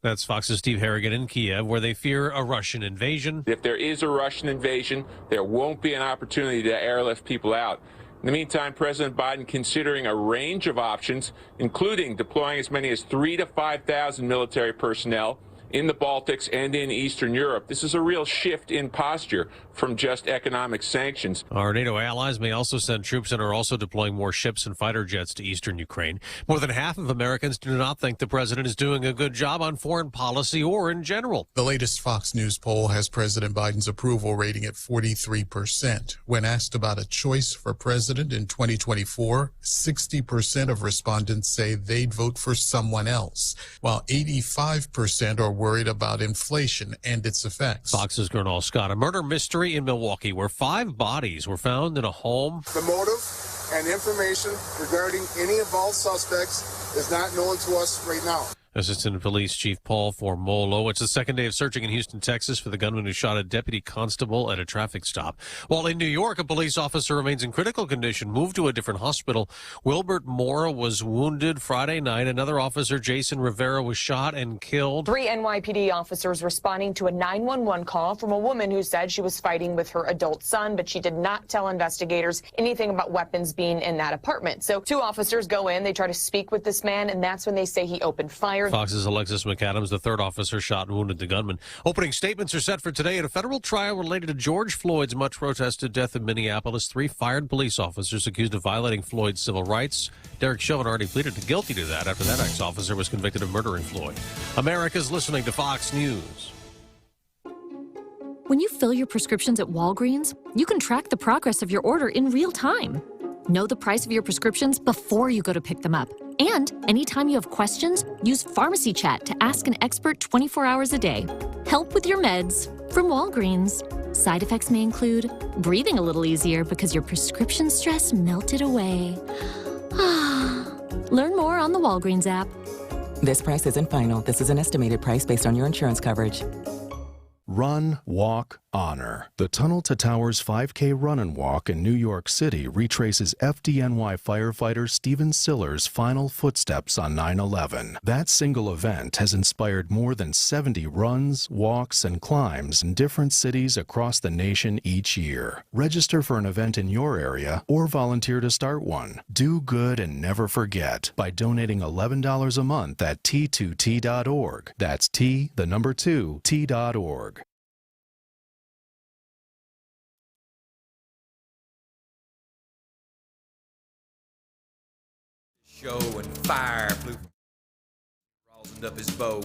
That's Fox's Steve Harrigan in Kiev, where they fear a Russian invasion. If there is a Russian invasion, there won't be an opportunity to airlift people out. In the meantime, President Biden considering a range of options, including deploying as many as 3,000 to 5,000 military personnel in the Baltics and in Eastern Europe. This is a real shift in posture from just economic sanctions. Our NATO allies may also send troops and are also deploying more ships and fighter jets to eastern Ukraine. More than half of Americans do not think the president is doing a good job on foreign policy or in general. The latest Fox News poll has President Biden's approval rating at 43%. When asked about a choice for president in 2024, 60% of respondents say they'd vote for someone else, while 85% are worried about inflation and its effects. Fox's Gernal Scott, a murder mystery in Milwaukee where 5 bodies were found in a home. The motive and information regarding any involved suspects is not known to us right now. Assistant Police Chief Paul Formolo. It's the second day of searching in Houston, Texas for the gunman who shot a deputy constable at a traffic stop. While in New York, a police officer remains in critical condition, moved to a different hospital. Wilbert Moore was wounded Friday night. Another officer, Jason Rivera, was shot and killed. 3 NYPD officers responding to a 911 call from a woman who said she was fighting with her adult son, but she did not tell investigators anything about weapons being in that apartment. So 2 officers go in, they try to speak with this man, and that's when they say he opened fire. Fox's Alexis McAdams, the 3rd officer, shot and wounded the gunman. Opening statements are set for today at a federal trial related to George Floyd's much protested death in Minneapolis. 3 fired police officers accused of violating Floyd's civil rights. Derek Chauvin already pleaded guilty to that after that ex-officer was convicted of murdering Floyd. America's listening to Fox News. When you fill your prescriptions at Walgreens, you can track the progress of your order in real time. Know the price of your prescriptions before you go to pick them up. And anytime you have questions, use Pharmacy Chat to ask an expert 24 hours a day. Help with your meds from Walgreens. Side effects may include breathing a little easier because your prescription stress melted away. Learn more on the Walgreens app. This price isn't final. This is an estimated price based on your insurance coverage. Run, walk, honor. The Tunnel to Towers 5K Run and Walk in New York City retraces FDNY firefighter Steven Siller's final footsteps on 9/11. That single event has inspired more than 70 runs, walks, and climbs in different cities across the nation each year. Register for an event in your area or volunteer to start one. Do good and never forget by donating $11 a month at T2T.org. That's T2T.org. Show and fire flew from rosined up his bow.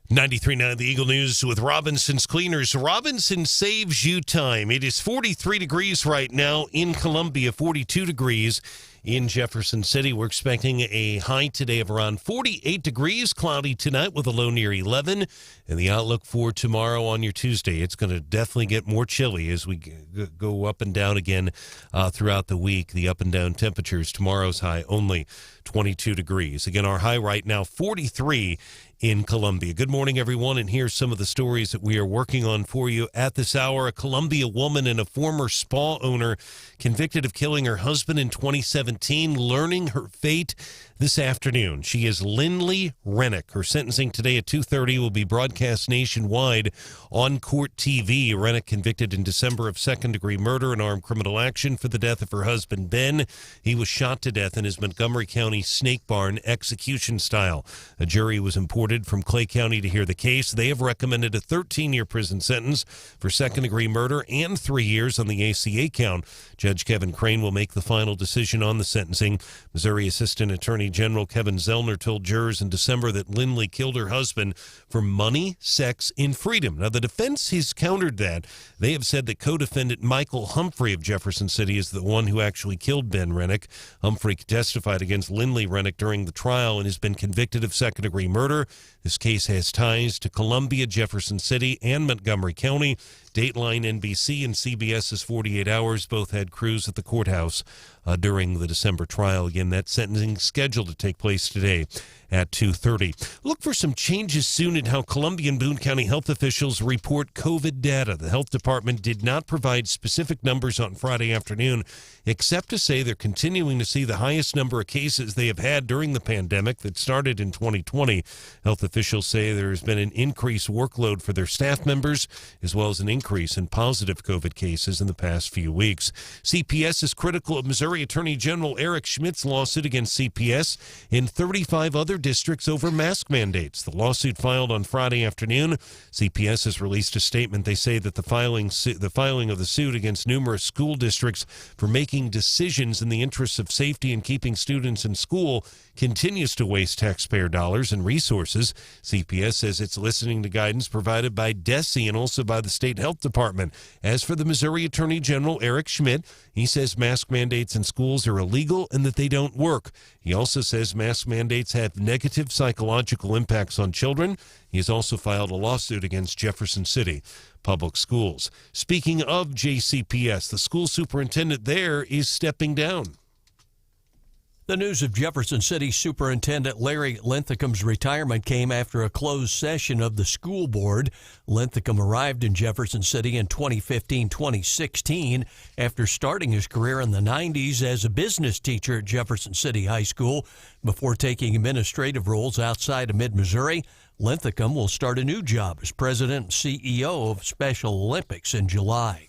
93.9 The Eagle News with Robinson's Cleaners. Robinson saves you time. It is 43 degrees right now in Columbia, 42 degrees in Jefferson City. We're expecting a high today of around 48 degrees, cloudy tonight with a low near 11. And the outlook for tomorrow on your Tuesday, it's going to definitely get more chilly as we go up and down again throughout the week. The up and down temperatures, tomorrow's high only 22 degrees. Again, our high right now, 43 in Columbia. Good morning, everyone, and here's some of the stories that we are working on for you at this hour. A Columbia woman and a former spa owner convicted of killing her husband in 2017, learning her fate this afternoon. She is Lindley Rennick. Her sentencing today at 2:30 will be broadcast nationwide on Court TV. Rennick convicted in December of second-degree murder and armed criminal action for the death of her husband, Ben. He was shot to death in his Montgomery County Snake Barn execution style. A jury was imported from Clay County to hear the case. They have recommended a 13-year prison sentence for second-degree murder and 3 years on the ACA count. Judge Kevin Crane will make the final decision on the sentencing. Missouri Assistant Attorney General Kevin Zellner told jurors in December that Lindley killed her husband for money, sex, and freedom. Now, the defense has countered that. They have said that co-defendant Michael Humphrey of Jefferson City is the one who actually killed Ben Rennick. Humphrey testified against Lindley Rennick during the trial and has been convicted of second-degree murder. This case has ties to Columbia, Jefferson City, and Montgomery County. Dateline NBC and CBS's 48 Hours both had crews at the courthouse during the December trial. Again, that sentencing scheduled to take place today at 2:30. Look for some changes soon in how Columbia and Boone County health officials report COVID data. The health department did not provide specific numbers on Friday afternoon, except to say they're continuing to see the highest number of cases they have had during the pandemic that started in 2020. Health officials say there's been an increased workload for their staff members, as well as an increase in positive COVID cases in the past few weeks. CPS is critical of Missouri Attorney General Eric Schmidt's lawsuit against CPS in 35 other districts over mask mandates. The lawsuit filed on Friday afternoon. CPS has released a statement. They say that the filing of the suit against numerous school districts for making decisions in the interests of safety and keeping students in school continues to waste taxpayer dollars and resources. CPS says it's listening to guidance provided by DESE and also by the state health department. As for the Missouri Attorney General Eric Schmidt, he says mask mandates in schools are illegal and that they don't work. He also says mask mandates have negative psychological impacts on children. He has also filed a lawsuit against Jefferson City Public Schools. Speaking of JCPS, the school superintendent there is stepping down. The news of Jefferson City Superintendent Larry Linthicum's retirement came after a closed session of the school board. Linthicum arrived in Jefferson City in 2015-2016 after starting his career in the 90s as a business teacher at Jefferson City High School. Before taking administrative roles outside of mid-Missouri, Linthicum will start a new job as president and CEO of Special Olympics in July.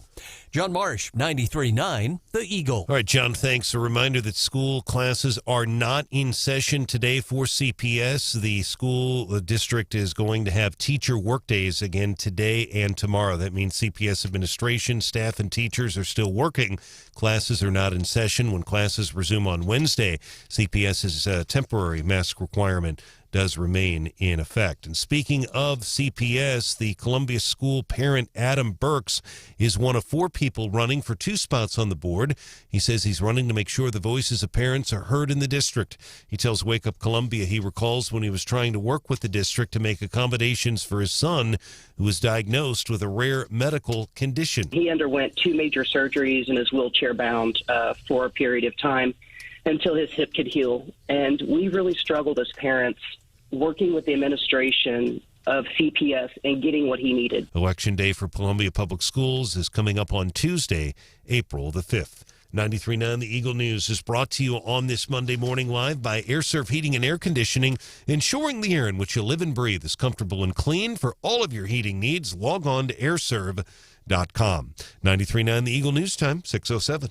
John Marsh, 93.9, The Eagle. All right, John, thanks. A reminder that school classes are not in session today for CPS. The district is going to have teacher work days again today and tomorrow. That means CPS administration, staff, and teachers are still working. Classes are not in session. When classes resume on Wednesday, CPS's temporary mask requirement does remain in effect. And speaking of CPS, the Columbia school parent Adam Burks is one of 4 people running for 2 spots on the board. He says he's running to make sure the voices of parents are heard in the district. He tells Wake Up Columbia he recalls when he was trying to work with the district to make accommodations for his son, who was diagnosed with a rare medical condition. He underwent 2 major surgeries and is wheelchair bound for a period of time until his hip could heal. And we really struggled as parents working with the administration of CPS and getting what he needed. Election day for Columbia Public Schools is coming up on Tuesday, April the 5th. 93.9 The Eagle News is brought to you on this Monday morning live by AirServe Heating and Air Conditioning, ensuring the air in which you live and breathe is comfortable and clean. For all of your heating needs, log on to airserve.com. 93.9 The Eagle News time, 6:07.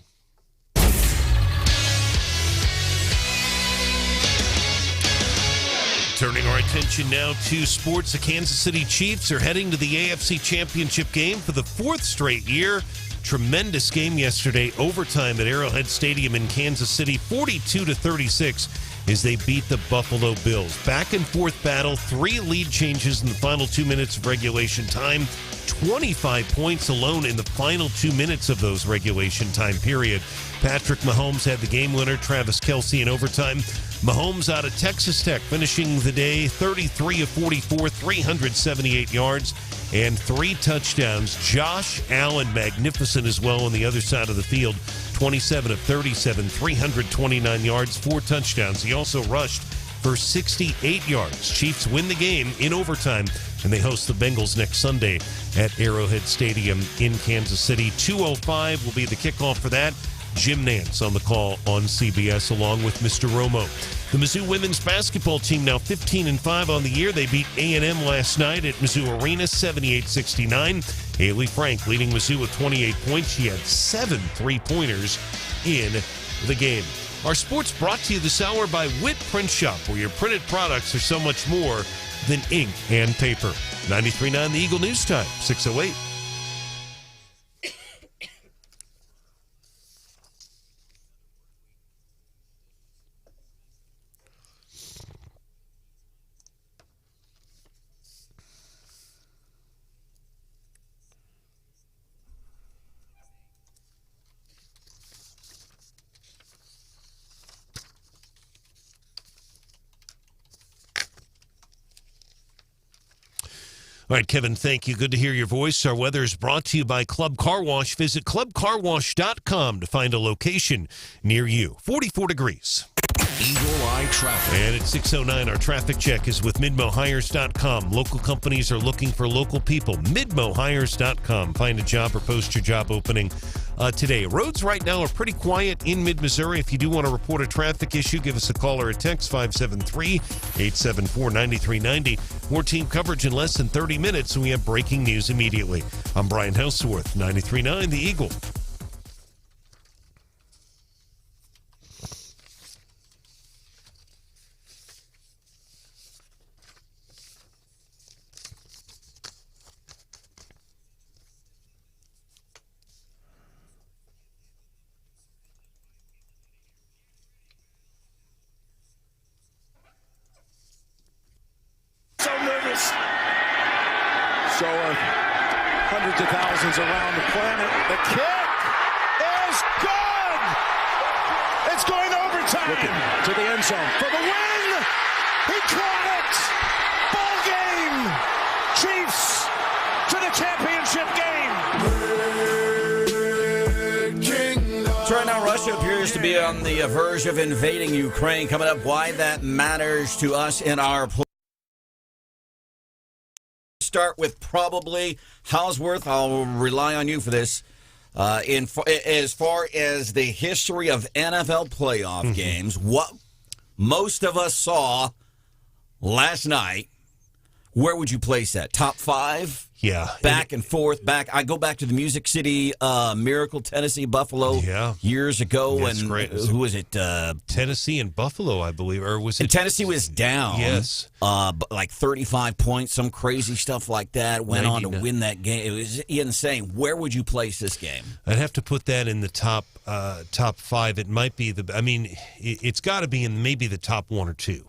Turning our attention now to sports, the Kansas City Chiefs are heading to the AFC Championship game for the 4th straight year. Tremendous game yesterday, overtime at Arrowhead Stadium in Kansas City, 42-36 as they beat the Buffalo Bills. Back and forth battle, 3 lead changes in the final 2 minutes of regulation time, 25 points alone in the final 2 minutes of those regulation time period. Patrick Mahomes had the game winner, Travis Kelce in overtime. Mahomes out of Texas Tech, finishing the day 33 of 44, 378 yards and 3 touchdowns. Josh Allen, magnificent as well on the other side of the field, 27 of 37, 329 yards, 4 touchdowns. He also rushed for 68 yards. Chiefs win the game in overtime, and they host the Bengals next Sunday at Arrowhead Stadium in Kansas City. 2:05 will be the kickoff for that. Jim Nantz on the call on CBS along with Mr. Romo. The Mizzou women's basketball team now 15-5 on the year. They beat A&M last night at Mizzou Arena 78-69. Haley Frank leading Mizzou with 28 points. She had 7 3-pointers in the game. Our sports brought to you this hour by Witt Print Shop, where your printed products are so much more than ink and paper. 93.9 The Eagle News Time, 6:08. All right, Kevin, thank you. Good to hear your voice. Our weather is brought to you by Club Car Wash. Visit clubcarwash.com to find a location near you. 44 degrees. Eagle Eye Traffic. And at 6:09, our traffic check is with MidmoHires.com. Local companies are looking for local people. MidmoHires.com. Find a job or post your job opening today. Roads right now are pretty quiet in mid-Missouri. If you do want to report a traffic issue, give us a call or a text, 573-874-9390. More team coverage in less than 30 minutes, and we have breaking news immediately. I'm Brian Hauswirth, 93.9 The Eagle. So hundreds of thousands around the planet. The kick is good. It's going to overtime. Looking to the end zone for the win. He caught it. Ball game. Chiefs to the championship game. So right now, Russia appears to be on the verge of invading Ukraine. Coming up, why that matters to us in our start with probably Hauswirth. I'll rely on you for this. As far as the history of NFL playoff games, what most of us saw last night, where would you place that? Top 5? Yeah. Back and forth, back. I go back to the Music City Miracle, Tennessee, Buffalo years ago. That's and great. Who was it? Tennessee and Buffalo, I believe. Or was it? And Tennessee was down. Yes. Like 35 points, some crazy stuff like that. Went on to win that game. It was insane. Where would you place this game? I'd have to put that in the top 5. It might be it's got to be in maybe the top 1 or 2.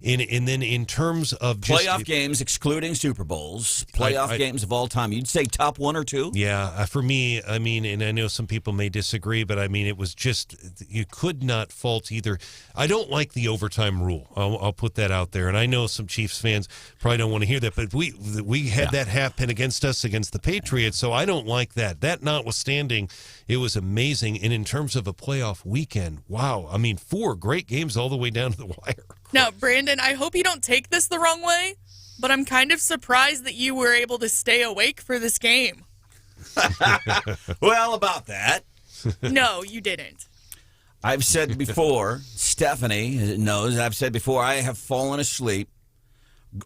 And then in terms of playoff games, excluding Super Bowls, games of all time, you'd say top 1 or 2? Yeah, for me, I mean, and I know some people may disagree, but I mean, it was just, you could not fault either. I don't like the overtime rule. I'll put that out there. And I know some Chiefs fans probably don't want to hear that, but we had that happen against us against the Patriots, so I don't like that. That notwithstanding, it was amazing. And in terms of a playoff weekend, wow. I mean, 4 great games all the way down to the wire. Now, Brandon, I hope you don't take this the wrong way, but I'm kind of surprised that you were able to stay awake for this game. Well, about that. No, you didn't. I've said before, Stephanie knows, I've said before, I have fallen asleep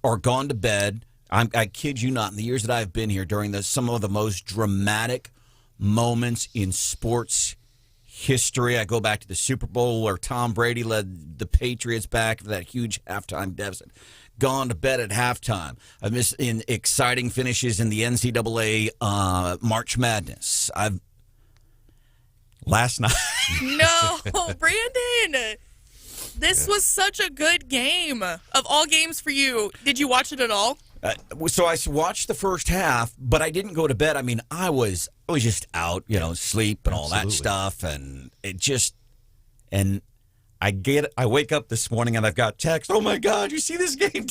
or gone to bed. I kid you not, in the years that I've been here, during some of the most dramatic moments in sports history. I go back to the Super Bowl where Tom Brady led the Patriots back to that huge halftime deficit. Gone to bed at halftime. I've missed in exciting finishes in the NCAA March Madness. Last night. No, Brandon. This was such a good game. Of all games for you, did you watch it at all? So I watched the first half, but I didn't go to bed. I mean, I was just out, sleep and all that stuff, and I wake up this morning and I've got text. Oh my God, you see this game?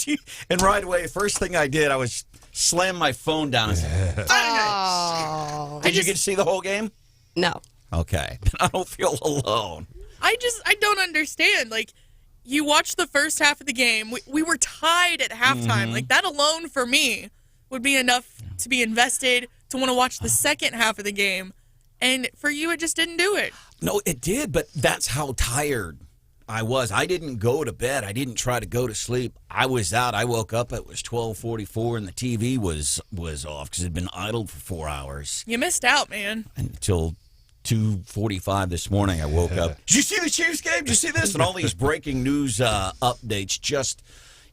And right away, first thing I did, I was slam my phone down and said, Oh. Did you get to see the whole game? No. Okay, I don't feel alone. I don't understand. Like, you watched the first half of the game. We were tied at halftime. Like, that alone for me would be enough to be invested, to want to watch the second half of the game. And for you, it just didn't do it. No, it did, but that's how tired I was. I didn't go to bed. I didn't try to go to sleep. I was out. I woke up. It was 12:44, and the TV was off because it had been idled for 4 hours. You missed out, man. Until 2:45 this morning, I woke up. Did you see the Chiefs game? Did you see this? And all these breaking news updates, just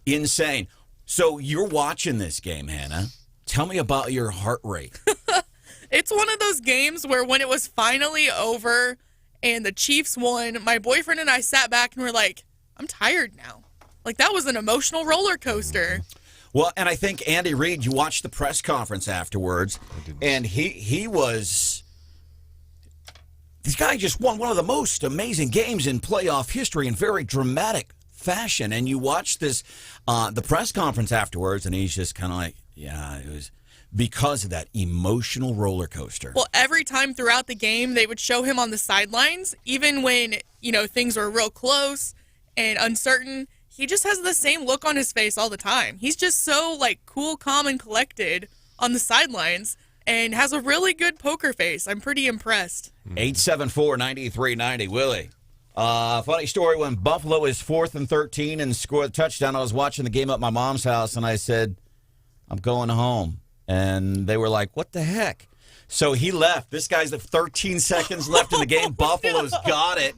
insane. So you're watching this game, Hannah. Tell me about your heart rate. It's one of those games where when it was finally over and the Chiefs won, my boyfriend and I sat back and were like, I'm tired now. Like, that was an emotional roller coaster. Well, and I think Andy Reid, you watched the press conference afterwards, and he was... This guy just won one of the most amazing games in playoff history in very dramatic fashion. And you watch this, the press conference afterwards, and he's just kind of like, yeah, it was because of that emotional roller coaster. Well, every time throughout the game, they would show him on the sidelines, even when, things were real close and uncertain. He just has the same look on his face all the time. He's just so, cool, calm, and collected on the sidelines and has a really good poker face. I'm pretty impressed. 874-9390, Willie. Funny story, when Buffalo is 4th and 13 and scored a touchdown, I was watching the game at my mom's house, and I said, I'm going home. And they were like, what the heck? So he left. This guy's 13 seconds left in the game. Buffalo's got it.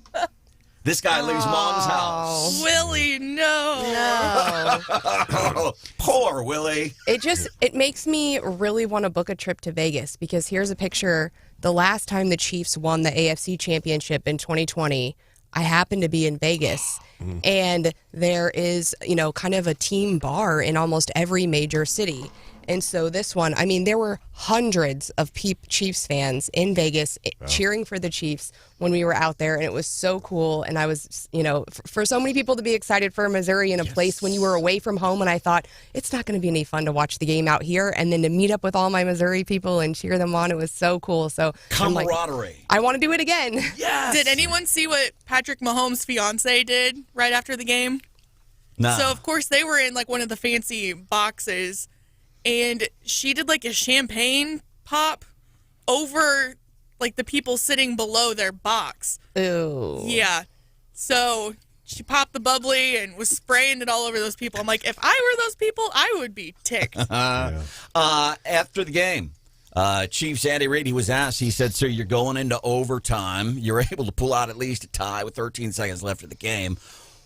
This guy leaves mom's house. Willie, no. Poor Willie. It makes me really want to book a trip to Vegas, because here's a picture. The last time the Chiefs won the AFC Championship in 2020, I happened to be in Vegas. And there is, kind of a team bar in almost every major city. And so this one, there were hundreds of Chiefs fans in Vegas cheering for the Chiefs when we were out there, and it was so cool. And I was, for so many people to be excited for Missouri in a place when you were away from home, and I thought, it's not going to be any fun to watch the game out here, and then to meet up with all my Missouri people and cheer them on, it was so cool. So camaraderie. I want to do it again. Yes. Did anyone see what Patrick Mahomes' fiance did right after the game? No. So, of course, they were in, one of the fancy boxes, and she did a champagne pop over the people sitting below their box. Ooh. Yeah. So she popped the bubbly and was spraying it all over those people. I'm like, if I were those people, I would be ticked. After the game, Chiefs Andy Reid, he was asked, he said, so you're going into overtime. You're able to pull out at least a tie with 13 seconds left of the game.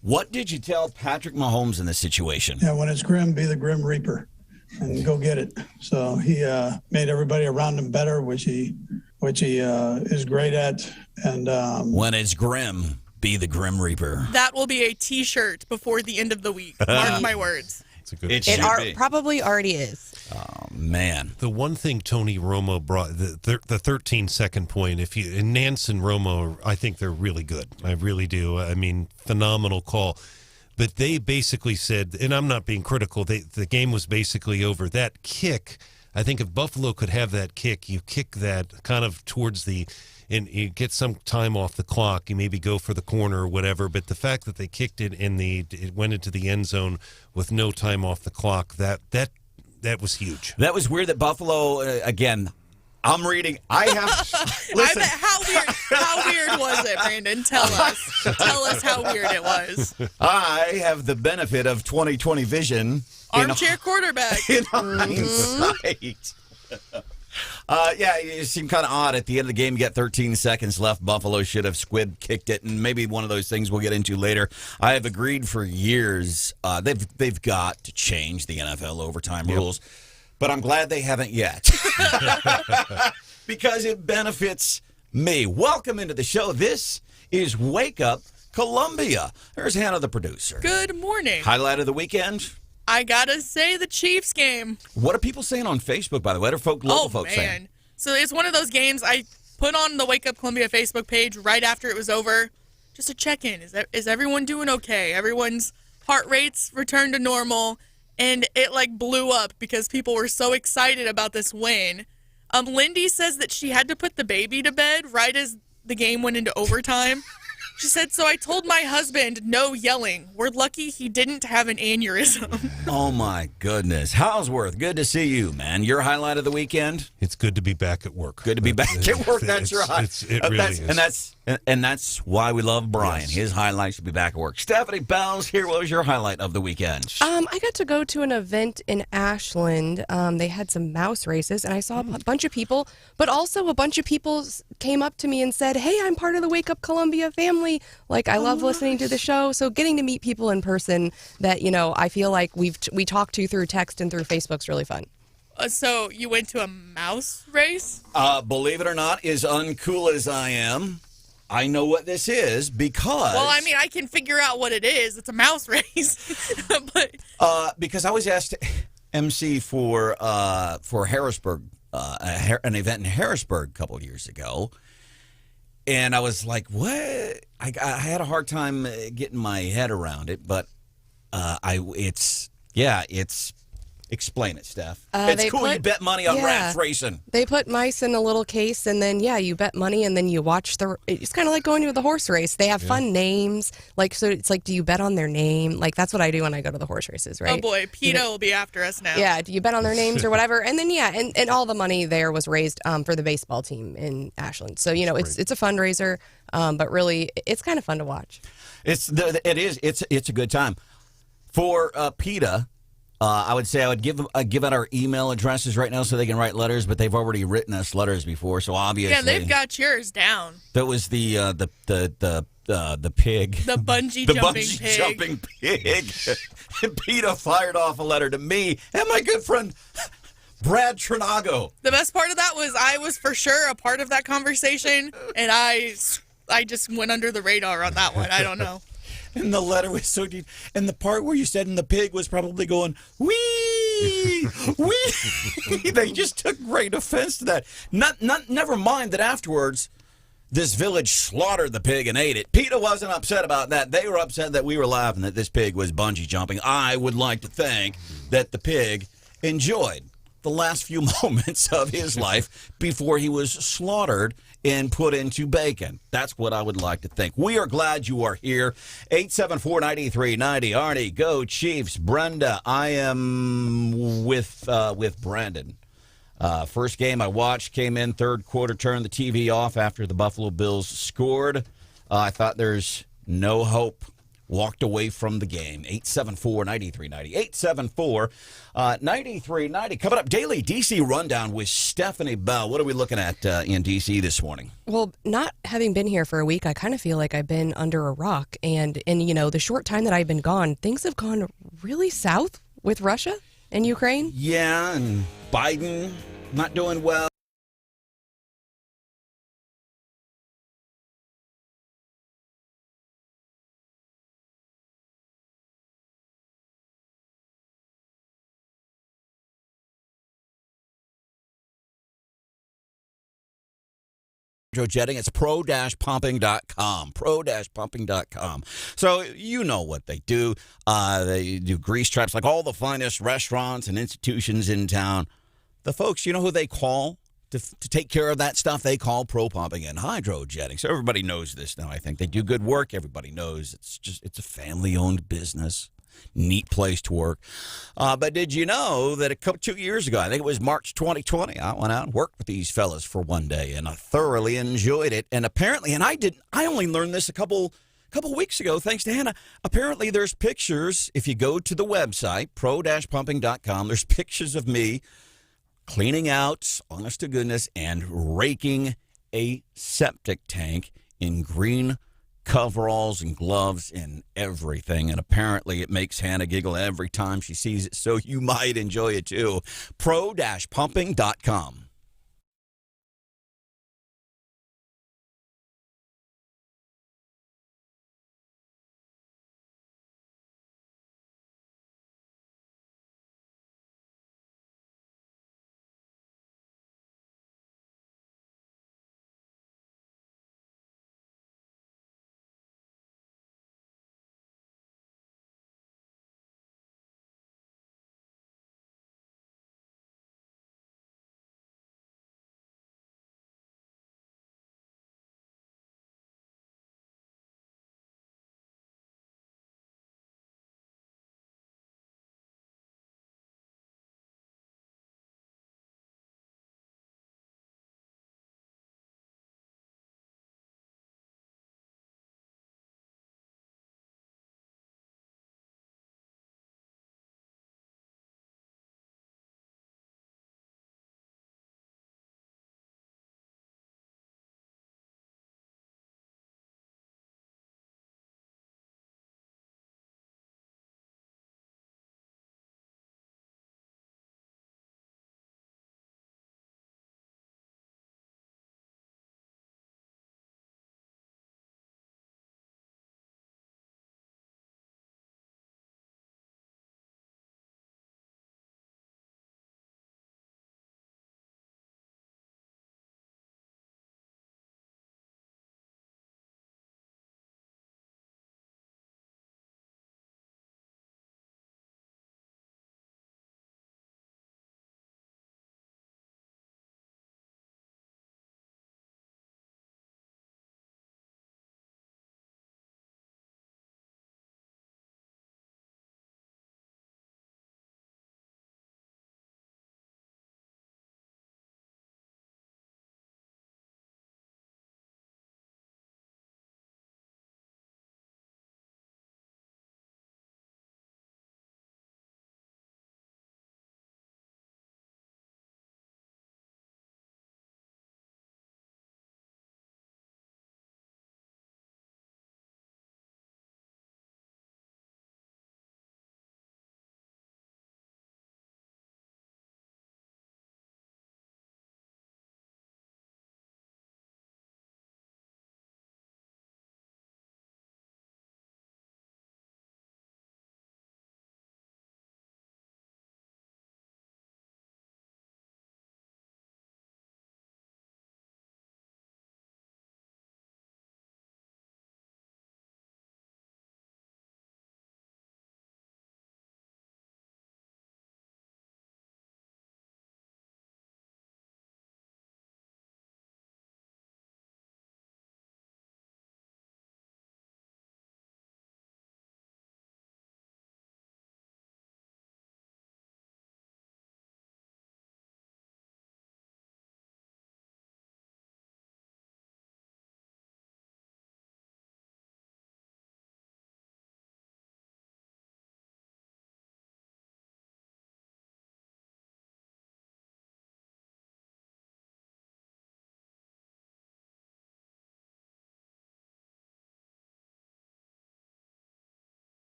What did you tell Patrick Mahomes in this situation? Yeah, when it's grim, be the Grim Reaper and go get it. So he made everybody around him better, which he is great at. And when it's grim, be the Grim Reaper. That will be a T-shirt before the end of the week. Mark my words. It probably already is. Oh, man. The one thing Tony Romo brought, the 13-second point, and Nance and Romo, I think they're really good. I really do. Phenomenal call. But they basically said, and I'm not being critical, the game was basically over. That kick, I think if Buffalo could have that kick, you kick that kind of towards and you get some time off the clock. You maybe go for the corner or whatever. But the fact that they kicked it it went into the end zone with no time off the clock, that was huge. That was weird that Buffalo, again, I'm reading. Listen. How weird was it, Brandon? Tell us. Tell us how weird it was. I have the benefit of 20/20 vision. Armchair quarterback. In hindsight. It seemed kind of odd. At the end of the game, you got 13 seconds left. Buffalo should have squib kicked it, and maybe one of those things we'll get into later. I have agreed for years they've got to change the NFL overtime rules. But I'm glad they haven't yet. Because it benefits me. Welcome into the show. This is Wake Up Columbia. There's Hannah, the producer. Good morning. Highlight of the weekend? I gotta say the Chiefs game. What are people saying on Facebook, by the way? What are local folks saying? So it's one of those games I put on the Wake Up Columbia Facebook page right after it was over, just to check in. Is everyone doing okay? Everyone's heart rates returned to normal. And it blew up because people were so excited about this win. Lindy says that she had to put the baby to bed right as the game went into overtime. She said, so I told my husband, no yelling. We're lucky he didn't have an aneurysm. Oh, my goodness. Hauswirth, good to see you, man. Your highlight of the weekend? It's good to be back at work. Good to be back at work. That's right. It really is. And that's why we love Brian. Yes. His highlight should be back at work. Stephanie Bells here. What was your highlight of the weekend? I got to go to an event in Ashland. They had some mouse races, and I saw a bunch of people, but also a bunch of people came up to me and said, hey, I'm part of the Wake Up Columbia family. I love listening to the show. So getting to meet people in person that, I feel like we talk to through text and through Facebook's really fun. So you went to a mouse race? Believe it or not, as uncool as I am, I know what this is because... Well, I can figure out what it is. It's a mouse race. But because I was asked to MC for Harrisburg, an event in Harrisburg a couple of years ago. And I was like, what? I had a hard time getting my head around it, but it's Explain it, Steph. It's cool. You bet money on rats racing. They put mice in a little case, and then you bet money, and then you watch it's kind of like going to the horse race. They have fun names, so it's like, do you bet on their name? Like that's what I do when I go to the horse races, right? Oh boy, PETA will be after us now. Yeah, do you bet on their names or whatever? And then and all the money there was raised for the baseball team in Ashland. So it's a fundraiser, but really it's kind of fun to watch. It's a good time for PETA. I would say I would give out our email addresses right now so they can write letters, but they've already written us letters before, so obviously. Yeah, they've got yours down. That was the pig. The bungee jumping pig. And PETA fired off a letter to me and my good friend Brad Trinago. The best part of that was I was for sure a part of that conversation, and I just went under the radar on that one. I don't know. And the letter was so deep. And the part where you said, and the pig was probably going, wee, wee. They just took great offense to that. Never mind that afterwards, this village slaughtered the pig and ate it. PETA wasn't upset about that. They were upset that we were laughing that this pig was bungee jumping. I would like to think that the pig enjoyed the last few moments of his life before he was slaughtered and put into bacon. That's what I would like to think. We are glad you are here. 874-9390. Arnie, go Chiefs. Brenda, I am with Branden. First game I watched, came in third quarter, turned the TV off after the Buffalo Bills scored. I thought there's no hope. Walked away from the game. 874-9390. 874-9390. Coming up, Daily D.C. Rundown with Stephanie Bell. What are we looking at in D.C. this morning? Well, not having been here for a week, I kind of feel like I've been under a rock. And the short time that I've been gone, things have gone really south with Russia and Ukraine. Yeah, and Biden not doing well. Jetting. It's pro-pumping.com. Pro-pumping.com. So you know what they do. They do grease traps like all the finest restaurants and institutions in town. The folks, you know who they call to take care of that stuff? They call Pro Pumping and Hydrojetting. So everybody knows this now, I think. They do good work. Everybody knows it's a family-owned business. Neat place to work. But did you know that 2 years ago, I think it was March 2020, I went out and worked with these fellas for one day, and I thoroughly enjoyed it. And apparently, I only learned this a couple weeks ago, thanks to Hannah. Apparently, there's pictures, if you go to the website, pro-pumping.com, there's pictures of me cleaning out, honest to goodness, and raking a septic tank in green coveralls and gloves and everything. And apparently it makes Hannah giggle every time she sees it, so you might enjoy it too. Pro-pumping.com.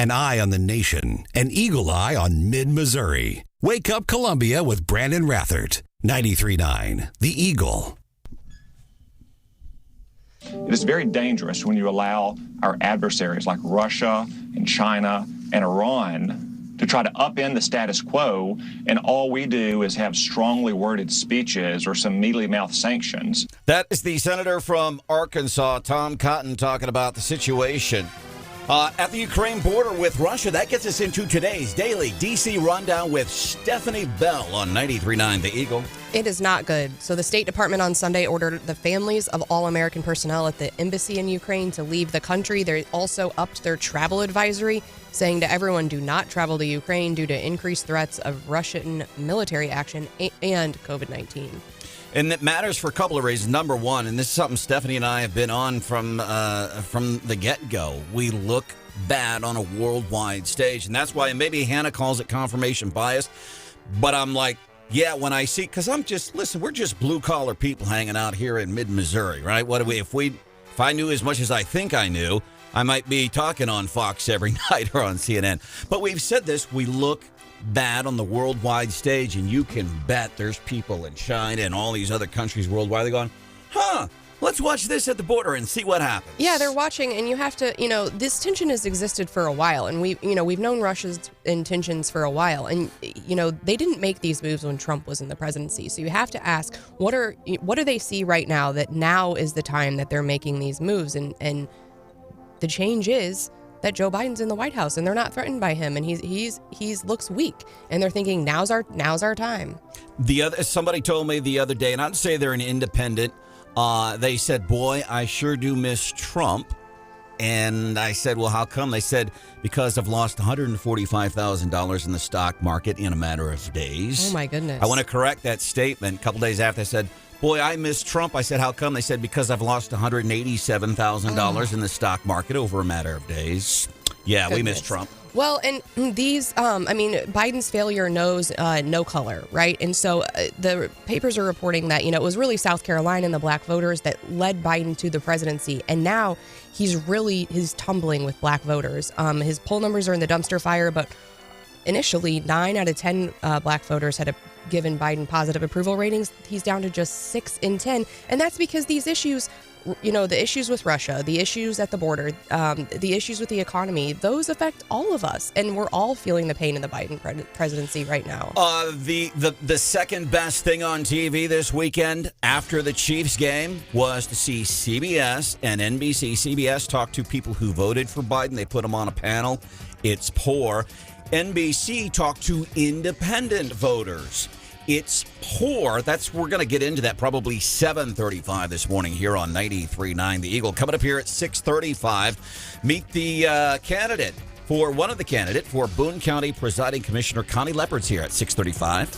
an eye on the nation, an eagle eye on mid-Missouri. Wake up Columbia with Branden Rathert. 93.9 The Eagle. It is very dangerous when you allow our adversaries like Russia and China and Iran to try to upend the status quo, and all we do is have strongly worded speeches or some mealy-mouthed sanctions. That is the senator from Arkansas, Tom Cotton, talking about the situation at the Ukraine border with Russia. That gets us into today's Daily D.C. Rundown with Stephanie Bell on 93.9 The Eagle. It is not good. So the State Department on Sunday ordered the families of all American personnel at the embassy in Ukraine to leave the country. They also upped their travel advisory, saying to everyone, do not travel to Ukraine due to increased threats of Russian military action and COVID-19. And it matters for a couple of reasons. Number one, and this is something Stephanie and I have been on from the get-go, we look bad on a worldwide stage. And that's why maybe Hannah calls it confirmation bias. But I'm like, yeah, when I see, because we're just blue-collar people hanging out here in mid-Missouri, right? If I knew as much as I think I knew, I might be talking on Fox every night or on CNN. But we've said this, we look bad on the worldwide stage, and you can bet there's people in China and all these other countries worldwide. They're going, let's watch this at the border and see what happens. Yeah, they're watching, and you have to, this tension has existed for a while, and we've known Russia's intentions for a while, and they didn't make these moves when Trump was in the presidency. So you have to ask, what do they see right now that now is the time that they're making these moves, and the change is that Joe Biden's in the White House and they're not threatened by him, and he's looks weak, and they're thinking now's our time. Somebody told me the other day, and I'd say they're an independent. They said, "Boy, I sure do miss Trump." And I said, "Well, how come?" They said, "Because I've lost $145,000 in the stock market in a matter of days." Oh my goodness! I want to correct that statement. A couple days after, I said, "Boy, I miss Trump." I said, "How come?" They said, "Because I've lost $187,000 in the stock market over a matter of days." Yeah, we miss Trump. Well, and these, Biden's failure knows no color, right? And so the papers are reporting that, it was really South Carolina and the black voters that led Biden to the presidency. And now he's tumbling with black voters. His poll numbers are in the dumpster fire, but initially 9 out of 10 black voters had given Biden positive approval ratings. He's down to just 6 in 10. And that's because these issues, the issues with Russia, the issues at the border, the issues with the economy, those affect all of us. And we're all feeling the pain in the Biden presidency right now. The second best thing on TV this weekend after the Chiefs game was to see CBS and NBC. CBS talked to people who voted for Biden. They put them on a panel. It's poor. NBC talked to independent voters. It's poor. We're going to get into that probably 7:35 this morning here on 93.9 The Eagle. Coming up here at 6:35, meet the one of the candidate for Boone County Presiding Commissioner Connie Leipard's here at 6:35.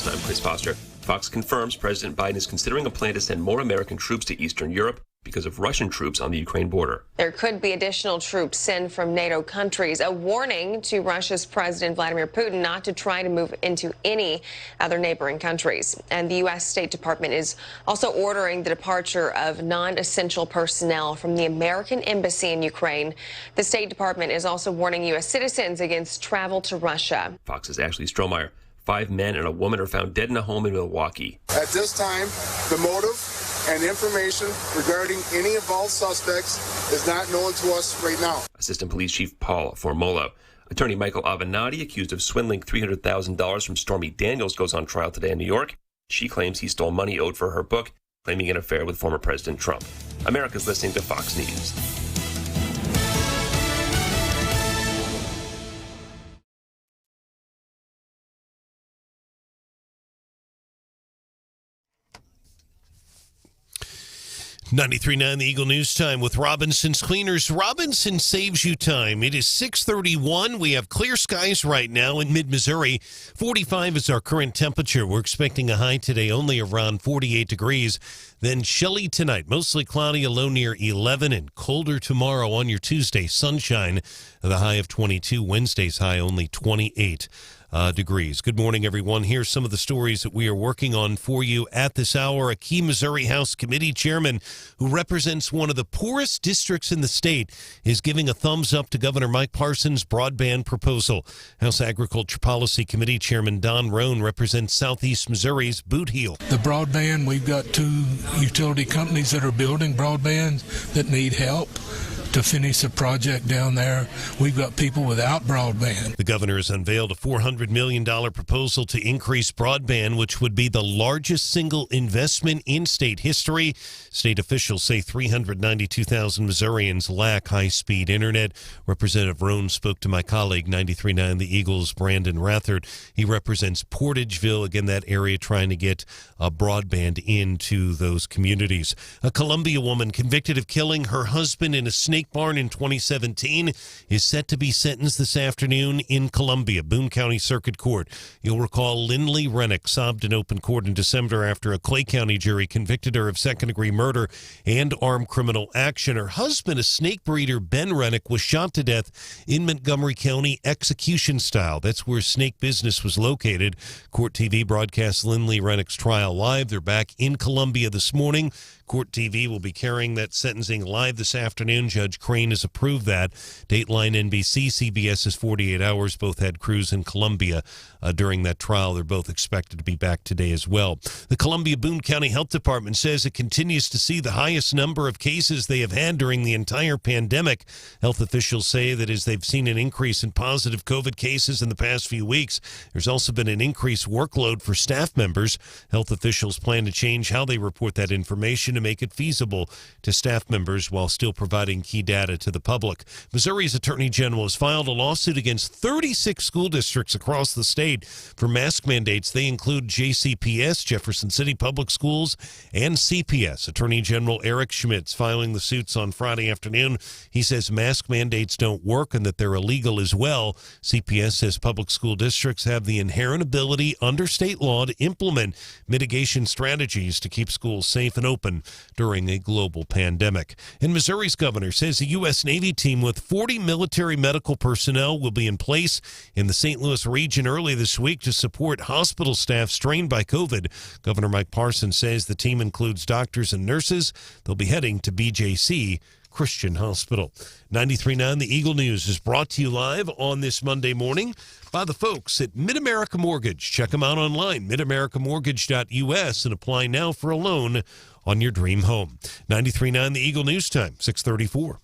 I'm Chris Foster. Fox confirms President Biden is considering a plan to send more American troops to Eastern Europe because of Russian troops on the Ukraine border. There could be additional troops sent from NATO countries, a warning to Russia's President Vladimir Putin not to try to move into any other neighboring countries. And the U.S. State Department is also ordering the departure of non-essential personnel from the American embassy in Ukraine. The State Department is also warning U.S. citizens against travel to Russia. Fox's Ashley Strohmeyer. 5 men and a woman are found dead in a home in Milwaukee. At this time, the motive and information regarding any involved suspects is not known to us right now. Assistant Police Chief Paul Formolo. Attorney Michael Avenatti, accused of swindling $300,000 from Stormy Daniels, goes on trial today in New York. She claims he stole money owed for her book, claiming an affair with former President Trump. America's listening to Fox News. 93.9 The Eagle News Time with Robinson's Cleaners. Robinson saves you time. It is 6:31. We have clear skies right now in mid-Missouri. 45 is our current temperature. We're expecting a high today only around 48 degrees. Then chilly tonight, mostly cloudy, a low near 11, and colder tomorrow on your Tuesday. Sunshine, the high of 22. Wednesday's high only 28 degrees. Good morning, everyone. Here's some of the stories that we are working on for you at this hour. A key Missouri House Committee chairman who represents one of the poorest districts in the state is giving a thumbs up to Governor Mike Parson's broadband proposal. House Agriculture Policy Committee Chairman Don Roan represents Southeast Missouri's Boot Heel. The broadband, we've got 2 utility companies that are building broadband that need help to finish the project down there. We've got people without broadband. The governor has unveiled a $400 million proposal to increase broadband, which would be the largest single investment in state history. State officials say 392,000 Missourians lack high-speed internet. Representative Roan spoke to my colleague, 93.9 The Eagle's Branden Rathert. He represents Portageville, again, that area trying to get broadband into those communities. A Columbia woman convicted of killing her husband in a snake barn in 2017 is set to be sentenced this afternoon in Columbia, Boone County Circuit Court. You'll recall Lindley Rennick sobbed in open court in December after a Clay County jury convicted her of second-degree murder and armed criminal action. Her husband, a snake breeder, Ben Rennick, was shot to death in Montgomery County execution style. That's where Snake Business was located. Court TV broadcasts Lindley Rennick's trial live. They're back in Columbia this morning. Court TV will be carrying that sentencing live this afternoon. Judge Crane has approved that. Dateline NBC, CBS's 48 Hours, both had crews in Columbia during that trial. They're both expected to be back today as well. The Columbia-Boone County Health Department says it continues to see the highest number of cases they have had during the entire pandemic. Health officials say that as they've seen an increase in positive COVID cases in the past few weeks, there's also been an increased workload for staff members. Health officials plan to change how they report that information to make it feasible to staff members while still providing key data to the public. Missouri's Attorney General has filed a lawsuit against 36 school districts across the state for mask mandates. They include JCPS, Jefferson City Public Schools, and CPS. Attorney General Eric Schmidt's filing the suits on Friday afternoon. He says mask mandates don't work and that they're illegal as well. CPS says public school districts have the inherent ability under state law to implement mitigation strategies to keep schools safe and open during a global pandemic. And Missouri's governor says a U.S. Navy team with 40 military medical personnel will be in place in the St. Louis region early this week to support hospital staff strained by COVID. Governor Mike Parson says the team includes doctors and nurses. They'll be heading to BJC Christian Hospital. 93.9 The Eagle News is brought to you live on this Monday morning by the folks at Mid-America Mortgage. Check them out online, midamericamortgage.us, and apply now for a loan on your dream home. 93.9 The Eagle News Time, 6:34.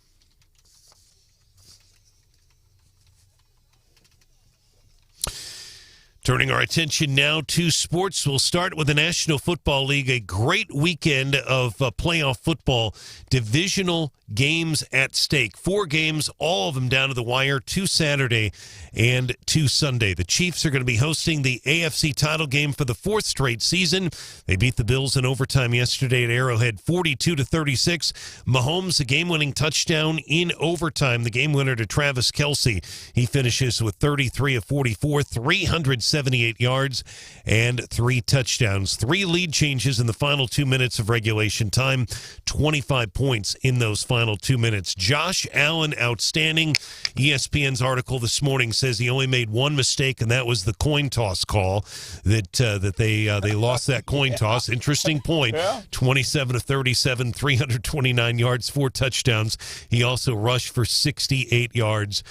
Turning our attention now to sports, we'll start with the National Football League. A great weekend of playoff football, divisional games at stake. 4 games, all of them down to the wire, 2 Saturday and 2 Sunday. The Chiefs are going to be hosting the AFC title game for the 4th straight season. They beat the Bills in overtime yesterday at Arrowhead, 42-36. Mahomes, a game-winning touchdown in overtime. The game winner to Travis Kelce. He finishes with 33 of 44, 378 yards and 3 touchdowns. 3 lead changes in the final 2 minutes of regulation time. 25 points in those final 2 minutes. Josh Allen, outstanding. ESPN's article this morning says he only made 1 mistake, and that was the coin toss call. That they lost that coin toss. Interesting point. 27 of 37, 329 yards, 4 touchdowns. He also rushed for 68 yards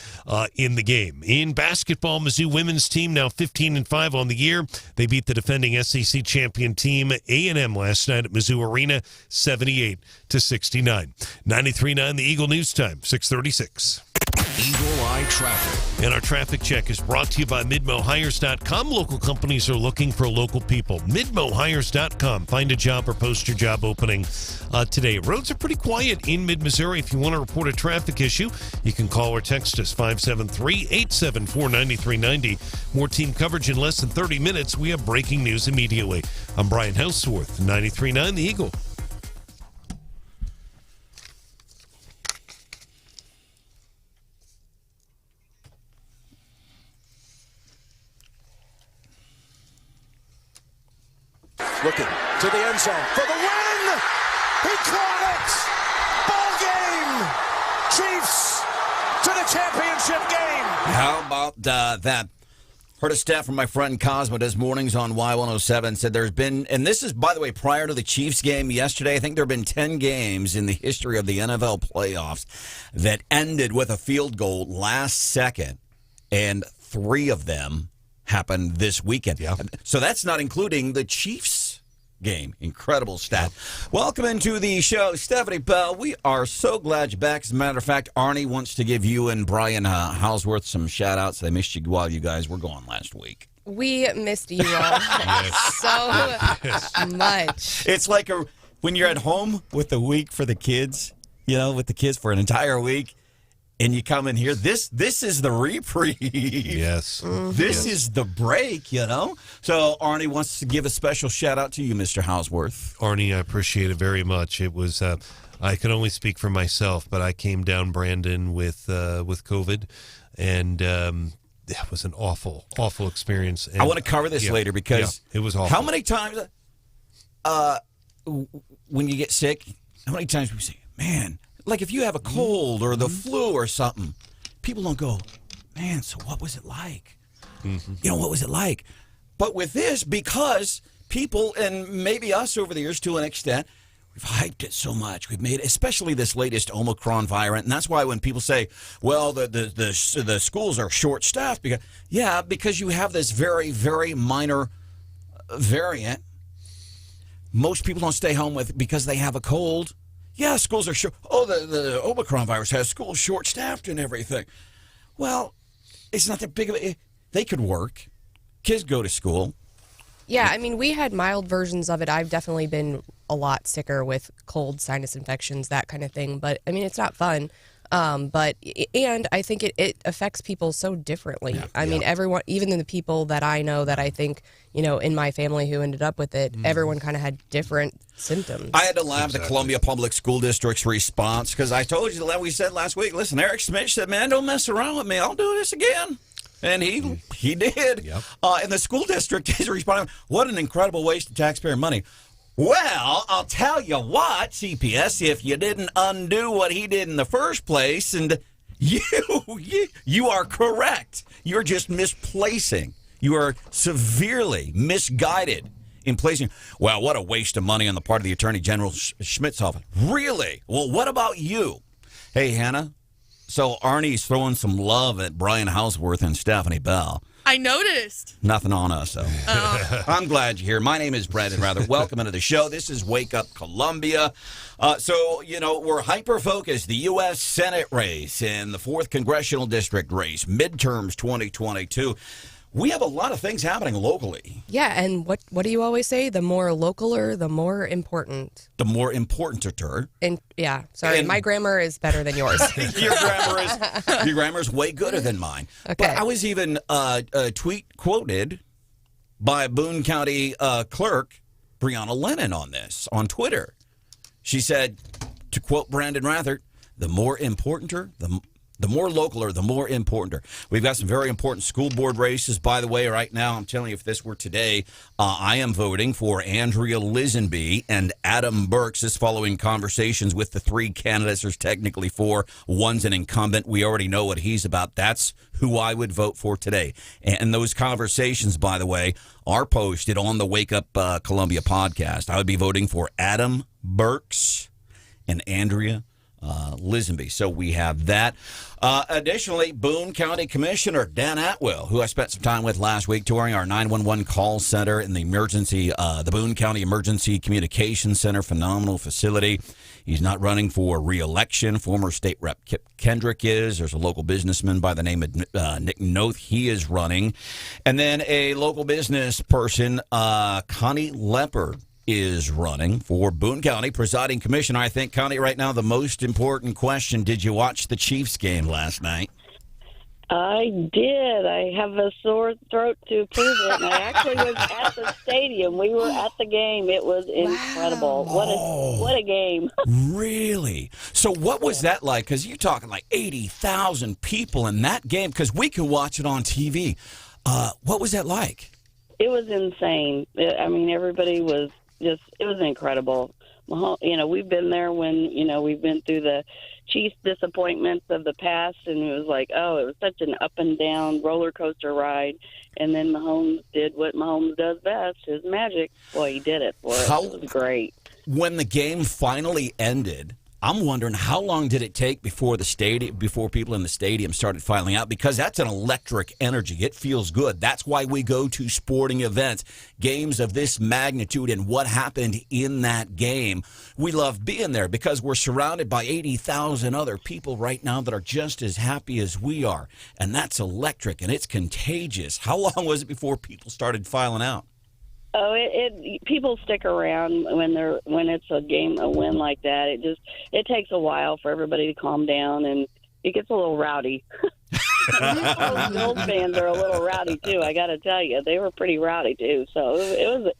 in the game. In basketball, Mizzou women's team now 15-5 on the year. They beat the defending SEC champion team A&M last night at Mizzou Arena, 78-69. 93.9 The Eagle News Time, 6:36. Eagle Eye Traffic. And our traffic check is brought to you by MidmoHires.com. Local companies are looking for local people. MidmoHires.com. Find a job or post your job opening today. Roads are pretty quiet in mid-Missouri. If you want to report a traffic issue, you can call or text us 573-874-9390. More team coverage in less than 30 minutes. We have breaking news immediately. I'm Brian Hauswirth, 93.9 The Eagle. looking to the end zone for the win. He caught it. Ball game. Chiefs to the championship game. How about that? Heard a stat from my friend Cosmo this mornings on Y107. Said there's been, and this is, by the way, prior to the Chiefs game yesterday, I think there have been 10 games in the history of the NFL playoffs that ended with a field goal last second, and 3 of them happened this weekend. Yeah. So that's not including the Chiefs game. Incredible stat. Yeah. Welcome into the show, Stephanie Bell. We are so glad you're back. As a matter of fact, Arnie wants to give you and Brian Hauswirth some shout-outs. They missed you while you guys were gone last week. We missed you all so much. It's like when you're at home with the week for the kids, with the kids for an entire week, and you come in here, this is the reprieve. Yes. Mm-hmm. This is the break, So Arnie wants to give a special shout-out to you, Mr. Hauswirth. Arnie, I appreciate it very much. It was, I can only speak for myself, but I came down Branden with COVID, and that was an awful, awful experience. And, I want to cover this later because it was awful. How many times, when you get sick, how many times do we say, man, like if you have a cold or the flu or something, people don't go, man, so what was it like? Mm-hmm. What was it like? But with this, because people, and maybe us over the years to an extent, we've hyped it so much. We've made, especially this latest Omicron variant, and that's why when people say, well, the schools are short-staffed, because you have this very, very minor variant. Most people don't stay home because they have a cold. Yeah, schools are short. Oh, the Omicron virus has schools short-staffed and everything. Well, it's not that big of a... They could work. Kids go to school. Yeah, I mean, we had mild versions of it. I've definitely been a lot sicker with cold, sinus infections, that kind of thing. But, I mean, it's not fun. And I think it affects people so differently. Yeah, I mean, everyone, even the people that I know that I think, in my family who ended up with it, everyone kind of had different symptoms. I had to laugh at the Columbia Public School District's response because I told you, we said last week, listen, Eric Smith said, man, don't mess around with me. I'll do this again. And he did. Yep. And the school district is responding, what an incredible waste of taxpayer money. Well, I'll tell you what, CPS, if you didn't undo what he did in the first place, and you are correct. You're just misplacing. You are severely misguided in placing. Well, what a waste of money on the part of the Attorney General Schmidt's office. Really? Well, what about you? Hey, Hannah. So Arnie's throwing some love at Brian Hauswirth and Stephanie Bell. I noticed. Nothing on us, though. I'm glad you're here. My name is Branden Rathert. Welcome into the show. This is Wake Up Columbia. We're hyper-focused. The U.S. Senate race and the 4th Congressional District race, midterms 2022. We have a lot of things happening locally. Yeah, and what do you always say? The more localer, the more important. The more importanter. And my grammar is better than yours. Your grammar is way gooder than mine. Okay. But I was even tweet quoted by Boone County clerk Brianna Lennon on this on Twitter. She said, to quote Branden Rathert, the more importanter, the more localer, the more importanter. We've got some very important school board races, by the way, right now. I'm telling you, if this were today, I am voting for Andrea Lisenby and Adam Burks. This following conversations with the 3 candidates. There's technically 4. One's an incumbent. We already know what he's about. That's who I would vote for today. And those conversations, by the way, are posted on the Wake Up Columbia podcast. I would be voting for Adam Burks and Andrea Lisenby. So we have that. Additionally, Boone County Commissioner Dan Atwell, who I spent some time with last week touring our 911 call center in the the Boone County Emergency Communications Center, phenomenal facility. He's not running for re-election. Former State Rep Kip Kendrick is. There's a local businessman by the name of Nick Noth. He is running. And then a local business person, Connie Leipard, is running for Boone County Presiding Commissioner. I think, Connie, right now, the most important question, did you watch the Chiefs game last night? I did. I have a sore throat to prove it. And I actually was at the stadium. We were at the game. It was incredible. Wow. What a game. Really? So what was that like? Because you're talking like 80,000 people in that game, because we can watch it on TV. What was that like? It was insane. I mean, everybody was it was incredible. You know, we've been there when, you know, we've been through the Chiefs disappointments of the past, and it was like, oh, it was such an up and down roller coaster ride. And then Mahomes did what Mahomes does best, his magic. Boy, he did it for us. It was great. When the game finally ended, I'm wondering how long did it take before people in the stadium started filing out, because that's an electric energy. It feels good. That's why we go to sporting events, games of this magnitude, and what happened in that game. We love being there because we're surrounded by 80,000 other people right now that are just as happy as we are, and that's electric and it's contagious. How long was it before people started filing out? Oh, people stick around when it's a win like that. It takes a while for everybody to calm down, and it gets a little rowdy. Those Bills fans are a little rowdy too. I got to tell you, they were pretty rowdy too. So it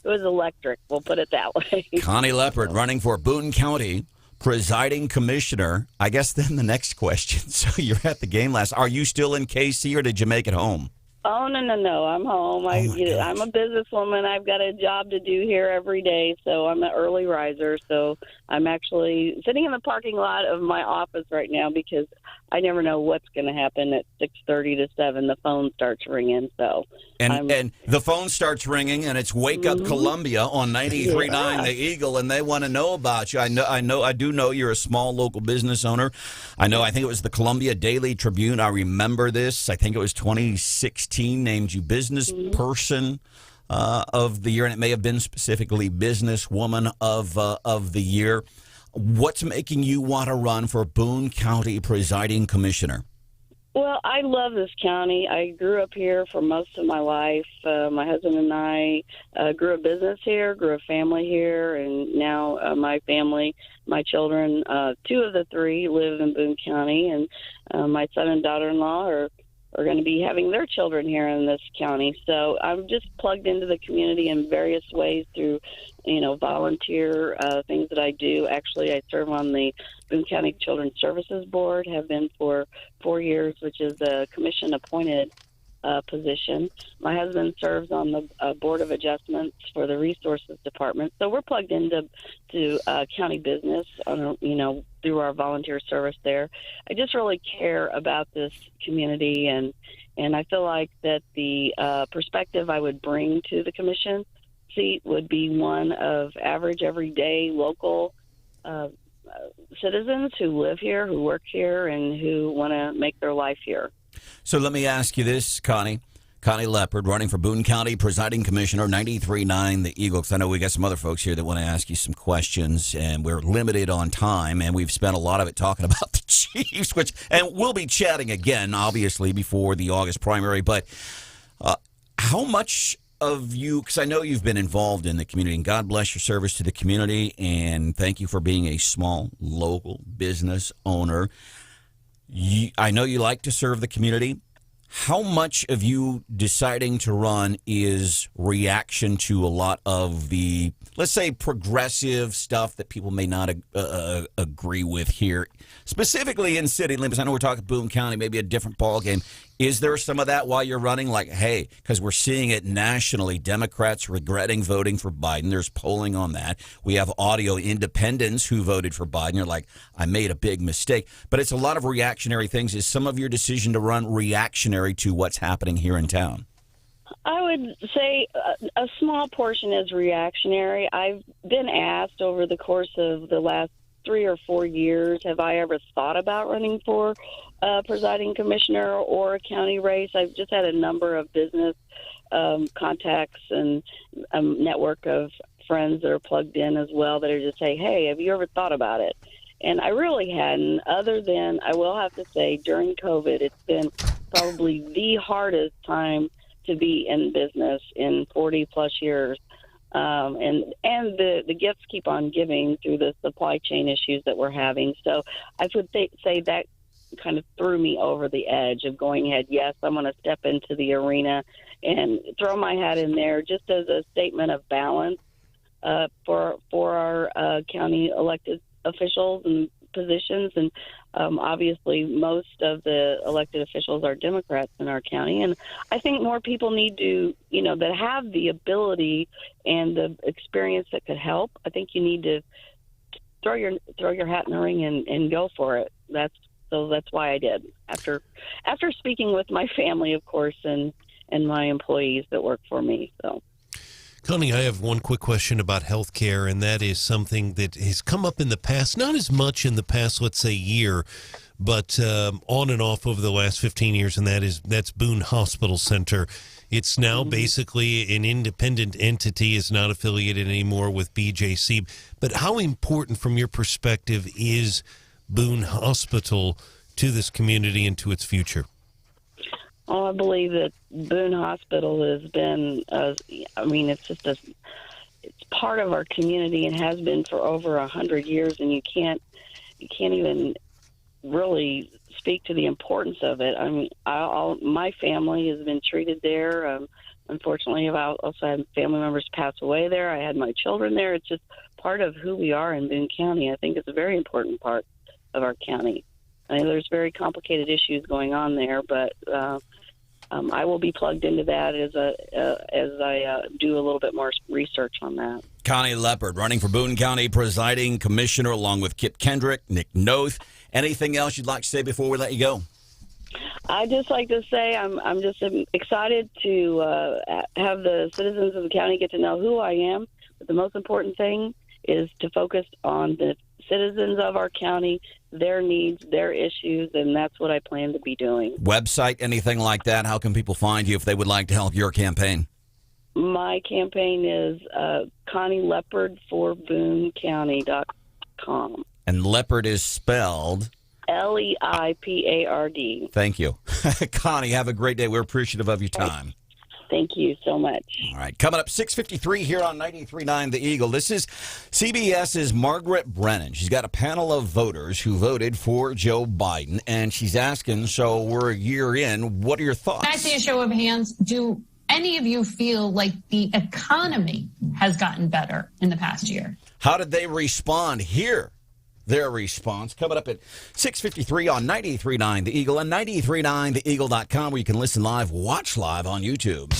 was electric. We'll put it that way. Connie Leipard running for Boone County Presiding Commissioner. I guess then the next question. So you're at the game last. Are you still in KC, or did you make it home? Oh, no. I'm home. I'm a businesswoman. I've got a job to do here every day, so I'm an early riser. So I'm actually sitting in the parking lot of my office right now because I never know what's going to happen at 6:30 to 7. The phone starts ringing. So and the phone starts ringing, and it's Wake Up Columbia on 93.9 The Eagle, and they want to know about you. I do know you're a small local business owner. I think it was the Columbia Daily Tribune. I remember this. I think it was 2016 named you business person of the year, and it may have been specifically businesswoman of the year. What's making you want to run for Boone County Presiding Commissioner? Well, I love this county. I grew up here for most of my life. My husband and I grew a business here, grew a family here, and now my family, my children, 2 of the 3 live in Boone County, and my son and daughter-in-law are going to be having their children here in this county. So I'm just plugged into the community in various ways through, volunteer things that I do. Actually, I serve on the Boone County Children's Services Board, have been for 4 years, which is a commission-appointed position. My husband serves on the Board of Adjustments for the Resources Department. So we're plugged into county business, through our volunteer service there. I just really care about this community, and I feel like that the perspective I would bring to the commission seat would be one of average, everyday, local citizens who live here, who work here, and who want to make their life here. So let me ask you this, Connie. Connie Leipard, running for Boone County Presiding Commissioner, 93.9 The Eagle. Because I know we got some other folks here that want to ask you some questions, and we're limited on time, and we've spent a lot of it talking about the Chiefs, and we'll be chatting again, obviously, before the August primary. But how much of you, because I know you've been involved in the community, and God bless your service to the community, and thank you for being a small, local business owner. I know you like to serve the community. How much of you deciding to run is reaction to a lot of the, let's say, progressive stuff that people may not agree with here, specifically in city limits? I know we're talking Boone County, maybe a different ballgame. Is there some of that while you're running? Like, hey, because we're seeing it nationally, Democrats regretting voting for Biden. There's polling on that. We have audio independents who voted for Biden. You're like, I made a big mistake. But it's a lot of reactionary things. Is some of your decision to run reactionary to what's happening here in town? I would say a small portion is reactionary. I've been asked over the course of the last 3 or 4 years, have I ever thought about running for presiding commissioner or a county race? I've just had a number of business contacts and a network of friends that are plugged in as well that are just saying, hey, have you ever thought about it? And I really hadn't, other than I will have to say during COVID, it's been probably the hardest time to be in business in 40 plus years. And the gifts keep on giving through the supply chain issues that we're having. So I would say that kind of threw me over the edge of going ahead. Yes, I'm going to step into the arena and throw my hat in there just as a statement of balance for our county elected officials and positions, and obviously most of the elected officials are Democrats in our county. And I think more people need to, that have the ability and the experience that could help. I think you need to throw your hat in the ring and go for it. That's why I did. After speaking with my family, of course, and my employees that work for me. So. Connie, I have one quick question about health care, and that is something that has come up in the past, not as much in the past, let's say, year, but on and off over the last 15 years, and that's Boone Hospital Center. It's now basically an independent entity, is not affiliated anymore with BJC. But how important, from your perspective, is Boone Hospital to this community and to its future? Oh, I believe that Boone Hospital has been, it's part of our community and has been for over 100 years, and you can't even really speak to the importance of it. I mean, my family has been treated there. Unfortunately, I've also had family members pass away there. I had my children there. It's just part of who we are in Boone County. I think it's a very important part of our county. I mean, there's very complicated issues going on there, but I will be plugged into that as I do a little bit more research on that. Connie Leipard, running for Boone County Presiding Commissioner, along with Kip Kendrick, Nick Noth. Anything else you'd like to say before we let you go? I'd just like to say I'm just excited to have the citizens of the county get to know who I am. But the most important thing is to focus on the citizens of our county, their needs, their issues, and that's what I plan to be doing. Website, anything like that? How can people find you if they would like to help your campaign? My campaign is Connie Leipard for BooneCounty.com. And Leopard is spelled? Leipard. Thank you. Connie, have a great day. We're appreciative of your time. Thank you so much. All right, coming up 6:53 here on 93.9 The Eagle. This is CBS's Margaret Brennan. She's got a panel of voters who voted for Joe Biden, and she's asking, so we're a year in, what are your thoughts? Can I see a show of hands? Do any of you feel like the economy has gotten better in the past year? How did they respond? Here, their response. Coming up at 6:53 on 93.9 The Eagle and 93.9theeagle.com, where you can listen live, watch live on YouTube.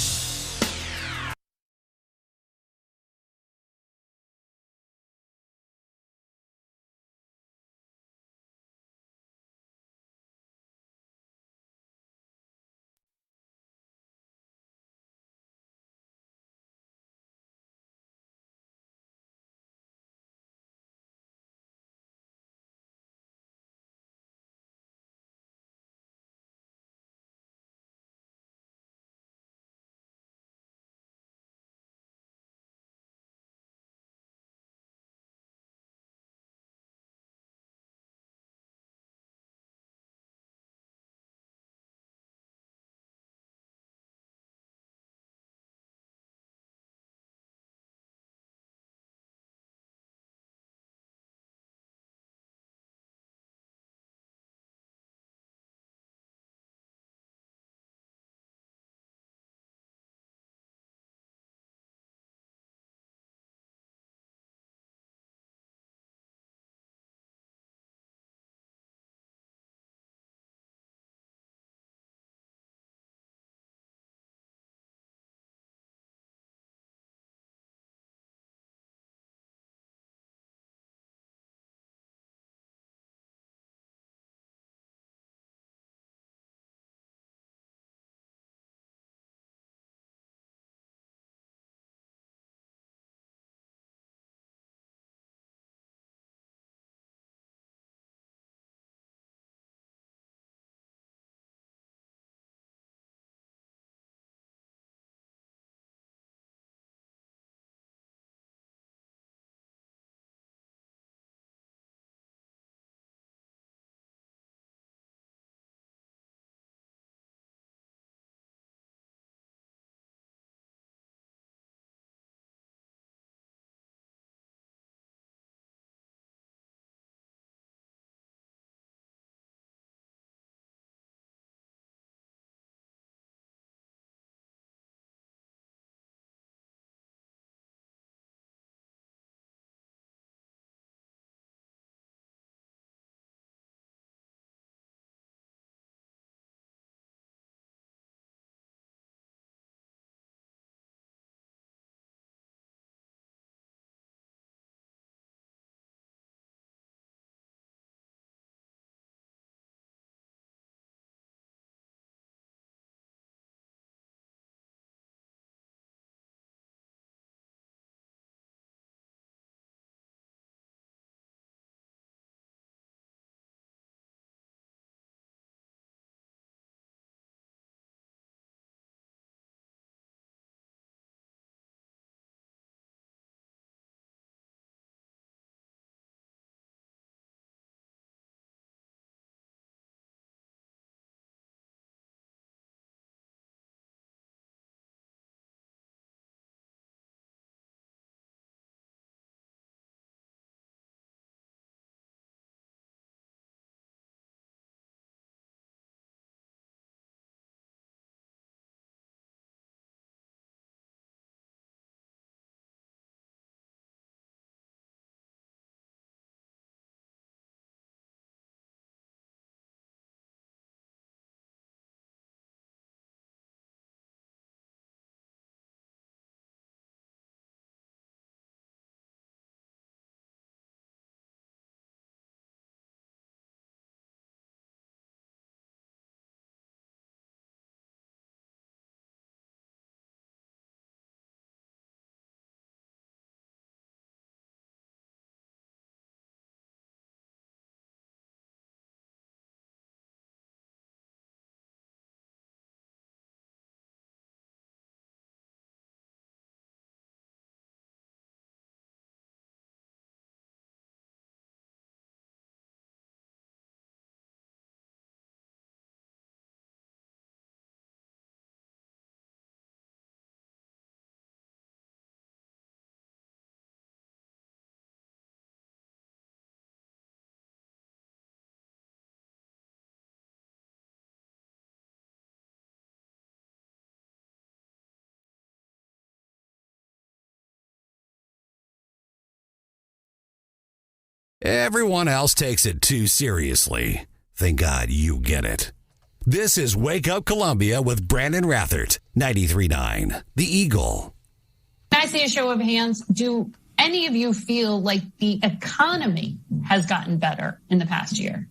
Everyone else takes it too seriously. Thank God you get it. This is Wake Up Columbia with Branden Rathert, 93.9 The Eagle. Can I say a show of hands? Do any of you feel like the economy has gotten better in the past year?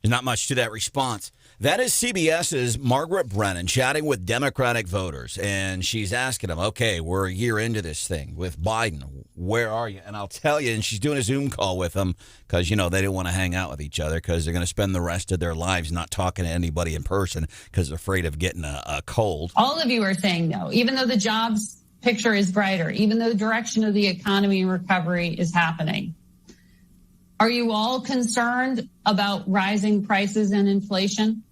There's not much to that response. That is CBS's Margaret Brennan chatting with Democratic voters, and she's asking them, okay, we're a year into this thing with Biden. Where are you? And I'll tell you, and she's doing a Zoom call with them because, they didn't want to hang out with each other because they're going to spend the rest of their lives not talking to anybody in person because they're afraid of getting a cold. All of you are saying no, even though the jobs picture is brighter, even though the direction of the economy and recovery is happening. Are you all concerned about rising prices and inflation?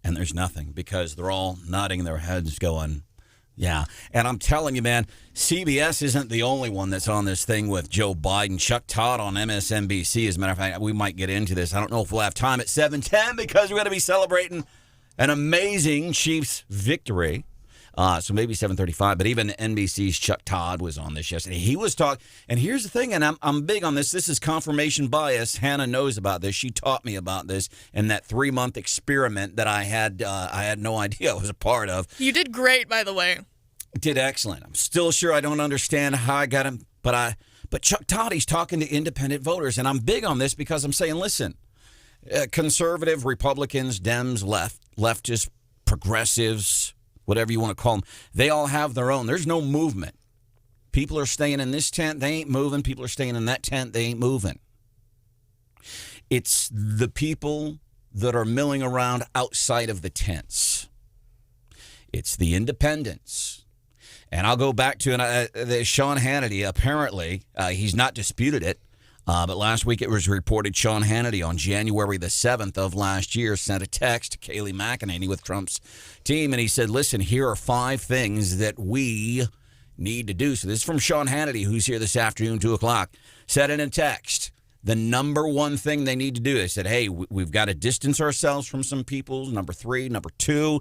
And there's nothing because they're all nodding their heads going, yeah. And I'm telling you, man, CBS isn't the only one that's on this thing with Joe Biden. Chuck Todd on MSNBC, as a matter of fact, we might get into this. I don't know if we'll have time at 7:10 because we're going to be celebrating an amazing Chiefs victory. So maybe 7:35, but even NBC's Chuck Todd was on this yesterday. He was talking, and here's the thing, and I'm big on this. This is confirmation bias. Hannah knows about this. She taught me about this in that 3-month experiment that I had no idea I was a part of. You did great, by the way. Did excellent. I'm still sure I don't understand how I got him, but Chuck Todd, he's talking to independent voters, and I'm big on this because I'm saying, listen, conservative, Republicans, Dems, leftists, progressives, whatever you want to call them, they all have their own. There's no movement. People are staying in this tent, they ain't moving. People are staying in that tent, they ain't moving. It's the people that are milling around outside of the tents. It's the independents. And I'll go back to Sean Hannity. Apparently, he's not disputed it. But last week it was reported Sean Hannity on January the 7th of last year sent a text to Kayleigh McEnany with Trump's team, and he said, listen, here are 5 things that we need to do. So this is from Sean Hannity, who's here this afternoon, 2 o'clock. Said in a text, the number one thing they need to do, they said, hey, we've got to distance ourselves from some people. Number 3. Number 2,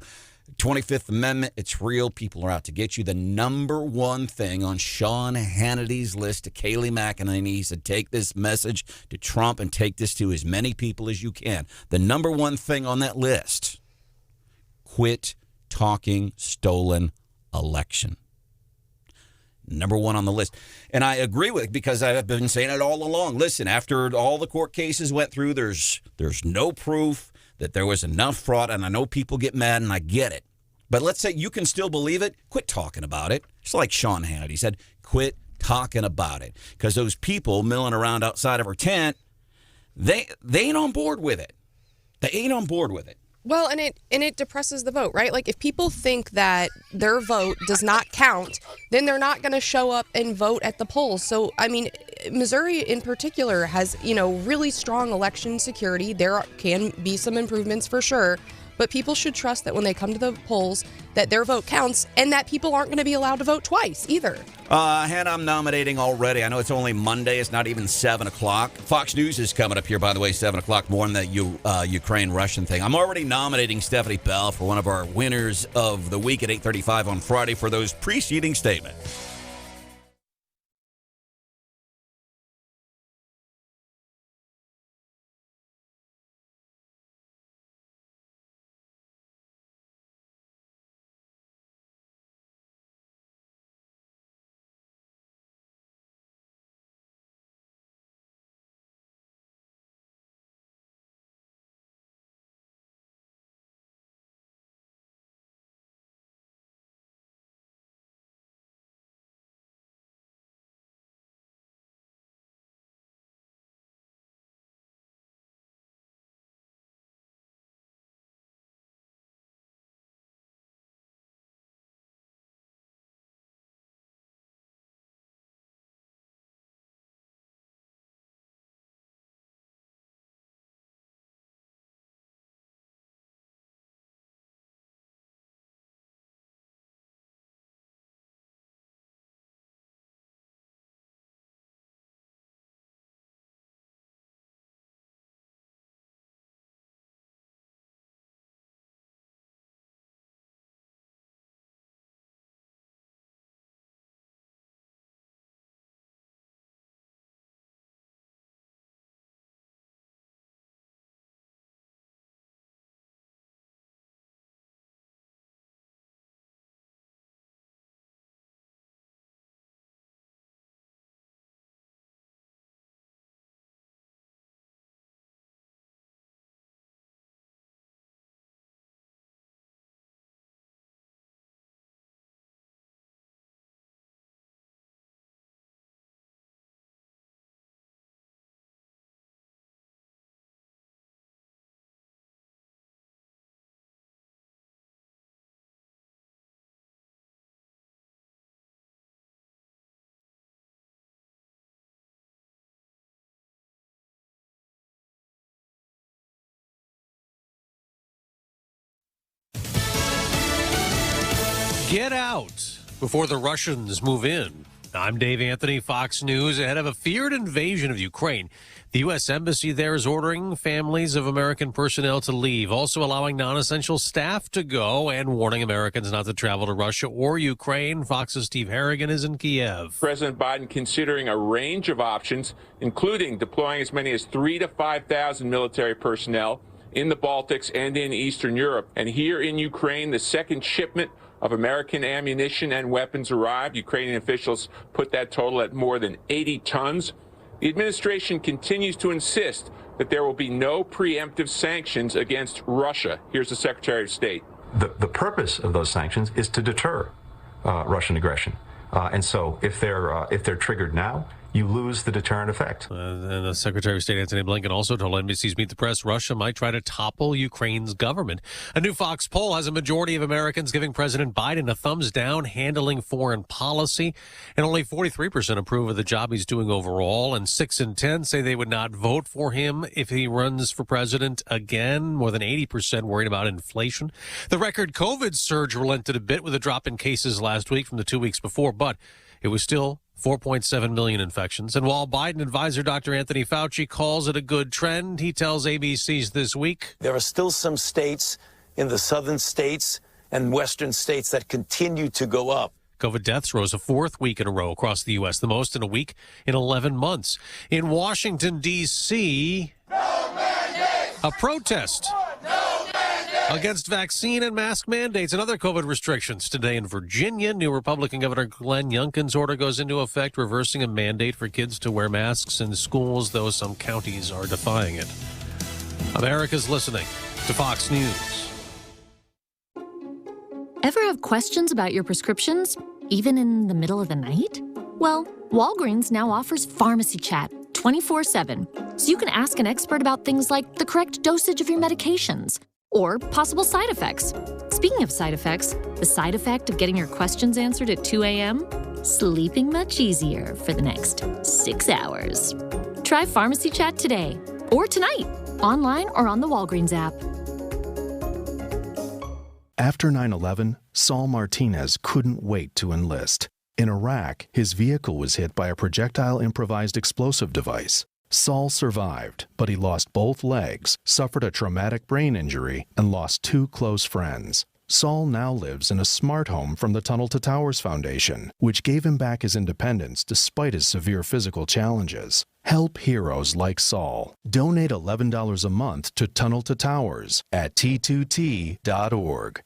25th Amendment, it's real. People are out to get you. The number one thing on Sean Hannity's list to Kayleigh McEnany, he said, take this message to Trump and take this to as many people as you can. The number one thing on that list, quit talking stolen election. Number one on the list. And I agree with it because I've been saying it all along. Listen, after all the court cases went through, there's no proof that there was enough fraud, and I know people get mad, and I get it. But let's say you can still believe it, quit talking about it. It's like Sean Hannity said, quit talking about it. Because those people milling around outside of our tent, they ain't on board with it. They ain't on board with it. Well, and it depresses the vote, right? Like, if people think that their vote does not count, then they're not going to show up and vote at the polls. So, I mean, Missouri in particular has, really strong election security. There can be some improvements for sure, but people should trust that when they come to the polls that their vote counts and that people aren't going to be allowed to vote twice either. Hannah, I'm nominating already. I know it's only Monday. It's not even 7 o'clock. Fox News is coming up here, by the way, 7 o'clock, more on the Ukraine-Russian thing. I'm already nominating Stephanie Bell for one of our winners of the week at 8:35 on Friday for those preceding statements. Get out before the Russians move in. I'm Dave Anthony, Fox News. Ahead of a feared invasion of Ukraine, the U.S. Embassy there is ordering families of American personnel to leave, also allowing non-essential staff to go and warning Americans not to travel to Russia or Ukraine. Fox's Steve Harrigan is in Kiev. President Biden considering a range of options, including deploying as many as 3,000 to 5,000 military personnel in the Baltics and in Eastern Europe. And here in Ukraine, the second shipment of American ammunition and weapons arrived. Ukrainian officials put that total at more than 80 tons. The administration continues to insist that there will be no preemptive sanctions against Russia. Here's the Secretary of State. The purpose of those sanctions is to deter Russian aggression. And so if they're triggered now, you lose the deterrent effect. And the Secretary of State Antony Blinken also told NBC's Meet the Press Russia might try to topple Ukraine's government. A new Fox poll has a majority of Americans giving President Biden a thumbs down handling foreign policy, and only 43% approve of the job he's doing overall, and 6 in 10 say they would not vote for him if he runs for president again. More than 80% worried about inflation. The record COVID surge relented a bit with a drop in cases last week from the 2 weeks before, but it was still 4.7 million infections. And while Biden advisor Dr. Anthony Fauci calls it a good trend, he tells ABC's This Week, there are still some states in the southern states and western states that continue to go up. COVID deaths rose a fourth week in a row across the U.S., the most in a week in 11 months. In Washington, D.C., a protest against vaccine and mask mandates and other COVID restrictions. Today in Virginia, new Republican Governor Glenn Youngkin's order goes into effect, reversing a mandate for kids to wear masks in schools, though some counties are defying it. America's listening to Fox News. Ever have questions about your prescriptions, even in the middle of the night? Well, Walgreens now offers Pharmacy Chat 24/7, so you can ask an expert about things like the correct dosage of your medications or possible side effects. Speaking of side effects, the side effect of getting your questions answered at 2 a.m.? Sleeping much easier for the next 6 hours. Try Pharmacy Chat today or tonight, online or on the Walgreens app. After 9/11, Saul Martinez couldn't wait to enlist. In Iraq, his vehicle was hit by a projectile improvised explosive device. Saul survived, but he lost both legs, suffered a traumatic brain injury, and lost 2 close friends. Saul now lives in a smart home from the Tunnel to Towers Foundation, which gave him back his independence despite his severe physical challenges. Help heroes like Saul. Donate $11 a month to Tunnel to Towers at t2t.org.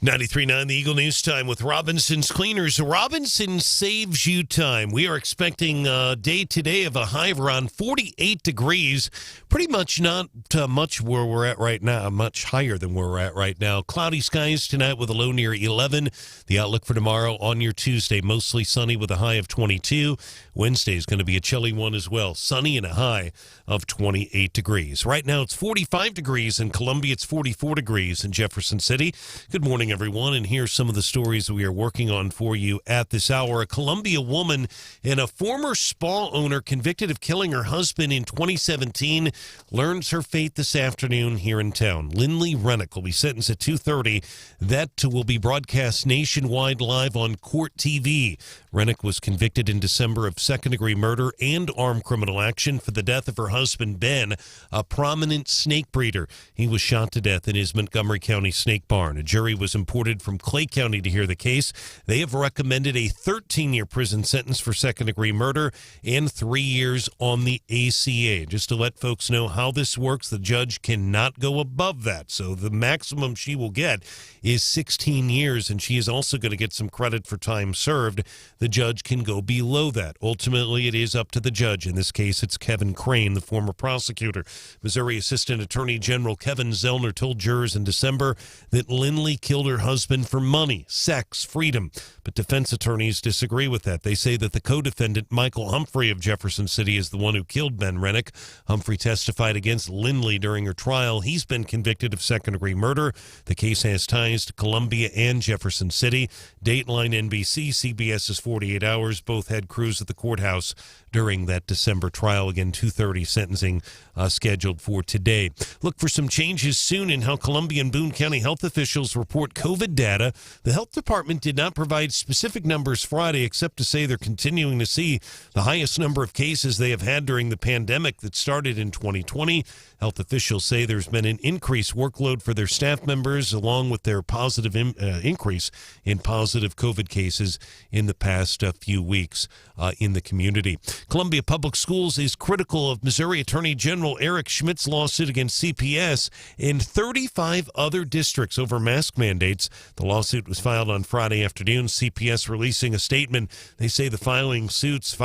93.9 The Eagle News Time with Robinson's Cleaners. Robinson saves you time. We are expecting a day today of a high of around 48 degrees. Pretty much not much where we're at right now, much higher than where we're at right now. Cloudy skies tonight with a low near 11. The outlook for tomorrow on your Tuesday, mostly sunny with a high of 22. Wednesday is going to be a chilly one as well. Sunny and a high of 28 degrees. Right now it's 45 degrees in Columbia. It's 44 degrees in Jefferson City. Good morning, everyone, and here's some of the stories we are working on for you at this hour. A Columbia woman and a former spa owner convicted of killing her husband in 2017 learns her fate this afternoon here in town. Lindley Rennick will be sentenced at 2:30. That will be broadcast nationwide live on Court TV. Rennick was convicted in December of second-degree murder and armed criminal action for the death of her husband, Ben, a prominent snake breeder. He was shot to death in his Montgomery County snake barn. A jury was imported from Clay County to hear the case. They have recommended a 13-year prison sentence for second-degree murder and 3 years on the ACA. Just to let folks know how this works, the judge cannot go above that. So the maximum she will get is 16 years, and she is also going to get some credit for time served. The judge can go below that. Ultimately, it is up to the judge. In this case, it's Kevin Crane, the former prosecutor. Missouri Assistant Attorney General Kevin Zellner told jurors in December that Lindley killed her husband for money, sex, freedom. But defense attorneys disagree with that. They say that the co-defendant, Michael Humphrey of Jefferson City, is the one who killed Ben Rennick. Humphrey testified against Lindley during her trial. He's been convicted of second-degree murder. The case has ties to Columbia and Jefferson City. Dateline NBC, CBS's 48 Hours, both had crews at the courthouse during that December trial. Again, 2:30 sentencing scheduled for today. Look for some changes soon in how Columbia and Boone County health officials report COVID data. The health department did not provide specific numbers Friday, except to say they're continuing to see the highest number of cases they have had during the pandemic that started in 2020. Health officials say there's been an increased workload for their staff members, along with their positive increase in positive COVID cases in the past few weeks in the community. Columbia Public Schools is critical of Missouri Attorney General Eric Schmidt's lawsuit against CPS and 35 other districts over mask mandates. The lawsuit was filed on Friday afternoon. CPS releasing a statement. They say the filing suits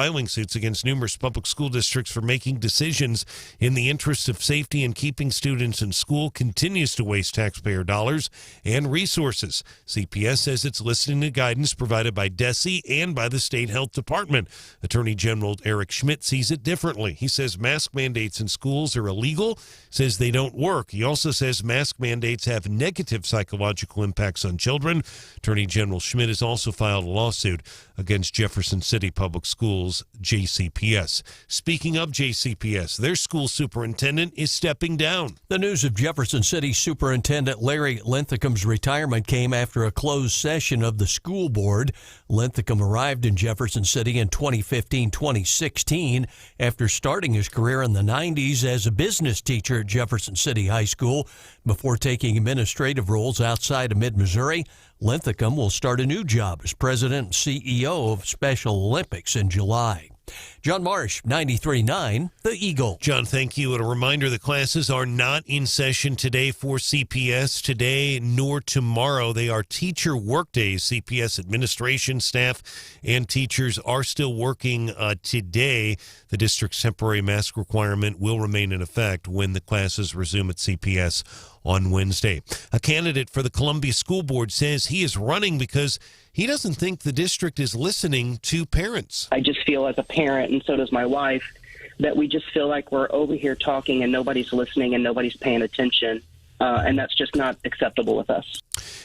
against numerous public school districts for making decisions in the interest of safety and keeping students in school continues to waste taxpayer dollars and resources. CPS says it's listening to guidance provided by DESE and by the state health department. Attorney General Eric Schmidt sees it differently. He says mask mandates in schools are illegal, says they don't work. He also says mask mandates have negative psychological impacts on children. Attorney General Schmidt has also filed a lawsuit against Jefferson City Public Schools, JCPS. Speaking of JCPS, their school superintendent is stepping down. The news of Jefferson City Superintendent Larry Linthicum's retirement came after a closed session of the school board. Linthicum arrived in Jefferson City in 2015-2016 after starting his career in the 90s as a business teacher at Jefferson City High School. Before taking administrative roles outside of mid-Missouri, Linthicum will start a new job as president and CEO of Special Olympics in July. John Marsh, 93.9, The Eagle. John, thank you. And a reminder, the classes are not in session today for CPS today nor tomorrow. They are teacher work days. CPS administration, staff, and teachers are still working today. The district's temporary mask requirement will remain in effect when the classes resume at CPS on Wednesday. A candidate for the Columbia School Board says he is running because he doesn't think the district is listening to parents. I just feel as a parent, and so does my wife, that we just feel like we're over here talking and nobody's listening and nobody's paying attention. And that's just not acceptable with us.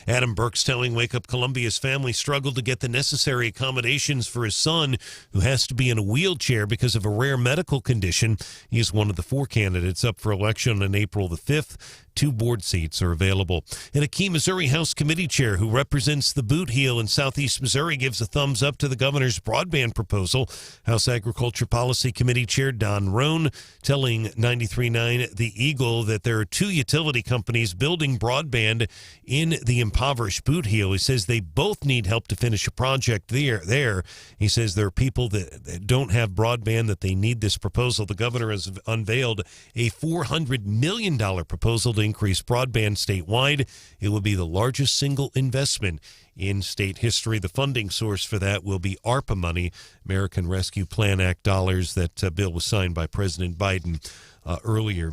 Adam Burke's telling Wake Up Columbia's family struggled to get the necessary accommodations for his son, who has to be in a wheelchair because of a rare medical condition. He is one of the 4 candidates up for election on April the 5th. 2 board seats are available. And a key Missouri House Committee chair who represents the Boot Heel in southeast Missouri gives a thumbs up to the governor's broadband proposal. House Agriculture Policy Committee Chair Don Roan telling 93.9 The Eagle that there are 2 utility companies building broadband in the impoverished Boot Heel. He says they both need help to finish a project there. He says there are people that don't have broadband, that they need this proposal. The governor has unveiled a $400 million proposal to increase broadband statewide. It will be the largest single investment in state history. The funding source for that will be ARPA money, American Rescue Plan Act dollars. That bill was signed by President Biden earlier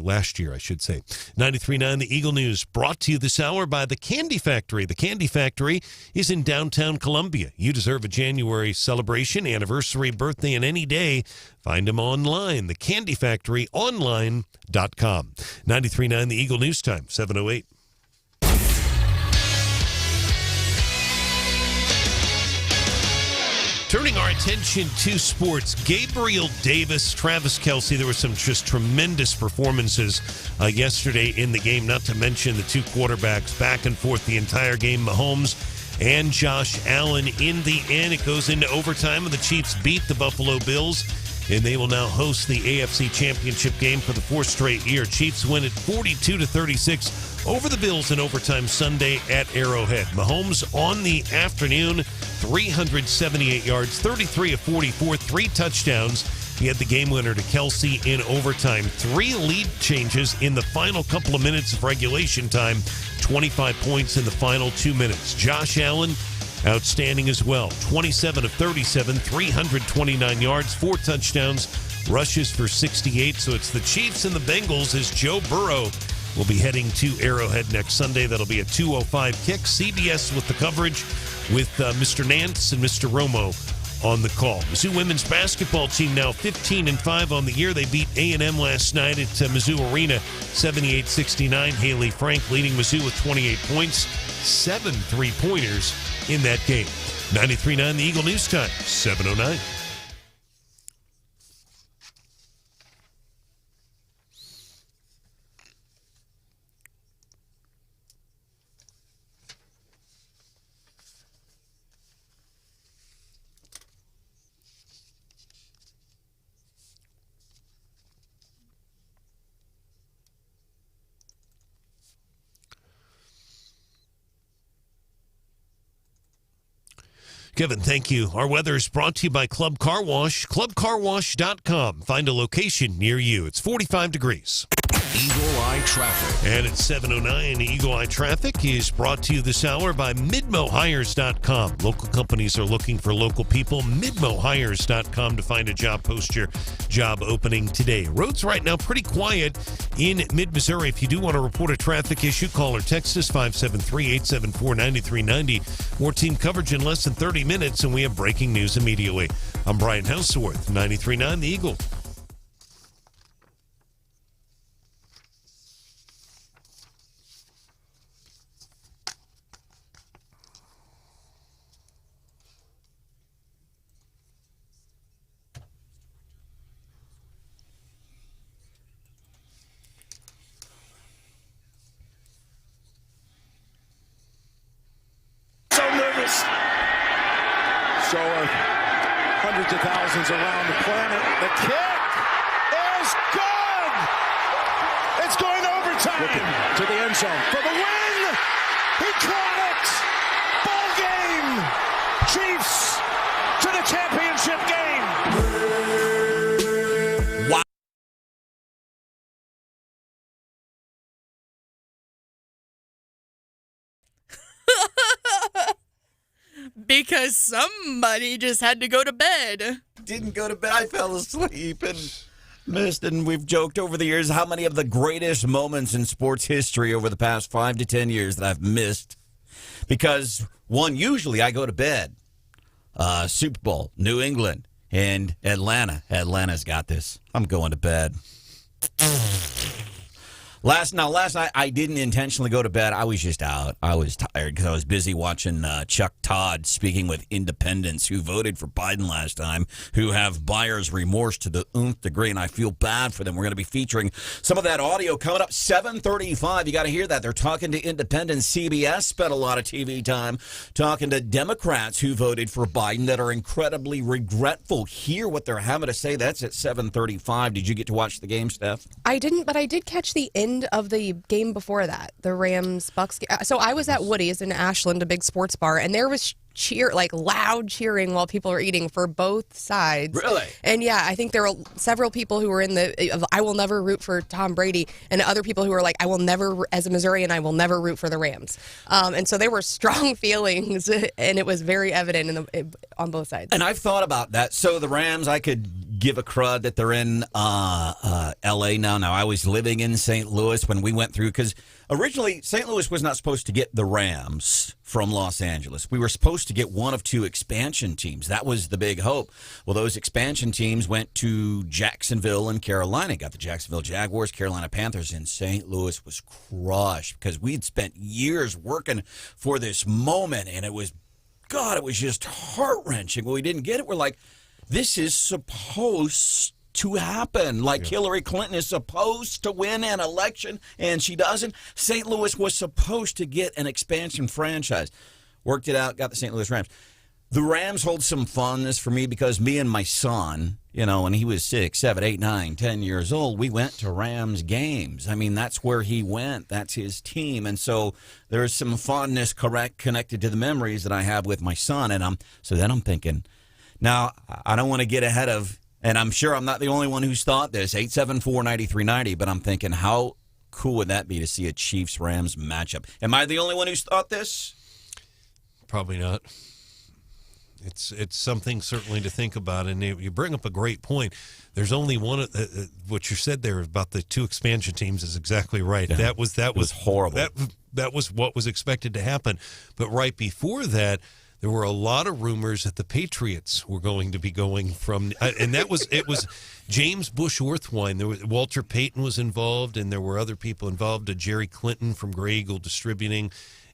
last year, I should say. 93.9 The Eagle News brought to you this hour by The Candy Factory. The Candy Factory is in downtown Columbia. You deserve a January celebration, anniversary, birthday, and any day. Find them online, thecandyfactoryonline.com. 93.9 The Eagle News Time, 7:08. Turning our attention to sports, Gabriel Davis, Travis Kelce. There were some just tremendous performances yesterday in the game, not to mention the 2 quarterbacks back and forth the entire game, Mahomes and Josh Allen. In the end, it goes into overtime, and the Chiefs beat the Buffalo Bills, and they will now host the AFC Championship game for the 4th straight year. Chiefs win at 42-36 over the Bills in overtime Sunday at Arrowhead. Mahomes on the afternoon, 378 yards, 33 of 44, 3 touchdowns. He had the game winner to Kelce in overtime. 3 lead changes in the final couple of minutes of regulation time, 25 points in the final 2 minutes. Josh Allen, outstanding as well. 27 of 37, 329 yards, 4 touchdowns, rushes for 68. So it's the Chiefs and the Bengals as Joe Burrow will be heading to Arrowhead next Sunday. That'll be a 2:05 kick. CBS with the coverage with Mr. Nance and Mr. Romo on the call. Mizzou women's basketball team now 15-5 on the year. They beat A&M last night at Mizzou Arena 78-69. Haley Frank leading Mizzou with 28 points, 7 3-pointers in that game. 93.9 The Eagle News Time, 7:09. Kevin, thank you. Our weather is brought to you by Club Car Wash, clubcarwash.com. Find a location near you. It's 45 degrees. Eagle Eye Traffic. And at 7:09, Eagle Eye Traffic is brought to you this hour by MidmoHires.com. Local companies are looking for local people. MidmoHires.com to find a job. Post your job opening today. Roads right now pretty quiet in mid-Missouri. If you do want to report a traffic issue, call or text us 573-874-9390. More team coverage in less than 30 minutes, and we have breaking news immediately. I'm Brian Hauswirth, 93.9 The Eagle. So hundreds of thousands around the planet. The kick is good. It's going overtime. Looking to the end zone for the win. He caught it. Ball game. Chiefs to the championship game. Wow. Because somebody just had to go to bed. Didn't go to bed. I fell asleep and missed. And we've joked over the years how many of the greatest moments in sports history over the past 5 to 10 years that I've missed. Because, one, usually I go to bed. Super Bowl, New England, and Atlanta. Atlanta's got this. I'm going to bed. Last night, I didn't intentionally go to bed. I was just out. I was tired because I was busy watching Chuck Todd speaking with independents who voted for Biden last time, who have buyer's remorse to the nth degree, and I feel bad for them. We're going to be featuring some of that audio coming up 7:35. You got to hear that. They're talking to independents. CBS spent a lot of TV time talking to Democrats who voted for Biden that are incredibly regretful. Hear what they're having to say. That's at 7:35. Did you get to watch the game, Steph? I didn't, but I did catch the end of the game before that, the Rams-Bucks game. So I was at Woody's in Ashland, a big sports bar, and there was loud cheering while people were eating for both sides. Really? And yeah, I think there were several people who were in the I will never root for Tom Brady, and other people who were like, I will never, as a Missourian, I will never root for the Rams. And so there were strong feelings, and it was very evident on both sides. And I've thought about that. So the Rams, I could give a crud that they're in L.A. now. Now, I was living in St. Louis when we went through, because originally St. Louis was not supposed to get the Rams from Los Angeles. We were supposed to get one of two expansion teams. That was the big hope. Well, those expansion teams went to Jacksonville and Carolina. Got the Jacksonville Jaguars, Carolina Panthers, and St. Louis was crushed because we'd spent years working for this moment, and it was just heart-wrenching. When we didn't get it, we're like, this is supposed to happen. Like Hillary Clinton is supposed to win an election, and she doesn't. St. Louis was supposed to get an expansion franchise. Worked it out, got the St. Louis Rams. The Rams hold some fondness for me because me and my son, when he was 6, 7, 8, 9, 10 years old, we went to Rams games. I mean, that's where he went. That's his team. And so there's some fondness connected to the memories that I have with my son. And so then I'm thinking, now, I don't want to get ahead of, and I'm sure I'm not the only one who's thought this, 874-9390, but I'm thinking, how cool would that be to see a Chiefs-Rams matchup? Am I the only one who's thought this? Probably not. It's something certainly to think about, and you bring up a great point. There's only one. What you said there about the 2 expansion teams is exactly right. Yeah. That was horrible. That was what was expected to happen. But right before that, there were a lot of rumors that the Patriots were going to be going from, and it was James Bush Orthwine. There was Walter Payton was involved, and there were other people involved. Jerry Clinton from Gray Eagle Distributing.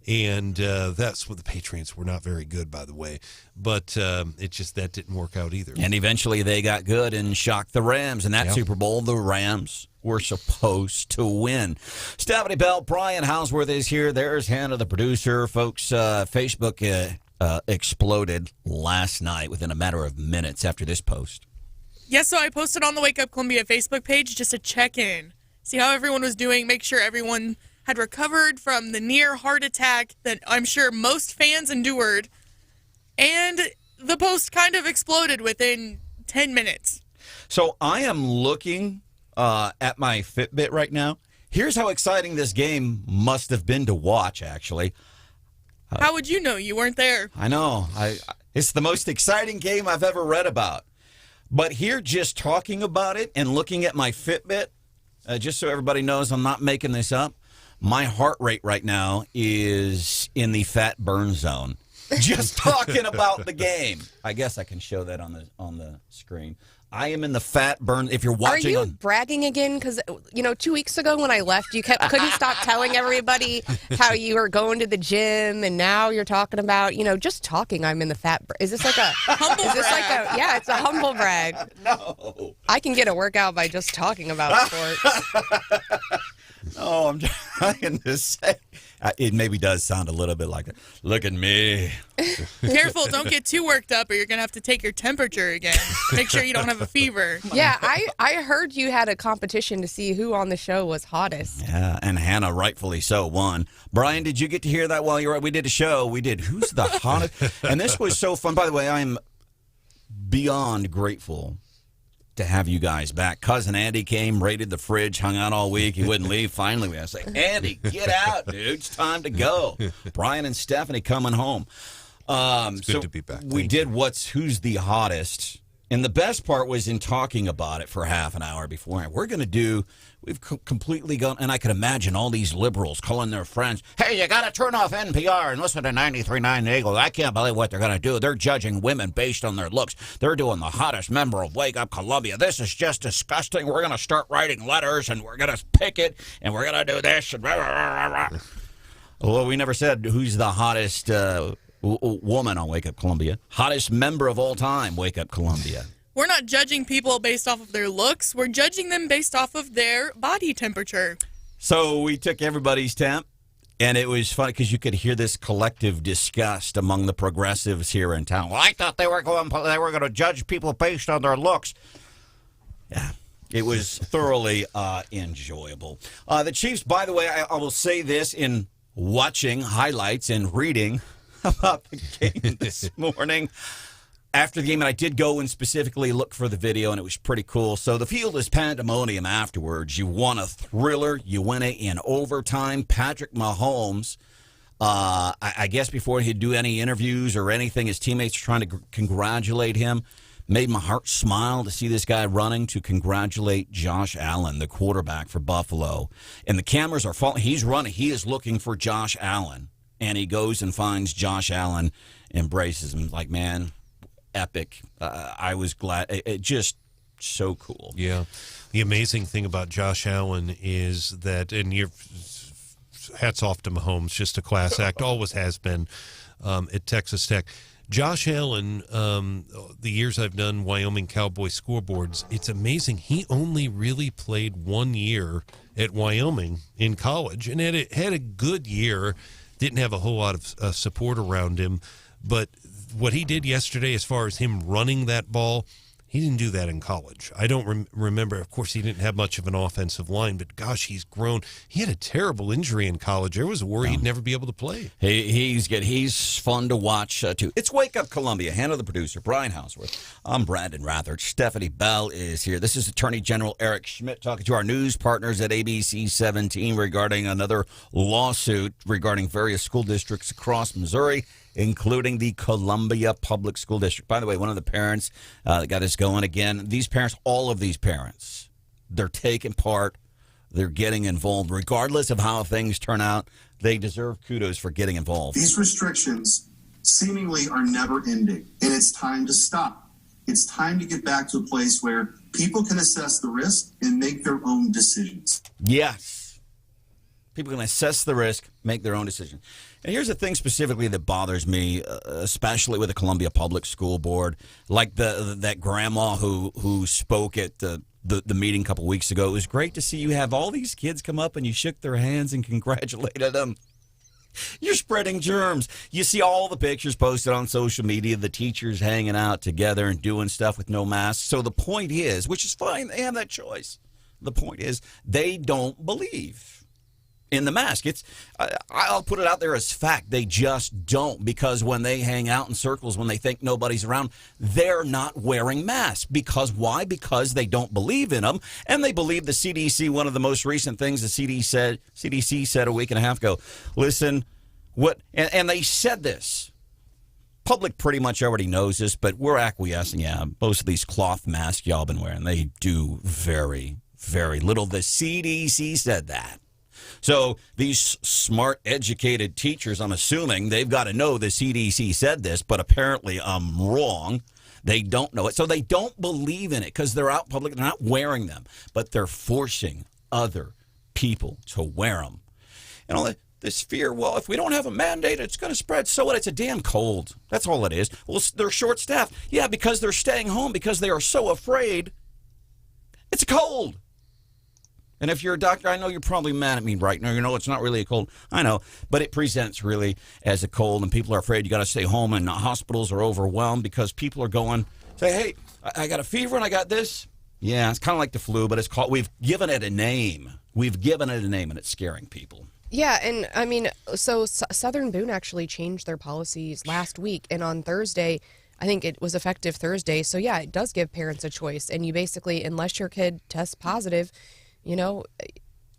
And that's what the Patriots were not very good, by the way. But that didn't work out either. And eventually they got good and shocked the Rams. In that Super Bowl, the Rams were supposed to win. Stephanie Bell, Brian Hauswirth is here. There's Hannah, the producer. Folks, Facebook exploded last night within a matter of minutes after this post. Yes, so I posted on the Wake Up Columbia Facebook page just to check in, see how everyone was doing, make sure everyone had recovered from the near heart attack that I'm sure most fans endured. And the post kind of exploded within 10 minutes. So I am looking at my Fitbit right now. Here's how exciting this game must have been to watch, actually. How would you know? You weren't there. I know. It's the most exciting game I've ever read about. But here, just talking about it and looking at my Fitbit, just so everybody knows I'm not making this up, my heart rate right now is in the fat burn zone. Just talking about the game. I guess I can show that on the screen. I am in the fat burn. If you're watching, are you bragging again? Because 2 weeks ago when I left, you couldn't stop telling everybody how you were going to the gym, and now you're talking about just talking. I'm in the fat. Is this like a humble? Is this like a it's a humble brag? No, I can get a workout by just talking about sports. No, I'm trying to say. It maybe does sound a little bit like, look at me. Careful, don't get too worked up or you're going to have to take your temperature again. Make sure you don't have a fever. Yeah, I heard you had a competition to see who on the show was hottest. Yeah, and Hannah, rightfully so, won. Brian, did you get to hear that while you were? We did a show. We did Who's the Hottest? And this was so fun. By the way, I'm beyond grateful to have you guys back. Cousin Andy came, raided the fridge, hung out all week. He wouldn't leave. Finally, we had to say, Andy, get out, dude. It's time to go. Brian and Stephanie coming home. It's good to be back. We did Who's the Hottest. And the best part was in talking about it for half an hour before. We've completely gone, and I can imagine all these liberals calling their friends, hey, you got to turn off NPR and listen to 93.9 Eagle. I can't believe what they're going to do. They're judging women based on their looks. They're doing the hottest member of Wake Up Columbia. This is just disgusting. We're going to start writing letters, and we're going to pick it, and we're going to do this. And well, we never said who's the hottest woman on Wake Up Columbia. Hottest member of all time, Wake Up Columbia. We're not judging people based off of their looks. We're judging them based off of their body temperature. So we took everybody's temp, and it was funny because you could hear this collective disgust among the progressives here in town. Well, I thought they were going to judge people based on their looks. Yeah, it was thoroughly enjoyable. The Chiefs, by the way, I will say this in watching highlights and reading about the game this morning. After the game, and I did go and specifically look for the video, and it was pretty cool. So the field is pandemonium afterwards. You won a thriller. You win it in overtime. Patrick Mahomes, I guess before he'd do any interviews or anything, his teammates were trying to congratulate him. Made my heart smile to see this guy running to congratulate Josh Allen, the quarterback for Buffalo. And the cameras are following. He's running. He is looking for Josh Allen. And he goes and finds Josh Allen, embraces him. Like, man, epic. I was glad. It just so cool. Yeah. The amazing thing about Josh Allen is that, and your hats off to Mahomes, just a class act, always has been at Texas Tech. Josh Allen, the years I've done Wyoming Cowboy scoreboards, it's amazing. He only really played 1 year at Wyoming in college and had a good year. Didn't have a whole lot of support around him. But what he did yesterday as far as him running that ball, he didn't do that in college. I don't remember. Of course, he didn't have much of an offensive line, but gosh, he's grown. He had a terrible injury in college. There was a worry he'd never be able to play. He's good. He's fun to watch, too. It's Wake Up Columbia. Hannah, the producer, Brian Hauswirth. I'm Branden Rathert. Stephanie Bell is here. This is Attorney General Eric Schmidt talking to our news partners at ABC 17 regarding another lawsuit regarding various school districts across Missouri. including the Columbia Public School District. By the way, one of the parents that got us going again, these parents, all of these parents, they're taking part. They're getting involved. Regardless of how things turn out, they deserve kudos for getting involved. These restrictions seemingly are never ending, and it's time to stop. It's time to get back to a place where people can assess the risk and make their own decisions. Yes. People can assess the risk, make their own decision. And here's the thing specifically that bothers me, especially with the Columbia Public School Board, like that grandma who spoke at the meeting a couple weeks ago. It was great to see you have all these kids come up and you shook their hands and congratulated them. You're spreading germs. You see all the pictures posted on social media, the teachers hanging out together and doing stuff with no masks. So the point is, which is fine, they have that choice. The point is, they don't believe in the mask. I'll put it out there as fact. They just don't, because when they hang out in circles, when they think nobody's around, they're not wearing masks. Because why? Because they don't believe in them, and they believe the CDC. One of the most recent things the CDC said a week and a half ago. Listen, and they said this. Public pretty much already knows this, but we're acquiescing. Yeah, most of these cloth masks y'all been wearing, they do very, very little. The CDC said that. So these smart, educated teachers, I'm assuming, they've got to know the CDC said this, but apparently I'm wrong. They don't know it. So they don't believe in it because they're out public. They're not wearing them, but they're forcing other people to wear them. And all this fear, well, if we don't have a mandate, it's going to spread. So what? It's a damn cold. That's all it is. Well, they're short-staffed. Yeah, because they're staying home because they are so afraid. It's a cold. And if you're a doctor, I know you're probably mad at me right now. You know, it's not really a cold. I know, but it presents really as a cold, and people are afraid you got to stay home, and hospitals are overwhelmed because people are going, say, hey, I got a fever and I got this. Yeah, it's kind of like the flu, but we've given it a name. We've given it a name, and it's scaring people. Yeah, and I mean, so Southern Boone actually changed their policies last week, and on Thursday, I think it was effective Thursday. So yeah, it does give parents a choice, and you basically, unless your kid tests positive, you know,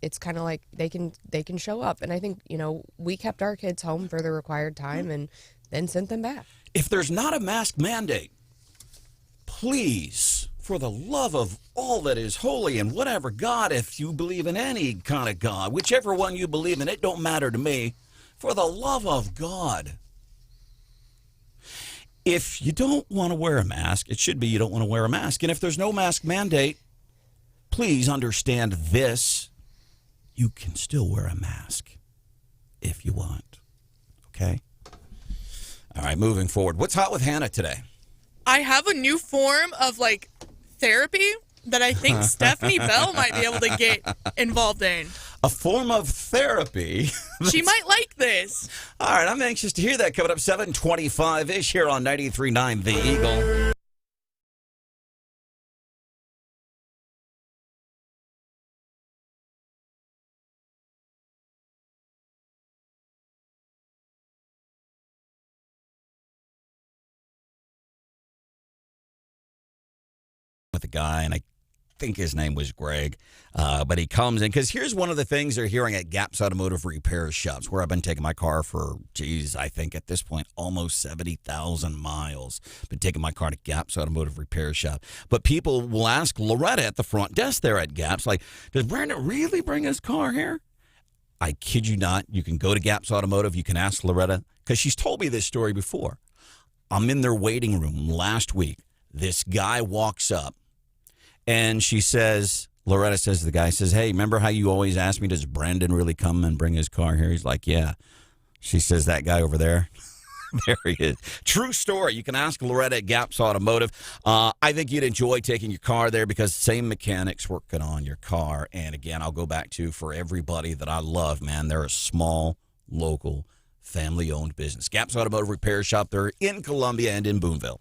it's kind of like they can show up. And I think, you know, we kept our kids home for the required time and then sent them back. If there's not a mask mandate, please, for the love of all that is holy and whatever God, if you believe in any kind of God, whichever one you believe in, it don't matter to me, for the love of God. If you don't want to wear a mask, it should be you don't want to wear a mask. And if there's no mask mandate, please understand this. You can still wear a mask if you want. Okay? All right, moving forward. What's hot with Hannah today? I have a new form of, like, therapy that I think Stephanie Bell might be able to get involved in. A form of therapy? She might like this. All right, I'm anxious to hear that. Coming up 7:25-ish here on 93.9 The Eagle. With a guy, and I think his name was Greg, but he comes in because here's one of the things they're hearing at Gap's Automotive Repair Shops, where I've been taking my car for, I think at this point almost 70,000 miles. Been taking my car to Gap's Automotive Repair Shop, but people will ask Loretta at the front desk there at Gap's, like, does Branden really bring his car here? I kid you not. You can go to Gap's Automotive. You can ask Loretta because she's told me this story before. I'm in their waiting room last week. This guy walks up. And she says, Loretta says to the guy, says, hey, remember how you always ask me, does Branden really come and bring his car here? He's like, yeah. She says, that guy over there, there he is. True story. You can ask Loretta at Gap's Automotive. I think you'd enjoy taking your car there because same mechanics working on your car. And again, I'll go back to, for everybody that I love, man, they're a small, local, family-owned business. Gap's Automotive Repair Shop. They're in Columbia and in Booneville.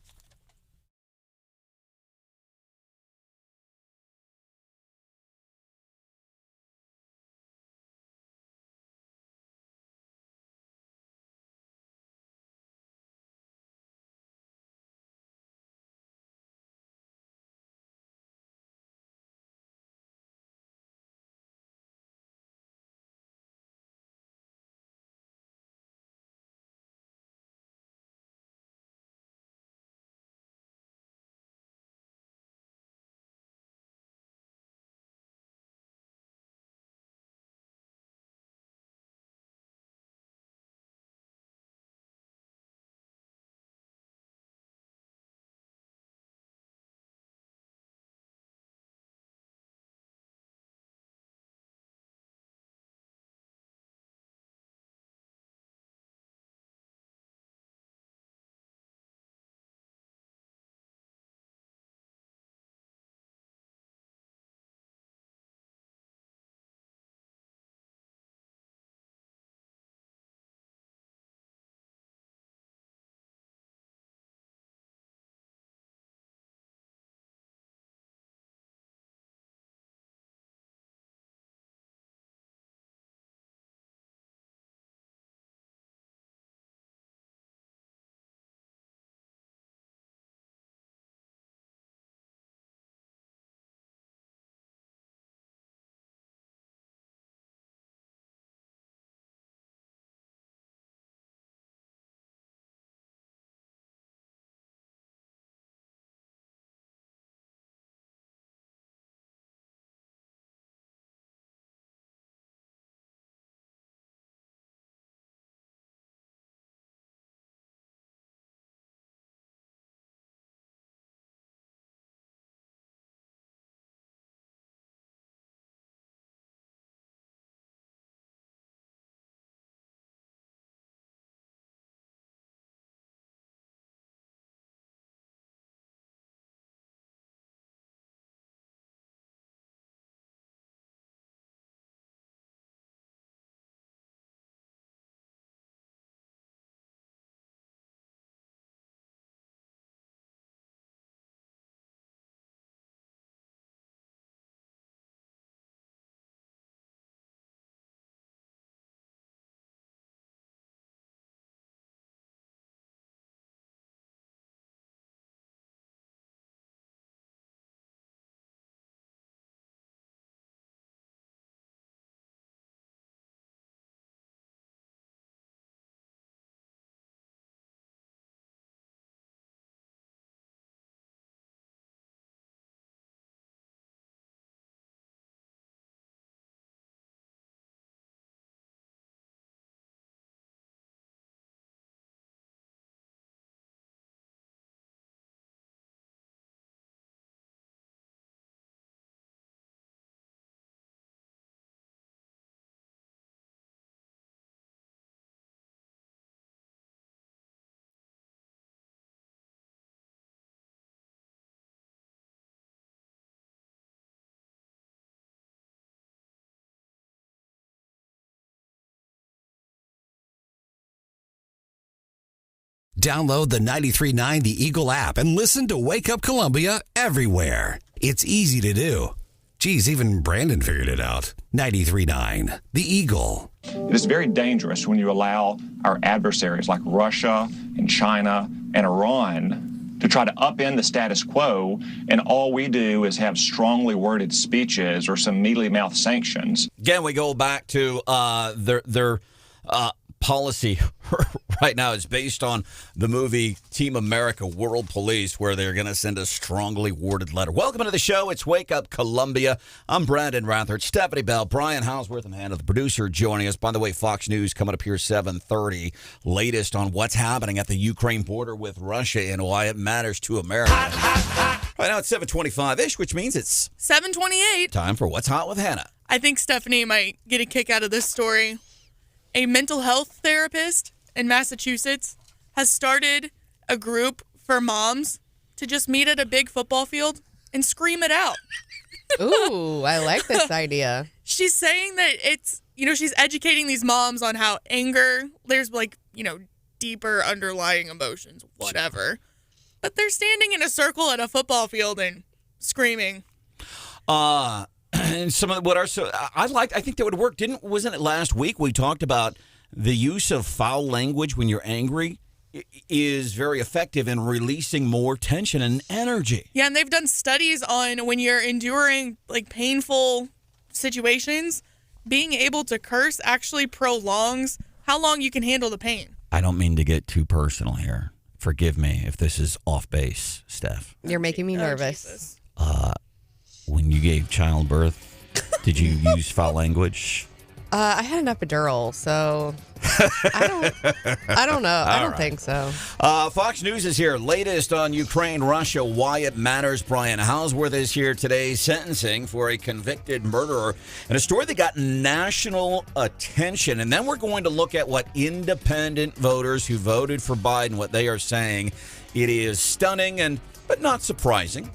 Download the 93.9 The Eagle app and listen to Wake Up Columbia everywhere. It's easy to do. Geez, even Branden figured it out. 93.9 The Eagle. It is very dangerous when you allow our adversaries like Russia and China and Iran to try to upend the status quo, and all we do is have strongly worded speeches or some mealy-mouthed sanctions. Again, we go back to their policy right now is based on the movie Team America World Police, where they're going to send a strongly worded letter. Welcome to the show. It's Wake Up Columbia. I'm Branden Rathert, Stephanie Bell, Brian Hauswirth, and Hannah, the producer, joining us. By the way, Fox News coming up here 7:30. Latest on what's happening at the Ukraine border with Russia and why it matters to America. Right now it's 7:25-ish, which means it's 7:28. Time for What's Hot with Hannah. I think Stephanie might get a kick out of this story. A mental health therapist in Massachusetts has started a group for moms to just meet at a big football field and scream it out. Ooh, I like this idea. She's saying that it's, she's educating these moms on how anger, there's deeper underlying emotions, whatever. But they're standing in a circle at a football field and screaming. And some of what are I think that would work. Wasn't it last week we talked about the use of foul language when you're angry is very effective in releasing more tension and energy. Yeah, and they've done studies on when you're enduring painful situations, being able to curse actually prolongs how long you can handle the pain. I don't mean to get too personal here. Forgive me if this is off base, Steph. You're making me nervous. When you gave childbirth, did you use foul language? I had an epidural, so I don't know. I don't think so. Fox News is here. Latest on Ukraine, Russia, why it matters. Brian Hauswirth is here today, sentencing for a convicted murderer. And a story that got national attention. And then we're going to look at what independent voters who voted for Biden, what they are saying. It is stunning but not surprising.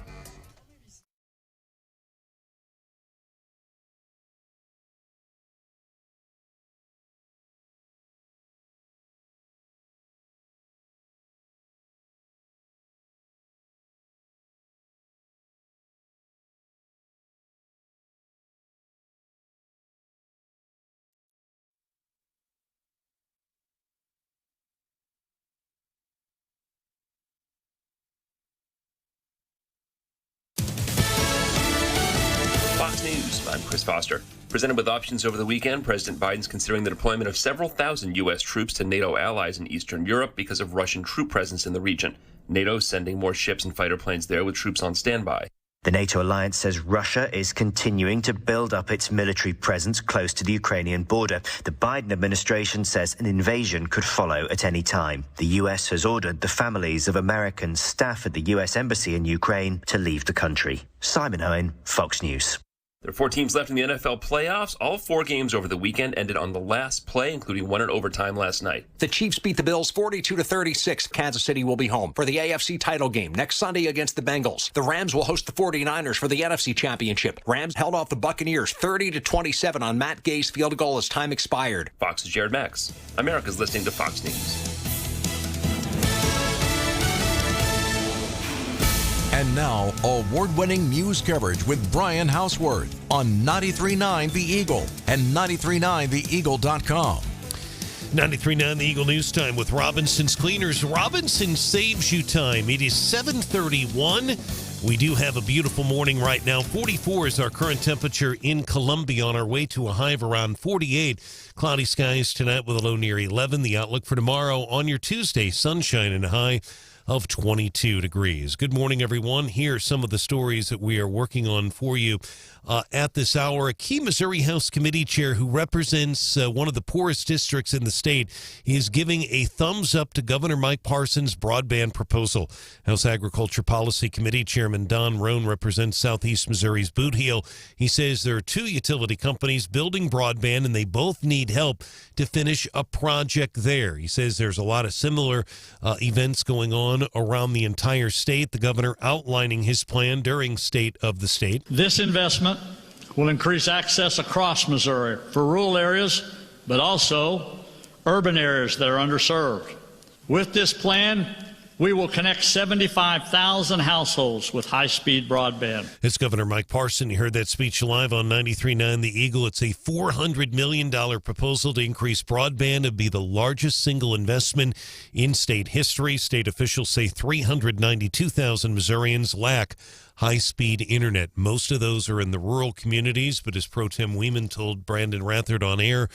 Fox News, I'm Chris Foster. Presented with options over the weekend, President Biden's considering the deployment of several thousand U.S. troops to NATO allies in Eastern Europe because of Russian troop presence in the region. NATO sending more ships and fighter planes there with troops on standby. The NATO alliance says Russia is continuing to build up its military presence close to the Ukrainian border. The Biden administration says an invasion could follow at any time. The U.S. has ordered the families of American staff at the U.S. Embassy in Ukraine to leave the country. Simon Owen, Fox News. There are 4 teams left in the NFL playoffs. All 4 games over the weekend ended on the last play, including one in overtime last night. The Chiefs beat the Bills 42-36. Kansas City will be home for the AFC title game next Sunday against the Bengals. The Rams will host the 49ers for the NFC Championship. Rams held off the Buccaneers 30-27 on Matt Gay's field goal as time expired. Fox's Jared Max. America's listening to Fox News. And now, award-winning news coverage with Brian Hauswirth on 93.9 The Eagle and 93.9theeagle.com. 93.9 The Eagle News Time with Robinson's Cleaners. Robinson saves you time. It is 7:31. We do have a beautiful morning right now. 44 is our current temperature in Columbia, on our way to a high of around 48. Cloudy skies tonight with a low near 11. The outlook for tomorrow on your Tuesday, sunshine and a high of 22 degrees. Good morning, everyone. Here are some of the stories that we are working on for you at this hour. A key Missouri House Committee chair who represents one of the poorest districts in the state is giving a thumbs up to Governor Mike Parson's broadband proposal. House Agriculture Policy Committee Chairman Don Roan represents Southeast Missouri's Boot Heel. He says there are 2 utility companies building broadband, and they both need help to finish a project there. He says there's a lot of similar events going on around the entire state. The governor outlining his plan during State of the State. This investment will increase access across Missouri for rural areas, but also urban areas that are underserved. With this plan, we will connect 75,000 households with high-speed broadband. It's Governor Mike Parson. You heard that speech live on 93.9 The Eagle. It's a $400 million proposal to increase broadband. It'd be the largest single investment in state history. State officials say 392,000 Missourians lack high-speed internet. Most of those are in the rural communities, but as Pro Tem Weeman told Branden Rathert on air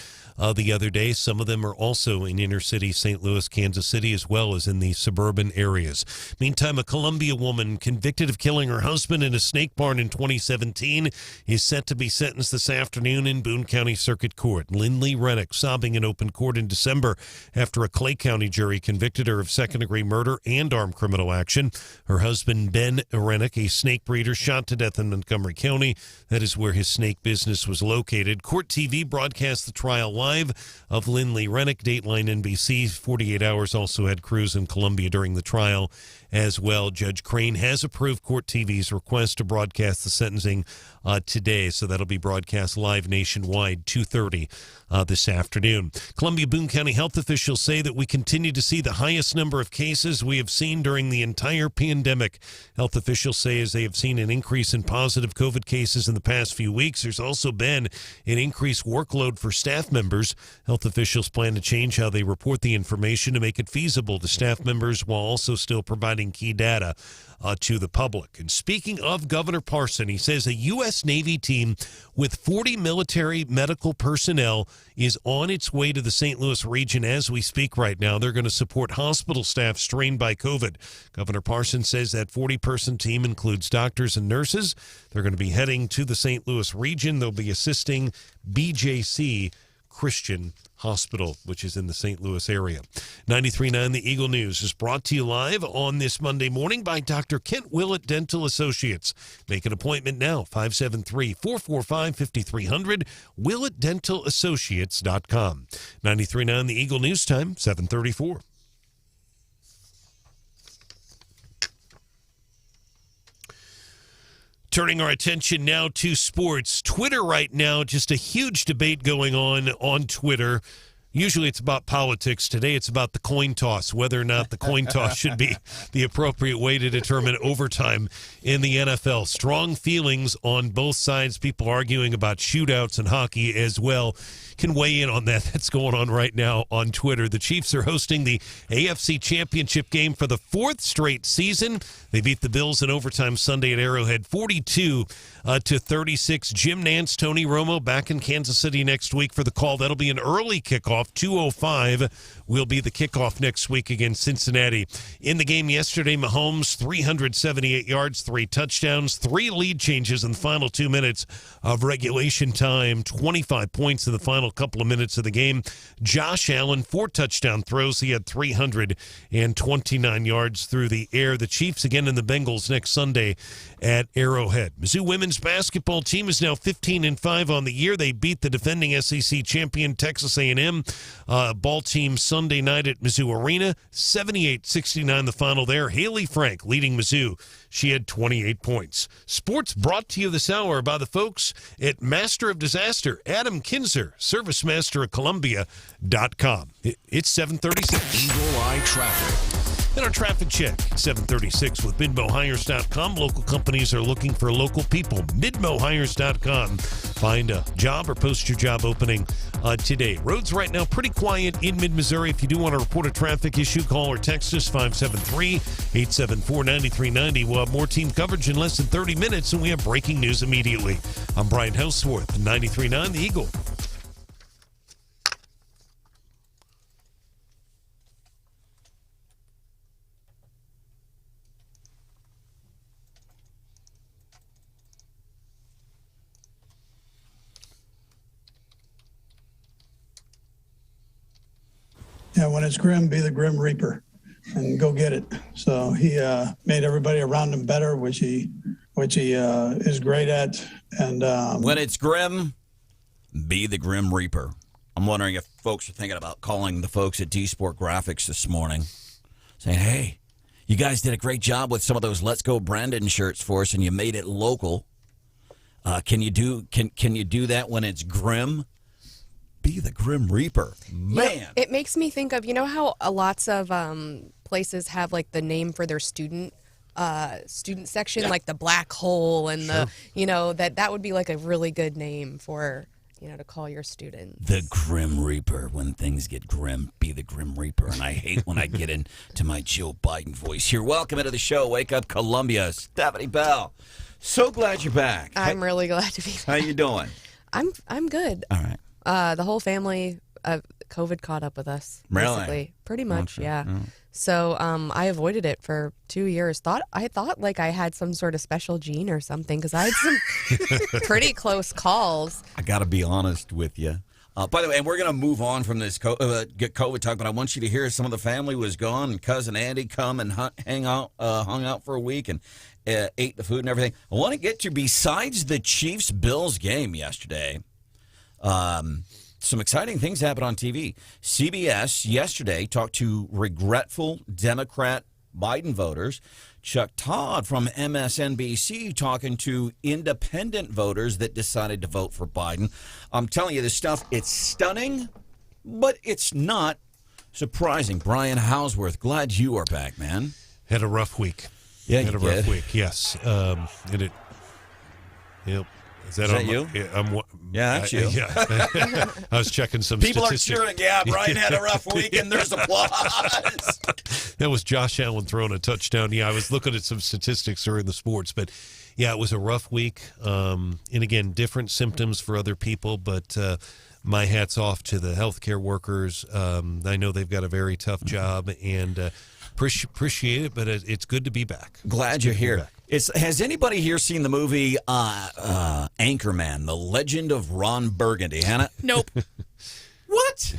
the other day, some of them are also in inner-city St. Louis, Kansas City, as well as in the suburban areas. Meantime, a Columbia woman convicted of killing her husband in a snake barn in 2017 is set to be sentenced this afternoon in Boone County Circuit Court. Lindley Rennick sobbing in open court in December after a Clay County jury convicted her of second-degree murder and armed criminal action. Her husband, Ben Rennick, a snake breeder, shot to death in Montgomery County. That is where his snake business was located. Court TV broadcast the trial live of Lindley Rennick. Dateline NBC 48 Hours also had crews in Columbia during the trial as well. Judge Crane has approved Court TV's request to broadcast the sentencing today, so that'll be broadcast live nationwide 2:30 this afternoon. Columbia Boone County health officials say that we continue to see the highest number of cases we have seen during the entire pandemic. Health officials say as they have seen an increase in positive COVID cases in the past few weeks, there's also been an increased workload for staff members. Health officials plan to change how they report the information to make it feasible to staff members while also still providing key data to the public. And speaking of Governor Parson, he says a U.S. Navy team with 40 military medical personnel is on its way to the St. Louis region as we speak right now. They're going to support hospital staff strained by COVID. Governor Parson says that 40-person team includes doctors and nurses. They're going to be heading to the St. Louis region. They'll be assisting BJC Christian Hospital, which is in the St. Louis area. 93.9 The Eagle News is brought to you live on this Monday morning by Dr. Kent Willett Dental Associates. Make an appointment now, 573-445-5300, WillettDentalAssociates.com. 93.9 The Eagle News time, 7:34. Turning our attention now to sports. Twitter right now, just a huge debate going on Twitter. Usually it's about politics. Today it's about the coin toss, whether or not the coin toss should be the appropriate way to determine overtime in the NFL. Strong feelings on both sides. People arguing about shootouts and hockey as well. Can weigh in on that. That's going on right now on Twitter. The Chiefs are hosting the AFC Championship game for the fourth straight season. They beat the Bills in overtime Sunday at Arrowhead, 42-36. Jim Nantz, Tony Romo back in Kansas City next week for the call. That'll be an early kickoff. 2:05 will be the kickoff next week against Cincinnati. In the game yesterday, Mahomes, 378 yards, 3 touchdowns, 3 lead changes in the final 2 minutes of regulation time, 25 points in the final couple of minutes of the game. Josh Allen, 4 touchdown throws. He had 329 yards through the air. The Chiefs again and the Bengals next Sunday at Arrowhead. Mizzou women's basketball team is now 15-5 on the year. They beat the defending SEC champion Texas A&M ball team Sunday night at Mizzou Arena, 78-69 the final there. Haley Frank leading Mizzou. She had 28 points. Sports brought to you this hour by the folks at Master of Disaster, Adam Kinzer, Service Master at Columbia.com. It's 7:36. Eagle Eye Traffic. And our traffic check, 7:36 with MidmoHires.com. Local companies are looking for local people. MidmoHires.com. Find a job or post your job opening today. Roads right now pretty quiet in mid-Missouri. If you do want to report a traffic issue, call or text us 573-874-9390. We'll have more team coverage in less than 30 minutes, and we have breaking news immediately. I'm Brian Hauswirth, 93.9 The Eagle. Yeah, when it's grim, be the Grim Reaper and go get it. So he made everybody around him better, which he is great at. And when it's grim, be the Grim Reaper. I'm wondering if folks are thinking about calling the folks at D-Sport Graphics this morning, saying, hey, you guys did a great job with some of those Let's Go Branden shirts for us, and you made it local. Can you do that when it's grim? be the Grim Reaper. Man. It makes me think of, how lots of places have like the name for their student section, like the Black Hole and that would be like a really good name for, to call your students. The Grim Reaper. When things get grim, be the Grim Reaper. And I hate when I get into my Joe Biden voice here. Welcome into the show. Wake Up Columbia. Stephanie Bell. So glad you're back. I'm really glad to be back. How you doing? I'm good. All right. The whole family, COVID caught up with us. Really? Basically. Pretty much, Okay. yeah. So I avoided it for 2 years. I thought like I had some sort of special gene or something because I had some pretty close calls. I got to be honest with you. By the way, and we're going to move on from this COVID talk, but I want you to hear some of the family was gone, and Cousin Andy come and hung out for a week and ate the food and everything. I want to get to, besides the Chiefs-Bills game yesterday, some exciting things happened on TV. CBS yesterday talked to regretful Democrat Biden voters. Chuck Todd from MSNBC talking to independent voters that decided to vote for Biden. I'm telling you this stuff, it's stunning, but it's not surprising. Brian Hauswirth, glad you are back, man. Had a rough week. Yeah, had a rough week. Yes. And it. Yep. Is that you? Yeah, that's you. Yeah. I was checking some People statistics. are cheering. Yeah, Brian had a rough week, and there's applause. That was Josh Allen throwing a touchdown. Yeah, I was looking at some statistics during the sports, but yeah, it was a rough week. And again, different symptoms for other people, but my hat's off to the healthcare workers. I know they've got a very tough job, and appreciate it, but it's good to be back. Glad you're here. Has anybody here seen the movie Anchorman, The Legend of Ron Burgundy? Hannah? Nope. What?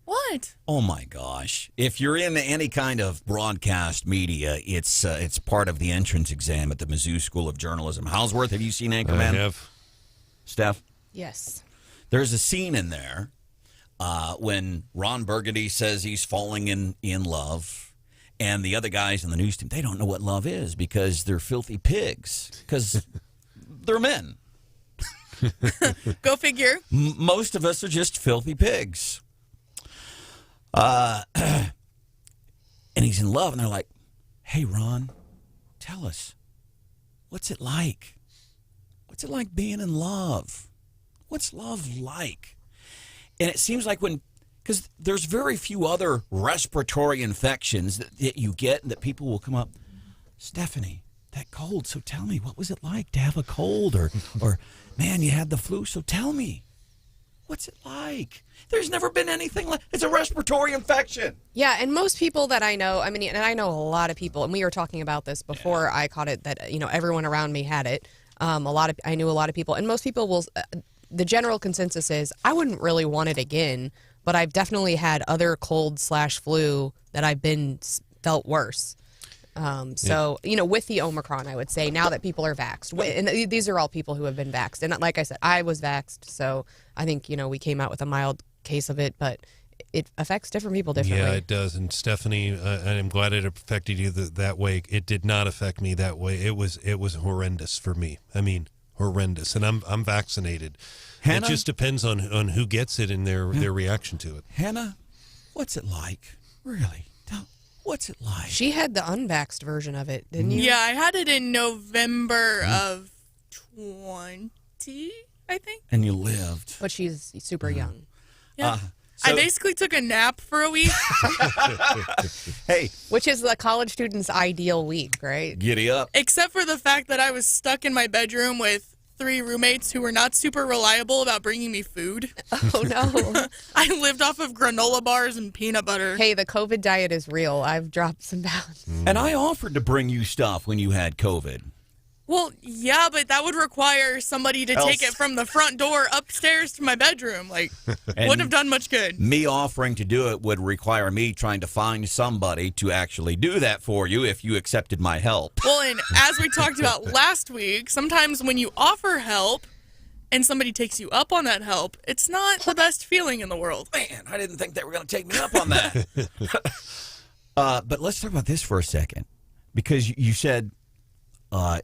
What? Oh, my gosh. If you're in any kind of broadcast media, it's part of the entrance exam at the Mizzou School of Journalism. Hauswirth, have you seen Anchorman? I have. Steph? Yes. There's a scene in there when Ron Burgundy says he's falling in love. And the other guys in the news team, they don't know what love is because they're filthy pigs, because they're men. Go figure. Most of us are just filthy pigs. And he's in love, and they're like, hey, Ron, tell us, what's it like? What's it like being in love? What's love like? And it seems like because there's very few other respiratory infections that you get and that people will come up, Stephanie, that cold, so tell me, what was it like to have a cold? Or man, you had the flu, so tell me, what's it like? There's never been anything like, it's a respiratory infection. Yeah, and most people that I know, and I know a lot of people, and we were talking about this before I caught it, that, everyone around me had it. I knew a lot of people, and most people will, the general consensus is, I wouldn't really want it again, but I've definitely had other cold/flu that I've felt worse. So, with the Omicron, I would say now that people are vaxxed, and these are all people who have been vaxxed. And like I said, I was vaxxed. So I think, we came out with a mild case of it, but it affects different people differently. Yeah, it does. And Stephanie, I'm glad it affected you that way. It did not affect me that way. It was horrendous for me. I mean, horrendous. And I'm vaccinated. Hannah? It just depends on who gets it and their reaction to it. Hannah, what's it like? Really? What's it like? She had the unvaxxed version of it, didn't you? Yeah, I had it in November of 20, I think. And you lived. But she's super young. Yeah. I basically took a nap for a week. Hey. Which is the college student's ideal week, right? Giddy up. Except for the fact that I was stuck in my bedroom with 3 roommates who were not super reliable about bringing me food. Oh, no. I lived off of granola bars and peanut butter. Hey, the COVID diet is real. I've dropped some pounds. And I offered to bring you stuff when you had COVID. Well, yeah, but that would require somebody to take it from the front door upstairs to my bedroom. Wouldn't have done much good. Me offering to do it would require me trying to find somebody to actually do that for you if you accepted my help. Well, and as we talked about last week, sometimes when you offer help and somebody takes you up on that help, it's not the best feeling in the world. Man, I didn't think they were going to take me up on that. But let's talk about this for a second, because you said...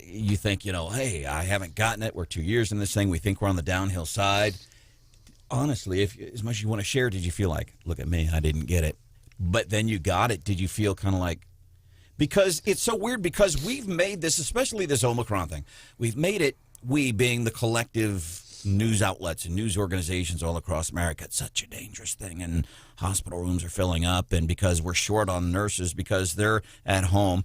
you think, hey, I haven't gotten it. We're 2 years in this thing. We think we're on the downhill side. honestly, if as much as you want to share, did you feel like, look at me, I didn't get it, but then you got it? Did you feel kind of like, because it's so weird because we've made this, especially this Omicron thing, we've made it, we being the collective news outlets and news organizations all across America, it's such a dangerous thing, and hospital rooms are filling up, and because we're short on nurses, because they're at home,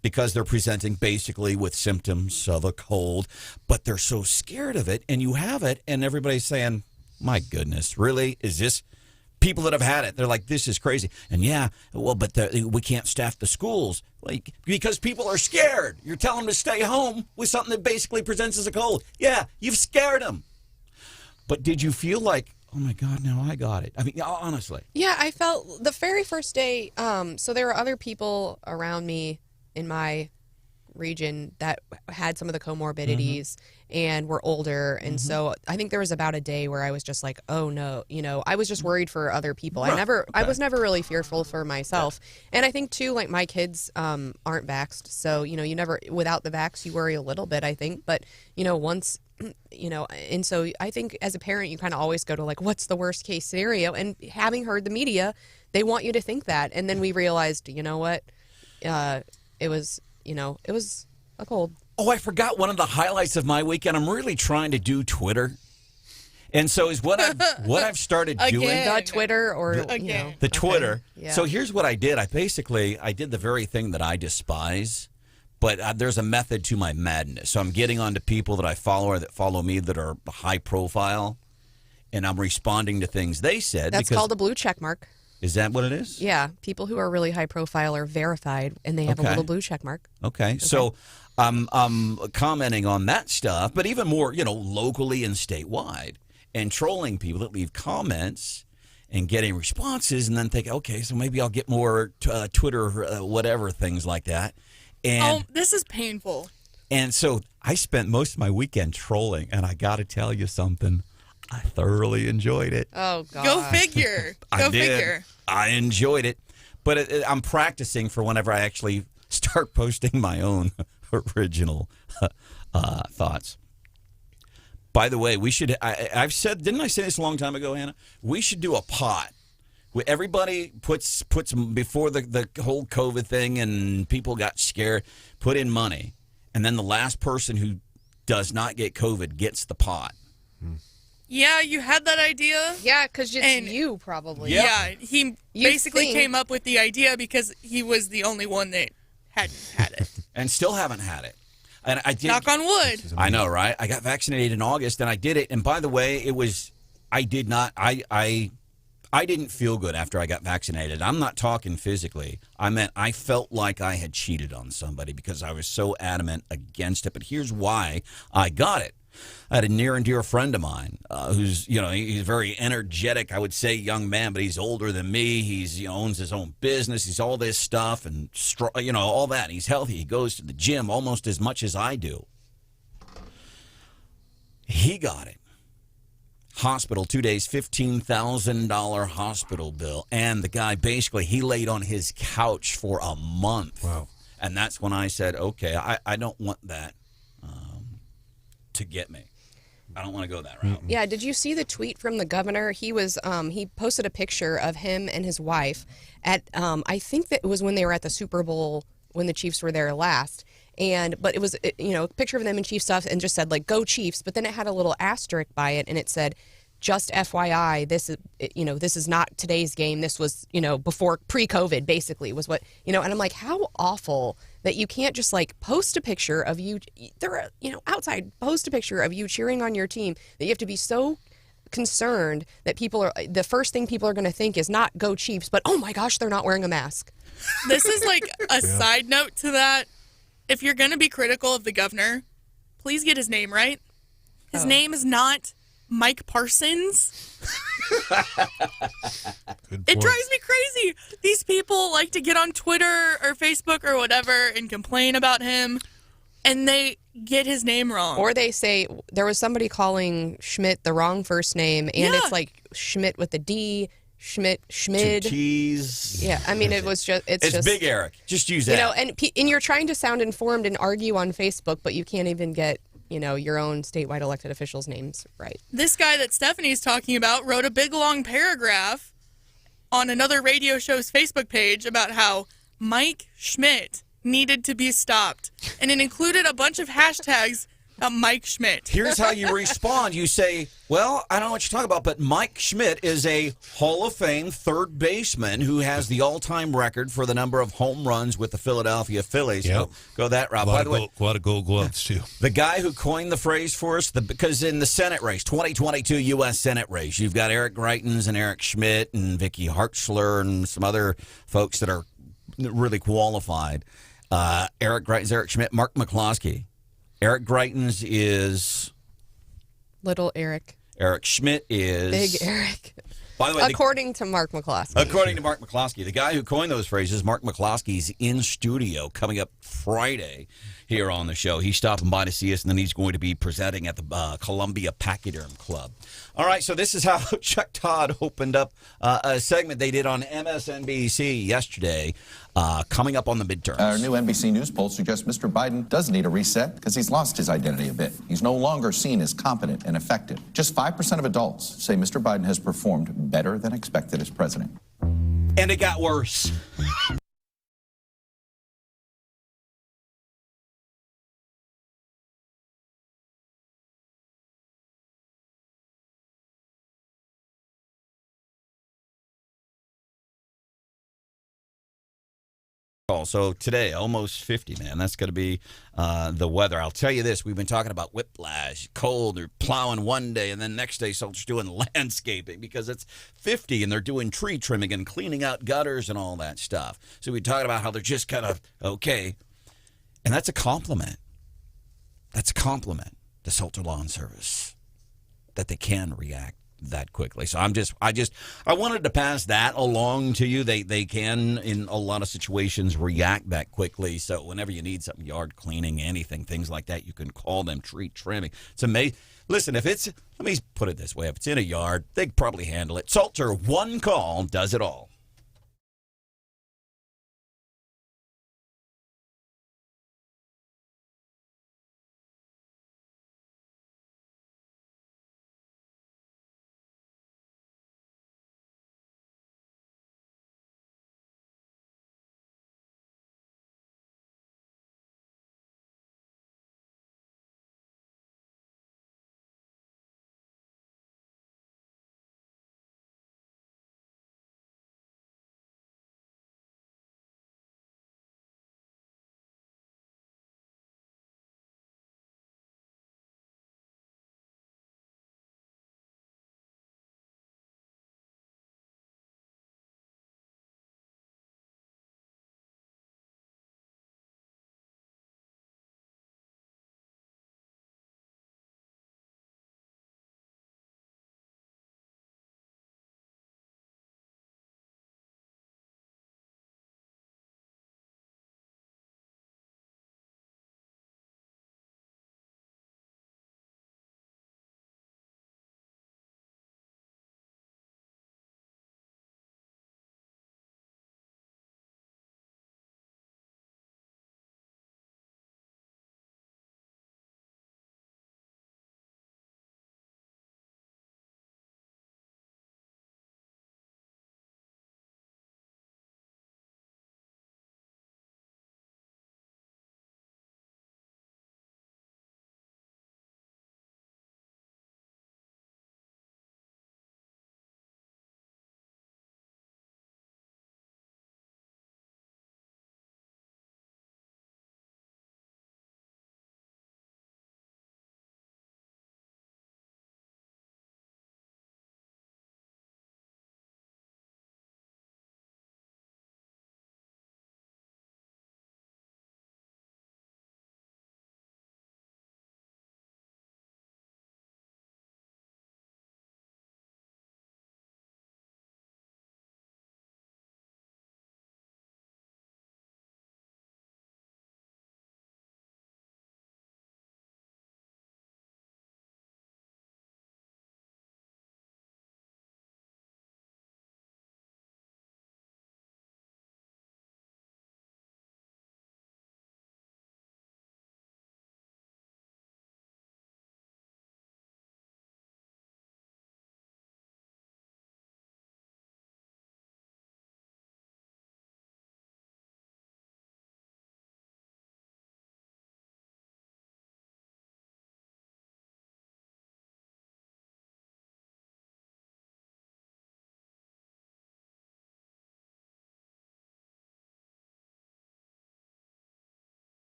because they're presenting basically with symptoms of a cold, but they're so scared of it, and you have it, and everybody's saying, my goodness, really? Is this people that have had it? They're like, this is crazy. And yeah, well, but we can't staff the schools because people are scared. You're telling them to stay home with something that basically presents as a cold. Yeah, you've scared them. But did you feel like, oh my God, now I got it? I mean, honestly. Yeah, I felt the very first day, so there were other people around me in my region that had some of the comorbidities and were older, and so I think there was about a day where I was just like, oh no, I was just worried for other people. I was never really fearful for myself. And I think too, like, my kids aren't vaxxed, so you never, without the vax, you worry a little bit, I think, but once, and so I think as a parent you kind of always go to, like, what's the worst case scenario, and having heard the media, they want you to think that, and then we realized, what, it was a cold. Oh, I forgot one of the highlights of my weekend. I'm really trying to do Twitter. And so is what I've started doing. The Twitter or, the Twitter. Okay. Yeah. So here's what I did. I did the very thing that I despise, but there's a method to my madness. So I'm getting onto people that I follow or that follow me that are high profile, and I'm responding to things they said. That's called a blue check mark. Is that what it is? Yeah. People who are really high profile are verified, and they have a little blue check mark. Okay. So I'm commenting on that stuff, but even more, locally and statewide, and trolling people that leave comments and getting responses, and then think, okay, so maybe I'll get more Twitter, whatever, things like that. And this is painful. And so I spent most of my weekend trolling, and I got to tell you something. I thoroughly enjoyed it. Oh, God. Go figure. Figure. I enjoyed it. But I'm practicing for whenever I actually start posting my own original thoughts. By the way, we should, I've said, didn't I say this a long time ago, Hannah? We should do a pot. Everybody puts before the whole COVID thing and people got scared, put in money. And then the last person who does not get COVID gets the pot. Yeah, you had that idea. Yeah, because it's you probably. Yeah, he basically came up with the idea because he was the only one that hadn't had it. And still haven't had it. And I did. Knock on wood. I know, right? I got vaccinated in August, and I did it. And by the way, I didn't feel good after I got vaccinated. I'm not talking physically. I meant I felt like I had cheated on somebody because I was so adamant against it. But here's why I got it. I had a near and dear friend of mine who's, he's a very energetic, I would say, young man, but he's older than me. He's, owns his own business. He's all this stuff and, all that. He's healthy. He goes to the gym almost as much as I do. He got it. Hospital, 2 days, $15,000 hospital bill. And the guy, basically, he laid on his couch for a month. Wow. And that's when I said, okay, I don't want that to get me. I don't want to go that route. Yeah, did you see the tweet from the governor? He was he posted a picture of him and his wife at I think that it was when they were at the Super Bowl when the Chiefs were there last. But it was a picture of them in Chiefs stuff and just said, like, go Chiefs, but then it had a little asterisk by it and it said, just FYI, this is not today's game. This was, before pre-COVID, basically, was what, and I'm like, how awful that you can't just, like, post a picture of you, outside, post a picture of you cheering on your team, that you have to be so concerned that the first thing people are going to think is not go Chiefs, but, oh my gosh, they're not wearing a mask. This is like a side note to that. If you're going to be critical of the governor, please get his name right. His name is not Mike Parsons. It drives me crazy. These people like to get on Twitter or Facebook or whatever and complain about him, and they get his name wrong. Or they say there was somebody calling Schmidt the wrong first name, and it's like Schmidt with a D, Schmidt. Two T's. Yeah, I mean, it's just Big Eric. Just use that. And you're trying to sound informed and argue on Facebook, but you can't even get your own statewide elected officials' names right. This guy that Stephanie's talking about wrote a big long paragraph on another radio show's Facebook page about how Mike Schmidt needed to be stopped. And it included a bunch of hashtags about Mike Schmidt. Here's how you respond. You say, well, I don't know what you're talking about, but Mike Schmidt is a Hall of Fame third baseman who has the all-time record for the number of home runs with the Philadelphia Phillies. Yep. Go that route. By the way, a lot of gold gloves, too. The guy who coined the phrase for us, because in the Senate race, 2022 U.S. Senate race, you've got Eric Greitens and Eric Schmidt and Vicky Hartzler and some other folks that are really qualified. Eric Greitens, Eric Schmidt, Mark McCloskey. Eric Greitens is Little Eric. Eric Schmidt is Big Eric. By the way, according to Mark McCloskey. According to Mark McCloskey, the guy who coined those phrases, Mark McCloskey's in studio coming up Friday here on the show. He's stopping by to see us, and then he's going to be presenting at the Columbia Pachyderm Club. All right, so this is how Chuck Todd opened up a segment they did on MSNBC yesterday, coming up on the midterms. Our new NBC News poll suggests Mr. Biden does need a reset because he's lost his identity a bit. He's no longer seen as competent and effective. Just 5% of adults say Mr. Biden has performed better than expected as president. And it got worse. So today, almost 50, man. That's going to be the weather. I'll tell you this. We've been talking about whiplash, cold. They're plowing one day, and then next day, someone's doing landscaping because it's 50, and they're doing tree trimming and cleaning out gutters and all that stuff. So we're talking about how they're just kind of okay. And that's a compliment. That's a compliment to Salter Lawn Service that they can react that quickly. So I wanted to pass that along to you. They can, in a lot of situations, react that quickly. So whenever you need something, yard cleaning, anything, things like that, you can call them tree trimming. It's amazing. Listen, let me put it this way. If it's in a yard, they can probably handle it. Salter, one call, does it all.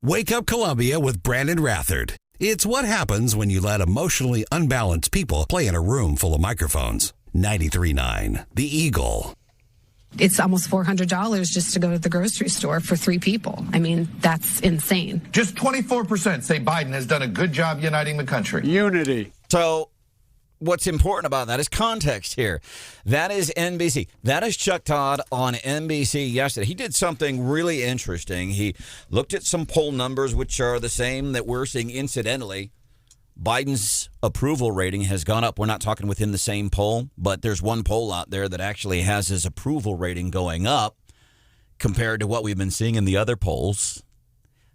Wake Up Columbia with Branden Rathert. It's what happens when you let emotionally unbalanced people play in a room full of microphones. 93.9 The Eagle. It's almost $400 just to go to the grocery store for 3 people. I mean, that's insane. Just 24% say Biden has done a good job uniting the country. Unity. So what's important about that is context here. That is NBC. That is Chuck Todd on NBC yesterday. He did something really interesting. He looked at some poll numbers, which are the same that we're seeing. Incidentally, Biden's approval rating has gone up. We're not talking within the same poll, but there's one poll out there that actually has his approval rating going up compared to what we've been seeing in the other polls.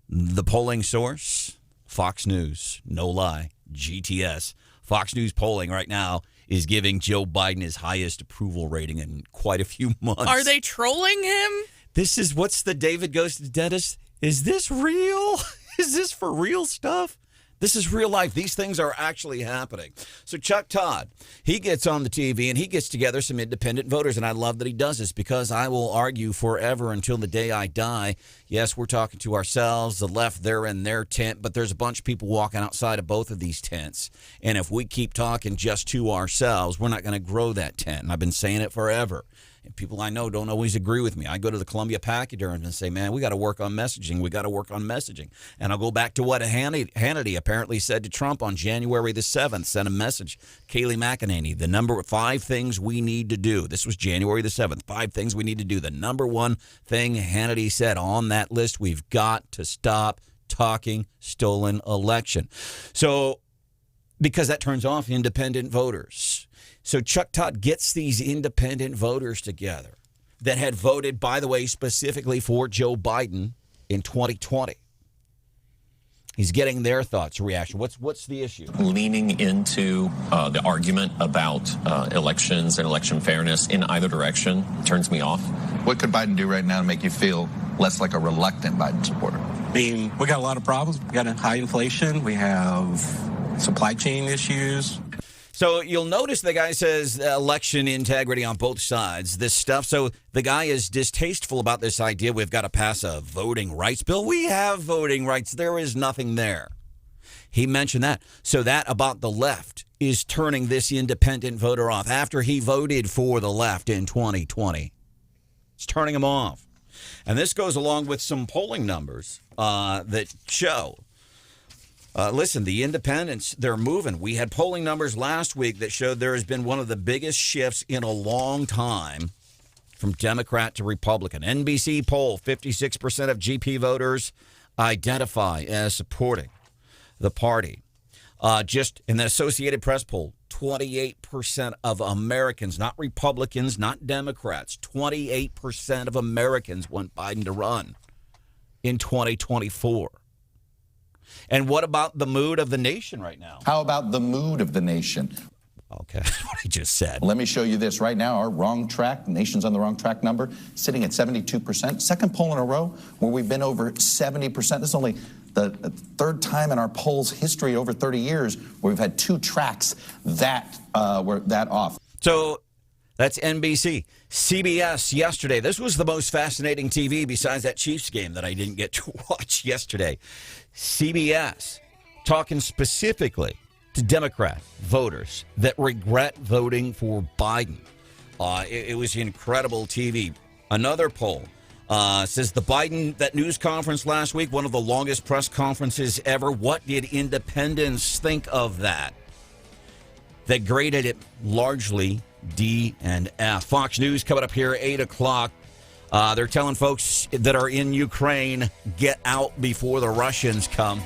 The polling source, Fox News, no lie, GTS. Fox News polling right now is giving Joe Biden his highest approval rating in quite a few months. Are they trolling him? This is what's the David Goes to the Dentist? Is this real? Is this for real stuff? This is real life. These things are actually happening. So Chuck Todd, he gets on the TV and he gets together some independent voters. And I love that he does this because I will argue forever until the day I die. Yes, we're talking to ourselves, the left, they're in their tent, but there's a bunch of people walking outside of both of these tents. And if we keep talking just to ourselves, we're not going to grow that tent. And I've been saying it forever. And people I know don't always agree with me. I go to the Columbia Pachyderm and say, man, we got to work on messaging. We got to work on messaging. And I'll go back to what Hannity apparently said to Trump on January the 7th, sent a message. Kayleigh McEnany, the number 5 things we need to do. This was January the 7th, 5 things we need to do. The number one thing Hannity said on that list, we've got to stop talking stolen election. So, because that turns off independent voters. So Chuck Todd gets these independent voters together that had voted, by the way, specifically for Joe Biden in 2020. He's getting their thoughts, reaction. What's the issue? Leaning into the argument about elections and election fairness in either direction turns me off. What could Biden do right now to make you feel less like a reluctant Biden supporter? I mean, we got a lot of problems. We got a high inflation. We have supply chain issues. So you'll notice the guy says election integrity on both sides, this stuff. So the guy is distasteful about this idea we've got to pass a voting rights bill. We have voting rights. There is nothing there. He mentioned that. So that about the left is turning this independent voter off after he voted for the left in 2020. It's turning him off. And this goes along with some polling numbers that show. Listen, the independents, they're moving. We had polling numbers last week that showed there has been one of the biggest shifts in a long time from Democrat to Republican. NBC poll, 56% of GP voters identify as supporting the party. Just in the Associated Press poll, 28% of Americans, not Republicans, not Democrats, 28% of Americans want Biden to run in 2024. And what about the mood of the nation right now? How about the mood of the nation? Okay, that's what he just said. Let me show you this right now. Our wrong track, nation's on the wrong track number, sitting at 72%. Second poll in a row where we've been over 70%. This is only the third time in our polls history over 30 years where we've had 2 tracks that were that off. So that's NBC. CBS yesterday. This was the most fascinating TV besides that Chiefs game that I didn't get to watch yesterday. CBS talking specifically to Democrat voters that regret voting for Biden. It was incredible TV. Another poll says the Biden, that news conference last week, one of the longest press conferences ever. What did independents think of that? They graded it largely D and F. Fox News coming up here, 8 o'clock. They're telling folks that are in Ukraine, get out before the Russians come.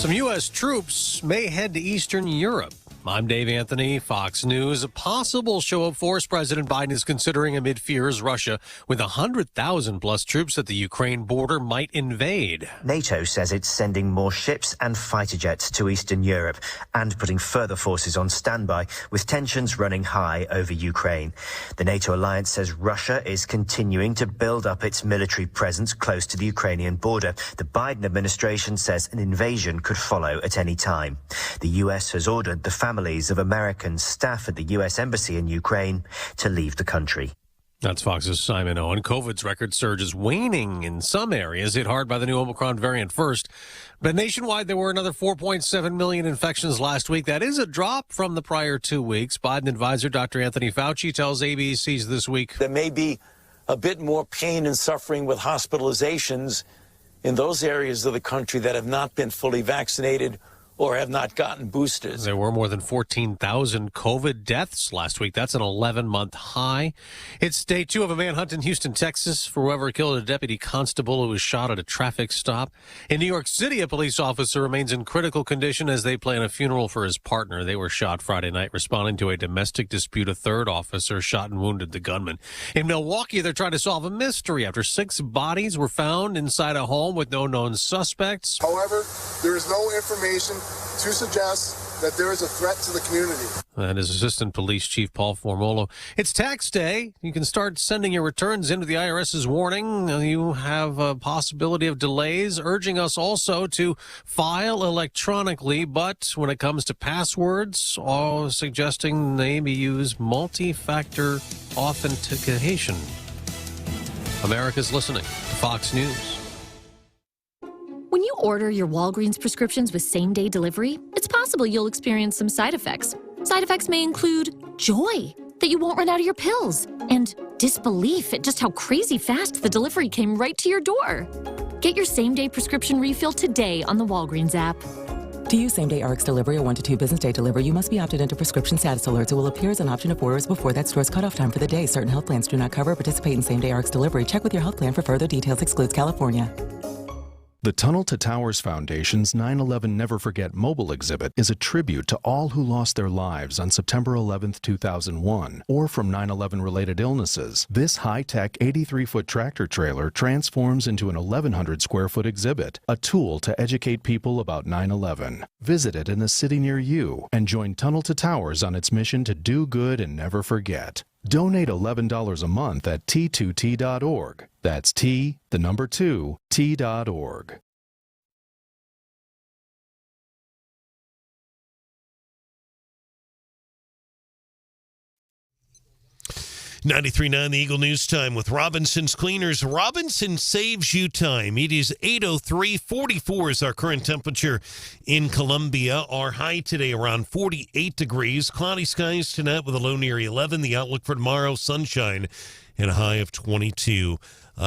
Some U.S. troops may head to Eastern Europe. I'm Dave Anthony, Fox News. A possible show of force President Biden is considering amid fears Russia, with 100,000 plus troops at the Ukraine border, might invade. NATO says it's sending more ships and fighter jets to Eastern Europe and putting further forces on standby, with tensions running high over Ukraine. The NATO alliance says Russia is continuing to build up its military presence close to the Ukrainian border. The Biden administration says an invasion could follow at any time. The U.S. has ordered the families of American staff at the U.S. Embassy in Ukraine to leave the country. That's Fox's Simon Owen. COVID's record surge is waning in some areas, hit hard by the new Omicron variant first. But nationwide, there were another 4.7 million infections last week. That is a drop from the prior 2 weeks. Biden advisor Dr. Anthony Fauci tells ABC's This Week. There may be a bit more pain and suffering with hospitalizations in those areas of the country that have not been fully vaccinated or have not gotten boosters. There were more than 14,000 COVID deaths last week. That's an 11-month high. It's day 2 of a manhunt in Houston, Texas, for whoever killed a deputy constable who was shot at a traffic stop. In New York City, a police officer remains in critical condition as they plan a funeral for his partner. They were shot Friday night responding to a domestic dispute. A third officer shot and wounded the gunman. In Milwaukee, they're trying to solve a mystery after 6 bodies were found inside a home with no known suspects. However, there is no information to suggest that there is a threat to the community. That is Assistant Police Chief Paul Formolo. It's tax day. You can start sending your returns into the IRS's warning. You have a possibility of delays, urging us also to file electronically. But when it comes to passwords, all suggesting maybe use multi-factor authentication. America's listening to Fox News. When you order your Walgreens prescriptions with same-day delivery, it's possible you'll experience some side effects. Side effects may include joy that you won't run out of your pills and disbelief at just how crazy fast the delivery came right to your door. Get your same-day prescription refill today on the Walgreens app. To use same-day RX delivery or 1 to 2 business day delivery, you must be opted into prescription status alerts. It will appear as an option of orders before that store's cutoff time for the day. Certain health plans do not cover or participate in same-day RX delivery. Check with your health plan for further details. Excludes California. The Tunnel to Towers Foundation's 9/11 Never Forget mobile exhibit is a tribute to all who lost their lives on September 11, 2001, or from 9/11-related illnesses. This high-tech 83-foot tractor trailer transforms into an 1,100-square-foot exhibit, a tool to educate people about 9/11. Visit it in a city near you and join Tunnel to Towers on its mission to do good and never forget. Donate $11 a month at T2T.org. That's T, the number 2, T.org. .939 The Eagle News Time with Robinson's Cleaners. Robinson saves you time. It is 8:03. 44 is our current temperature in Columbia. Our high today around 48 degrees. Cloudy skies tonight with a low near 11. The outlook for tomorrow, sunshine and a high of 22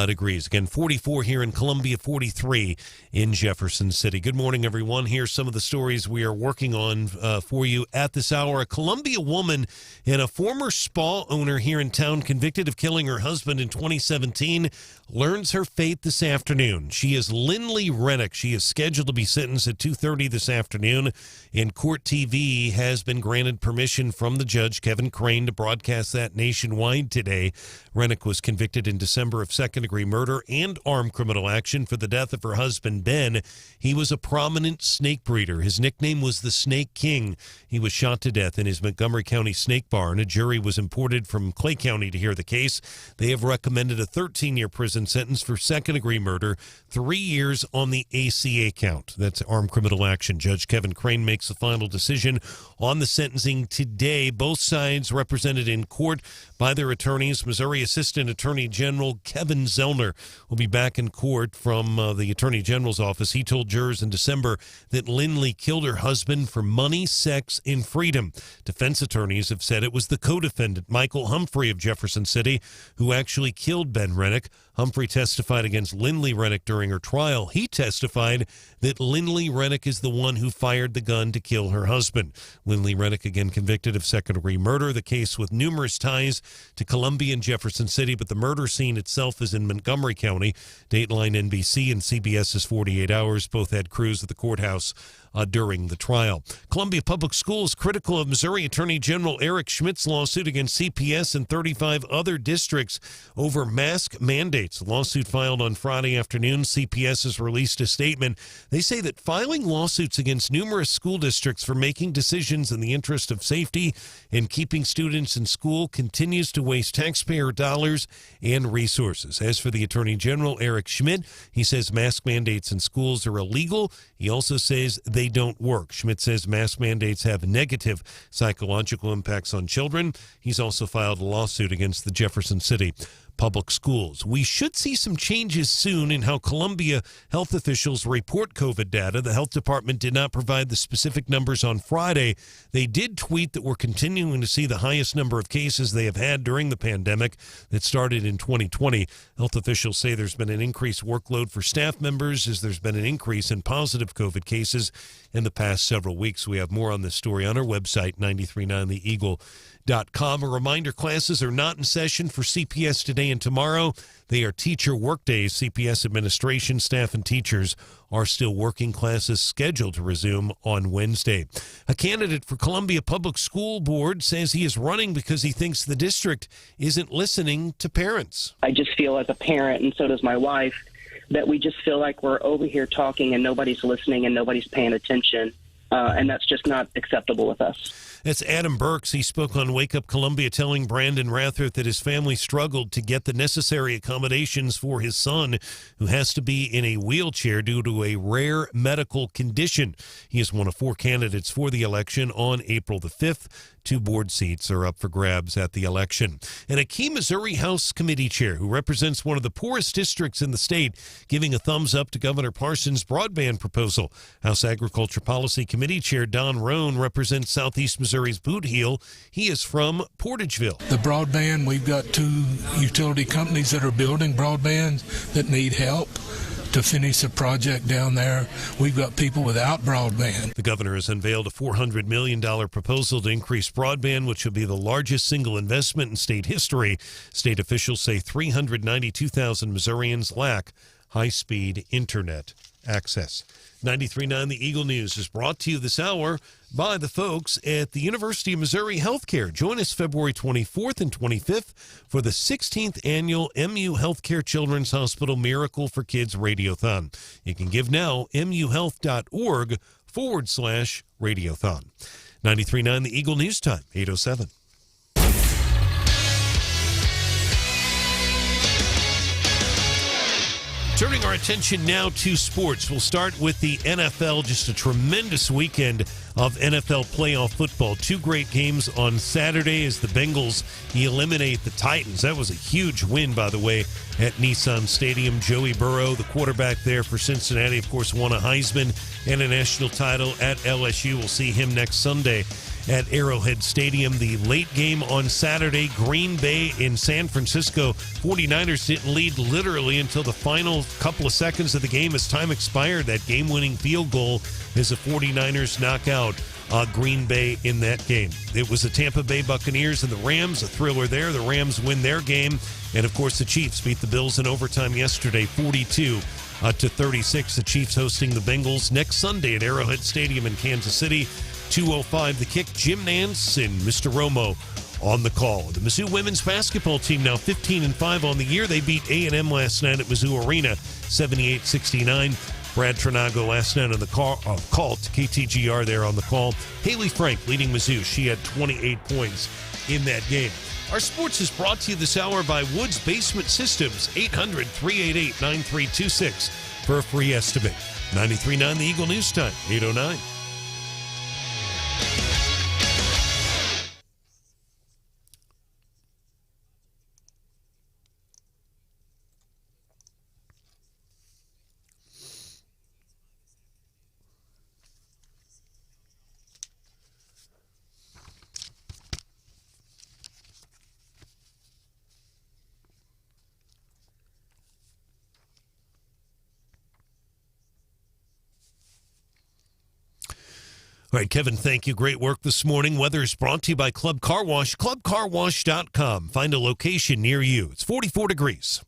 degrees. Again, 44 here in Columbia, 43 in Jefferson City. Good morning, everyone. Here's some of the stories we are working on for you at this hour. A Columbia woman and a former spa owner here in town convicted of killing her husband in 2017 learns her fate this afternoon. She is Lindley Rennick. She is scheduled to be sentenced at 2:30 this afternoon, and Court TV has been granted permission from the judge, Kevin Crane, to broadcast that nationwide today. Rennick was convicted in December of second-degree murder and armed criminal action for the death of her husband, Ben. He was a prominent snake breeder. His nickname was the Snake King. He was shot to death in his Montgomery County snake barn. A jury was imported from Clay County to hear the case. They have recommended a 13-year prison sentence for second-degree murder, 3 years on the ACA count. That's armed criminal action. Judge Kevin Crane makes the final decision on the sentencing today. Both sides represented in court by their attorneys. Missouri Assistant Attorney General Kevin Zellner will be back in court from the Attorney General's office. He told jurors in December that Lindley killed her husband for money, sex, and freedom. Defense attorneys have said it was the co-defendant, Michael Humphrey of Jefferson City, who actually killed Ben Rennick. Humphrey testified against Lindley Rennick during her trial. He testified that Lindley Rennick is the one who fired the gun to kill her husband. Lindley Rennick again convicted of second-degree murder, the case with numerous ties to Columbia and Jefferson City, but the murder scene itself is in Montgomery County. Dateline NBC and CBS's 48 Hours both had crews at the courthouse during the trial. Columbia Public Schools critical of Missouri Attorney General Eric Schmidt's lawsuit against CPS and 35 other districts over mask mandates. A lawsuit filed on Friday afternoon. CPS has released a statement. They say that filing lawsuits against numerous school districts for making decisions in the interest of safety and keeping students in school continues to waste taxpayer dollars and resources. As for the Attorney General, Eric Schmidt, he says mask mandates in schools are illegal. He also says they don't work. Schmidt says mask mandates have negative psychological impacts on children. He's also filed a lawsuit against the Jefferson City Public Schools. We should see some changes soon in how Columbia health officials report COVID data. The health department did not provide the specific numbers on Friday. They did tweet that we're continuing to see the highest number of cases they have had during the pandemic that started in 2020. Health officials say there's been an increased workload for staff members as there's been an increase in positive COVID cases in the past several weeks. We have more on this story on our website, 939theeagle.com. A reminder, classes are not in session for CPS today and tomorrow. They are teacher work days. CPS administration, staff, and teachers are still working. Classes scheduled to resume on Wednesday. A candidate for Columbia Public School Board says he is running because he thinks the district isn't listening to parents. I just feel as a parent, and so does my wife, that we just feel like we're over here talking and nobody's listening and nobody's paying attention. And that's just not acceptable with us. That's Adam Burks. He spoke on Wake Up Columbia, telling Branden Rathert that his family struggled to get the necessary accommodations for his son, who has to be in a wheelchair due to a rare medical condition. He is one of 4 candidates for the election on April the 5th. 2 board seats are up for grabs at the election. And a key Missouri House Committee chair who represents one of the poorest districts in the state, giving a thumbs up to Governor Parsons' broadband proposal. House Agriculture Policy Committee Chair Don Roan represents Southeast Missouri's Boot Heel. He is from Portageville. The broadband, we've got 2 utility companies that are building broadbands that need help to finish a project down there. We've got people without broadband. The governor has unveiled a $400 million proposal to increase broadband, which will be the largest single investment in state history. State officials say 392,000 Missourians lack high-speed internet access. 93.9 The Eagle News is brought to you this hour by the folks at the University of Missouri Healthcare. Join us February 24th and 25th for the 16th annual MU Healthcare Children's Hospital Miracle for Kids Radiothon. You can give now, muhealth.org/radiothon. 93.9 The Eagle News Time, 8:07. Turning our attention now to sports. We'll start with the NFL. Just a tremendous weekend of NFL playoff football. 2 great games on Saturday as the Bengals eliminate the Titans. That was a huge win, by the way, at Nissan Stadium. Joey Burrow, the quarterback there for Cincinnati, of course, won a Heisman and a national title at LSU. We'll see him next Sunday at Arrowhead Stadium. The late game on Saturday, Green Bay in San Francisco. 49ers didn't lead literally until the final couple of seconds of the game as time expired. That game-winning field goal as the 49ers knock out Green Bay in that game. It was the Tampa Bay Buccaneers and the Rams, a thriller there. The Rams win their game. And, of course, the Chiefs beat the Bills in overtime yesterday, 42-36. The Chiefs hosting the Bengals next Sunday at Arrowhead Stadium in Kansas City. 2:05 the kick. Jim Nance and Mr. Romo on the call. The Mizzou women's basketball team now 15-5 on the year. They beat A&M last night at Mizzou Arena, 78-69. Brad Trinago last night on the call to KTGR there on the call. Haley Frank leading Mizzou. She had 28 points in that game. Our sports is brought to you this hour by Woods Basement Systems, 800-388-9326 for a free estimate. 93.9 The Eagle News Time, 8:09. All right, Kevin, thank you. Great work this morning. Weather is brought to you by Club Car Wash, clubcarwash.com. Find a location near you. It's 44 degrees.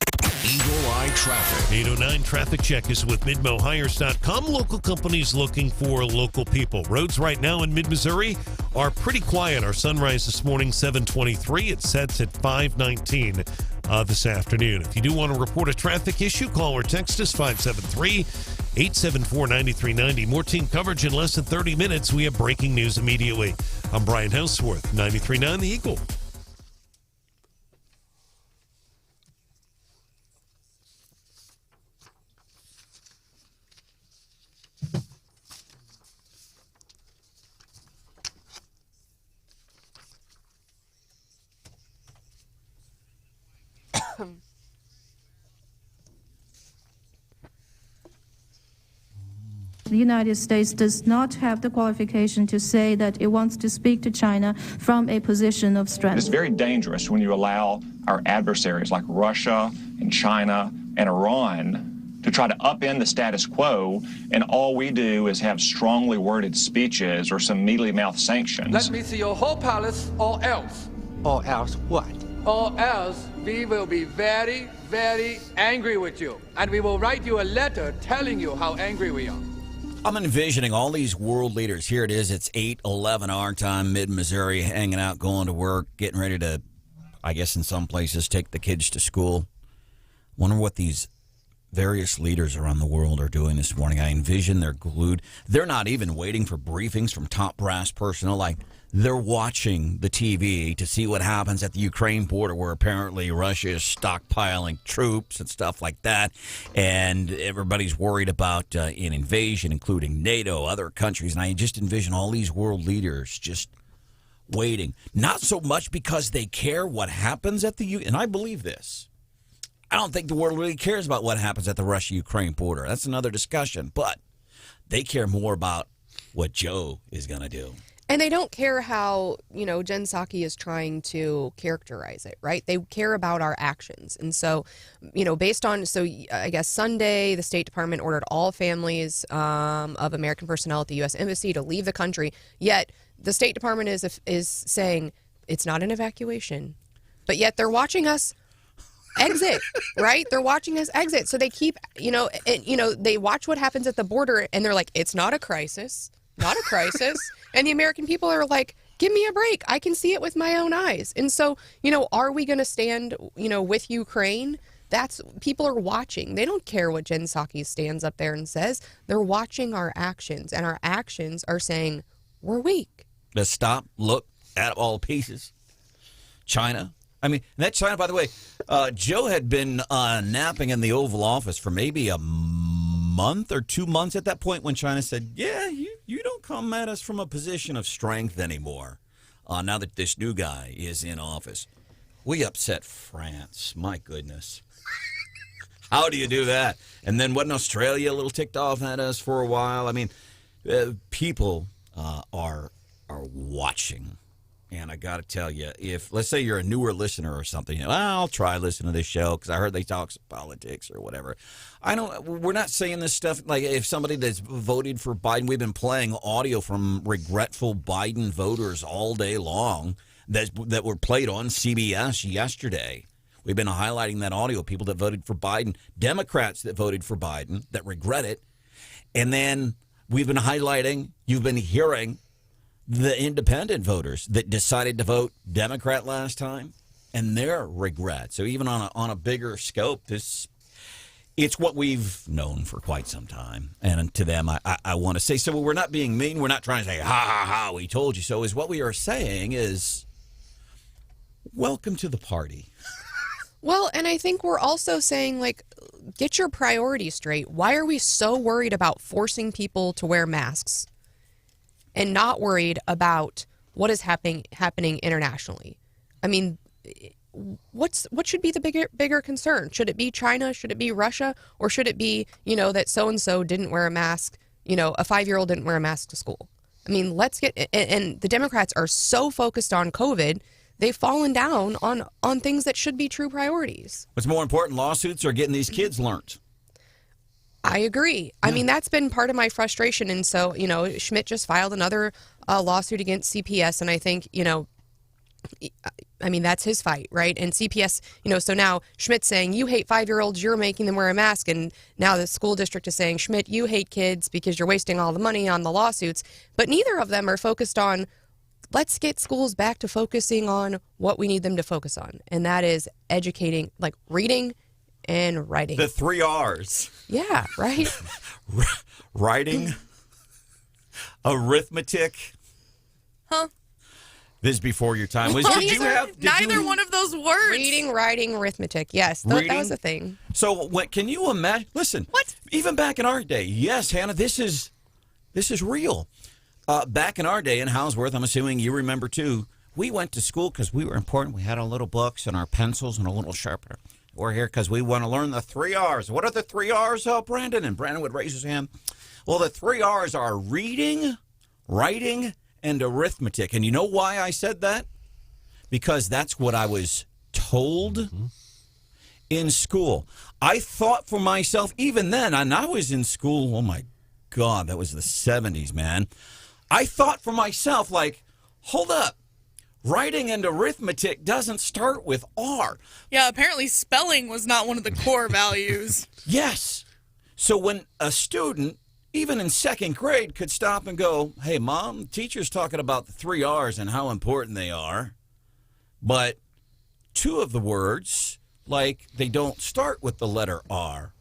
Eagle Eye Traffic. 809 Traffic Check is with MidmoHires.com. Local companies looking for local people. Roads right now in mid-Missouri are pretty quiet. Our sunrise this morning, 7:23. It sets at 5:19 this afternoon. If you do want to report a traffic issue, call or text us 573-874-9390. More team coverage in less than 30 minutes. We have breaking news immediately. I'm Brian Hauswirth, 93.9 The Eagle. The United States does not have the qualification to say that it wants to speak to China from a position of strength. It's very dangerous when you allow our adversaries like Russia and China and Iran to try to upend the status quo, and all we do is have strongly worded speeches or some mealy-mouthed sanctions. Let me see your whole palace, or else. Or else what? Or else we will be very, very angry with you, and we will write you a letter telling you how angry we are. I'm envisioning all these world leaders. Here it is. It's 8:11 our time, mid-Missouri, hanging out, going to work, getting ready to, I guess in some places, take the kids to school. Wonder what these various leaders around the world are doing this morning. I envision they're glued. They're not even waiting for briefings from top brass personnel. Like, they're watching the TV to see what happens at the Ukraine border, where apparently Russia is stockpiling troops and stuff like that. And everybody's worried about an invasion, including NATO, other countries. And I just envision all these world leaders just waiting. Not so much because they care what happens at the and I believe this. I don't think the world really cares about what happens at the Russia-Ukraine border. That's another discussion. But they care more about what Joe is going to do. And they don't care how, Jen Psaki is trying to characterize it, right? They care about our actions. And so, based on, I guess Sunday, the State Department ordered all families of American personnel at the U.S. Embassy to leave the country. Yet the State Department is saying it's not an evacuation. But yet they're watching us exit, right? They're watching us exit. So they keep, they watch what happens at the border and they're like, it's not a crisis. Not a crisis. And the American people are like, give me a break. I can see it with my own eyes. And so, are we going to stand, with Ukraine? People are watching. They don't care what Jen Psaki stands up there and says. They're watching our actions, and our actions are saying, we're weak. Let's stop, look, at all pieces. China. I mean, that China, by the way, Joe had been napping in the Oval Office for maybe a month or 2 months at that point when China said, yeah, you don't come at us from a position of strength anymore. Now that this new guy is in office. We upset France. My goodness. How do you do that? And then wasn't Australia a little ticked off at us for a while? I mean, people are watching. And I got to tell you, if, let's say you're a newer listener or something, I'll try listening to this show because I heard they talk some politics or whatever. We're not saying this stuff like if somebody that's voted for Biden, we've been playing audio from regretful Biden voters all day long that were played on CBS yesterday. We've been highlighting that audio, people that voted for Biden, Democrats that voted for Biden that regret it. And then we've been highlighting, you've been hearing the independent voters that decided to vote Democrat last time and their regret. So even on a bigger scope, it's what we've known for quite some time. And to them, I want to say, so we're not being mean. We're not trying to say, ha, ha, ha, we told you so. Is what we are saying is, welcome to the party. Well, and I think we're also saying, get your priorities straight. Why are we so worried about forcing people to wear masks and not worried about what is happening internationally? I mean, what should be the bigger concern? Should it be China? Should it be Russia? Or should it be, that so-and-so didn't wear a mask, a 5-year-old didn't wear a mask to school? I mean, and the Democrats are so focused on COVID, they've fallen down on things that should be true priorities. What's more important, lawsuits or getting these kids learned? I agree. Yeah. I mean, that's been part of my frustration. And so, Schmidt just filed another lawsuit against CPS. And I think, I mean, that's his fight, right? And CPS, so now Schmidt's saying, you hate 5-year-olds, you're making them wear a mask. And now the school district is saying, Schmidt, you hate kids because you're wasting all the money on the lawsuits. But neither of them are focused on, let's get schools back to focusing on what we need them to focus on. And that is educating, like reading and writing. The 3 R's. Yeah, right? Writing, arithmetic. Huh? This is before your time. Neither one of those words. Reading, writing, arithmetic. Yes, that was a thing. So can you imagine? Listen, what? Even back in our day, yes, Hannah, this is real. Back in our day in Hauswirth, I'm assuming you remember too, we went to school because we were important. We had our little books and our pencils and a little sharpener. We're here because we want to learn the 3 R's. What are the 3 R's, Branden? And Branden would raise his hand. Well, the 3 R's are reading, writing, and arithmetic. And you know why I said that? Because that's what I was told in school. I thought for myself, even then, and I was in school, oh my God, that was the 70s, man. I thought for myself, like, hold up. Writing and arithmetic doesn't start with R. Yeah, apparently spelling was not one of the core values. Yes. So when a student, even in 2nd grade, could stop and go, hey, Mom, the teacher's talking about the 3 R's and how important they are, but 2 of the words, like, they don't start with the letter R.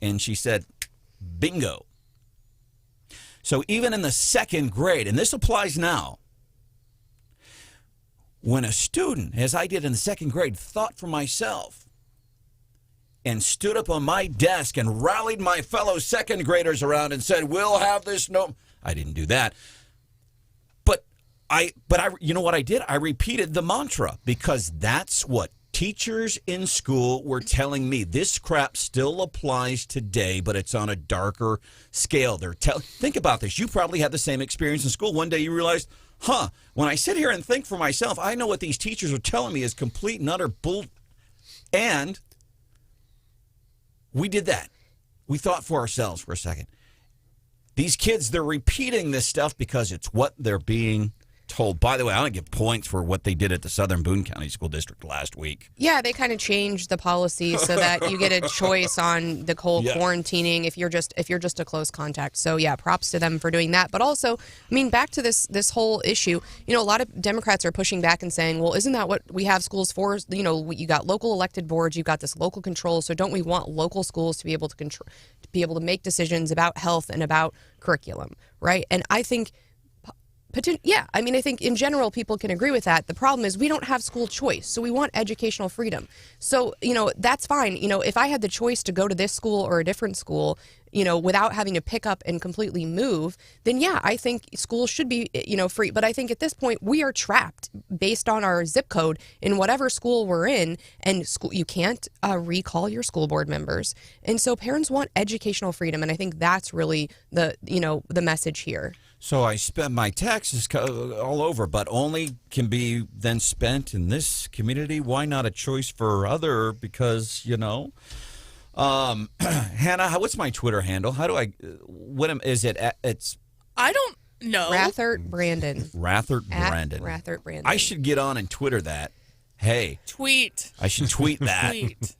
And she said, bingo. So even in the 2nd grade, and this applies now, when a student, as I did in the 2nd grade, thought for myself and stood up on my desk and rallied my fellow 2nd graders around and said, we'll have this I didn't do that. But I you know what I did? I repeated the mantra because that's what teachers in school were telling me. This crap still applies today, but it's on a darker scale. Think about this. You probably had the same experience in school. One day you realized, when I sit here and think for myself, I know what these teachers are telling me is complete and utter bull. And we did that. We thought for ourselves for a second. These kids, they're repeating this stuff because it's what they're being told. By the way, I want to give points for what they did at the Southern Boone County School District last week. Yeah, they kind of changed the policy so that you get a choice on the whole quarantining if you're just a close contact. So yeah, props to them for doing that. But also, I mean, back to this whole issue. A lot of Democrats are pushing back and saying, well, isn't that what we have schools for? You got local elected boards, you've got this local control. So don't we want local schools to be able to control, to be able to make decisions about health and about curriculum, right? And I think. I think in general people can agree with that. The problem is we don't have school choice, so we want educational freedom. So, that's fine. If I had the choice to go to this school or a different school, without having to pick up and completely move, then yeah, I think schools should be, free. But I think at this point we are trapped based on our zip code in whatever school we're in, and you can't recall your school board members. And so parents want educational freedom, and I think that's really the message here. So I spend my taxes all over, but only can be then spent in this community. Why not a choice for other? Because, Hannah, what's my Twitter handle? How do I, it's... I don't know. Rathert Branden. Rathert Branden. Rathert Branden. I should get on and Twitter that. Hey. Tweet. I should tweet that. Tweet.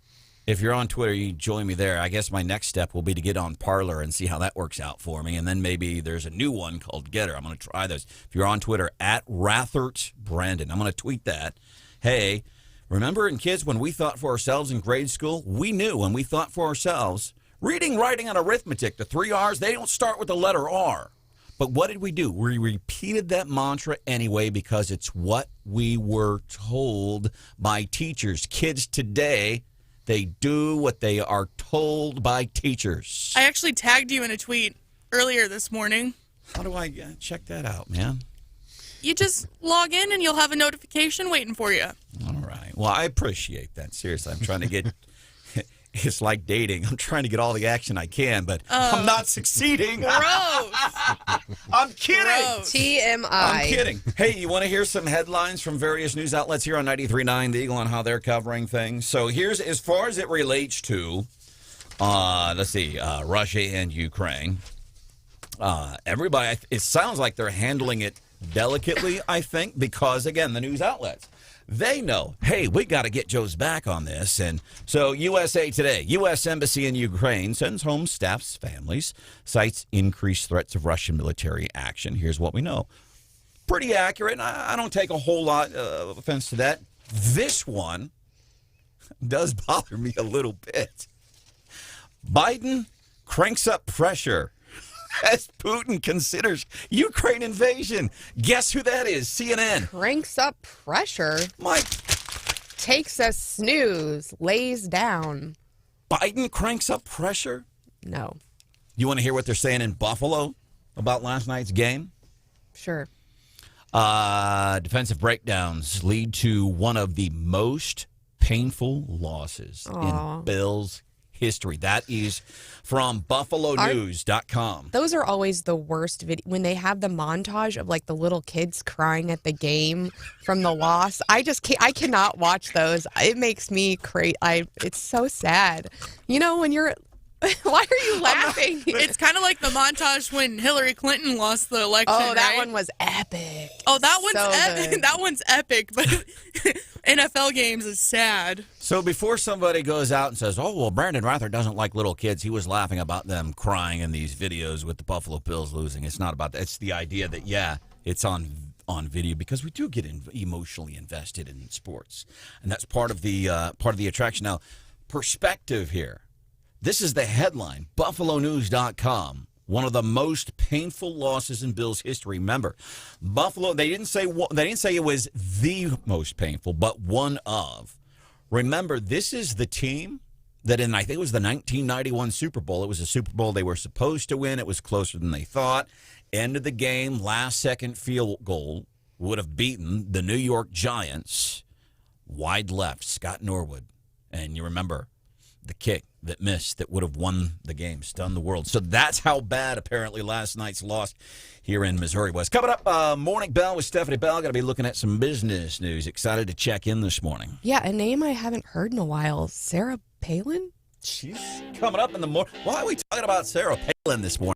If you're on Twitter, you join me there. I guess my next step will be to get on Parler and see how that works out for me. And then maybe there's a new one called Getter. I'm going to try those. If you're on Twitter, at Rathert Branden, I'm going to tweet that. Hey, remember kids, when we thought for ourselves in grade school, we knew when we thought for ourselves, reading, writing, and arithmetic, the 3 R's, they don't start with the letter R. But what did we do? We repeated that mantra anyway because it's what we were told by teachers. Kids today, they do what they are told by teachers. I actually tagged you in a tweet earlier this morning. How do I check that out, man? You just log in and you'll have a notification waiting for you. All right. Well, I appreciate that. Seriously, I'm trying to get... It's like dating. I'm trying to get all the action I can, but I'm not succeeding. Gross. I'm kidding. Gross. TMI. I'm kidding. Hey, you want to hear some headlines from various news outlets here on 93.9 The Eagle on how they're covering things? So here's, as far as it relates to, Russia and Ukraine. Everybody, it sounds like they're handling it delicately, I think, because, again, the news outlets. They know, hey, we got to get Joe's back on this. And so USA Today, U.S. Embassy in Ukraine sends home staff's families, cites increased threats of Russian military action. Here's what we know. Pretty accurate. And I don't take a whole lot of offense to that. This one does bother me a little bit. Biden cranks up pressure as Putin considers Ukraine invasion. Guess who that is? CNN. Cranks up pressure. Mike. Takes a snooze, lays down. Biden cranks up pressure? No. You want to hear what they're saying in Buffalo about last night's game? Sure. Defensive breakdowns lead to one of the most painful losses in Bills history. That is from BuffaloNews.com. Those are always the worst when they have the montage of like the little kids crying at the game from the loss. I cannot watch those. It makes me crazy. It's so sad. You know, when you're why are you laughing? It's kind of like the montage when Hillary Clinton lost the election. Oh, that right? one was epic. Oh, that one's So epic. good. That one's epic, but NFL games is sad. So before somebody goes out and says, oh, well, Branden Rathert doesn't like little kids, he was laughing about them crying in these videos with the Buffalo Bills losing. It's not about that. It's the idea that, yeah, it's on video because we do get emotionally invested in sports. And that's part of the attraction. Now, perspective here. This is the headline, BuffaloNews.com. One of the most painful losses in Bills history. Remember, Buffalo. They didn't say it was the most painful, but one of. Remember, this is the team that I think it was the 1991 Super Bowl. It was a Super Bowl they were supposed to win. It was closer than they thought. End of the game, last second field goal would have beaten the New York Giants. Wide left, Scott Norwood, and you remember the kick that missed that would have won the game, stunned the world. So that's how bad, apparently, last night's loss here in Missouri was. Coming up, Morning Bell with Stephanie Bell. Going to be looking at some business news. Excited to check in this morning. Yeah, a name I haven't heard in a while. Sarah Palin? She's coming up in the morning. Why are we talking about Sarah Palin this morning?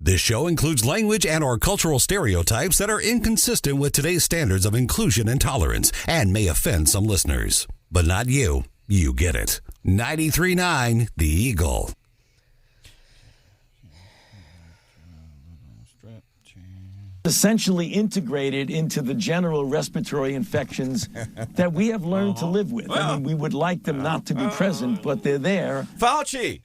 This show includes language and/or cultural stereotypes that are inconsistent with today's standards of inclusion and tolerance and may offend some listeners. But not you. You get it. 93.9 The Eagle. Essentially integrated into the general respiratory infections that we have learned to live with. I mean, we would like them not to be present, but they're there. Fauci,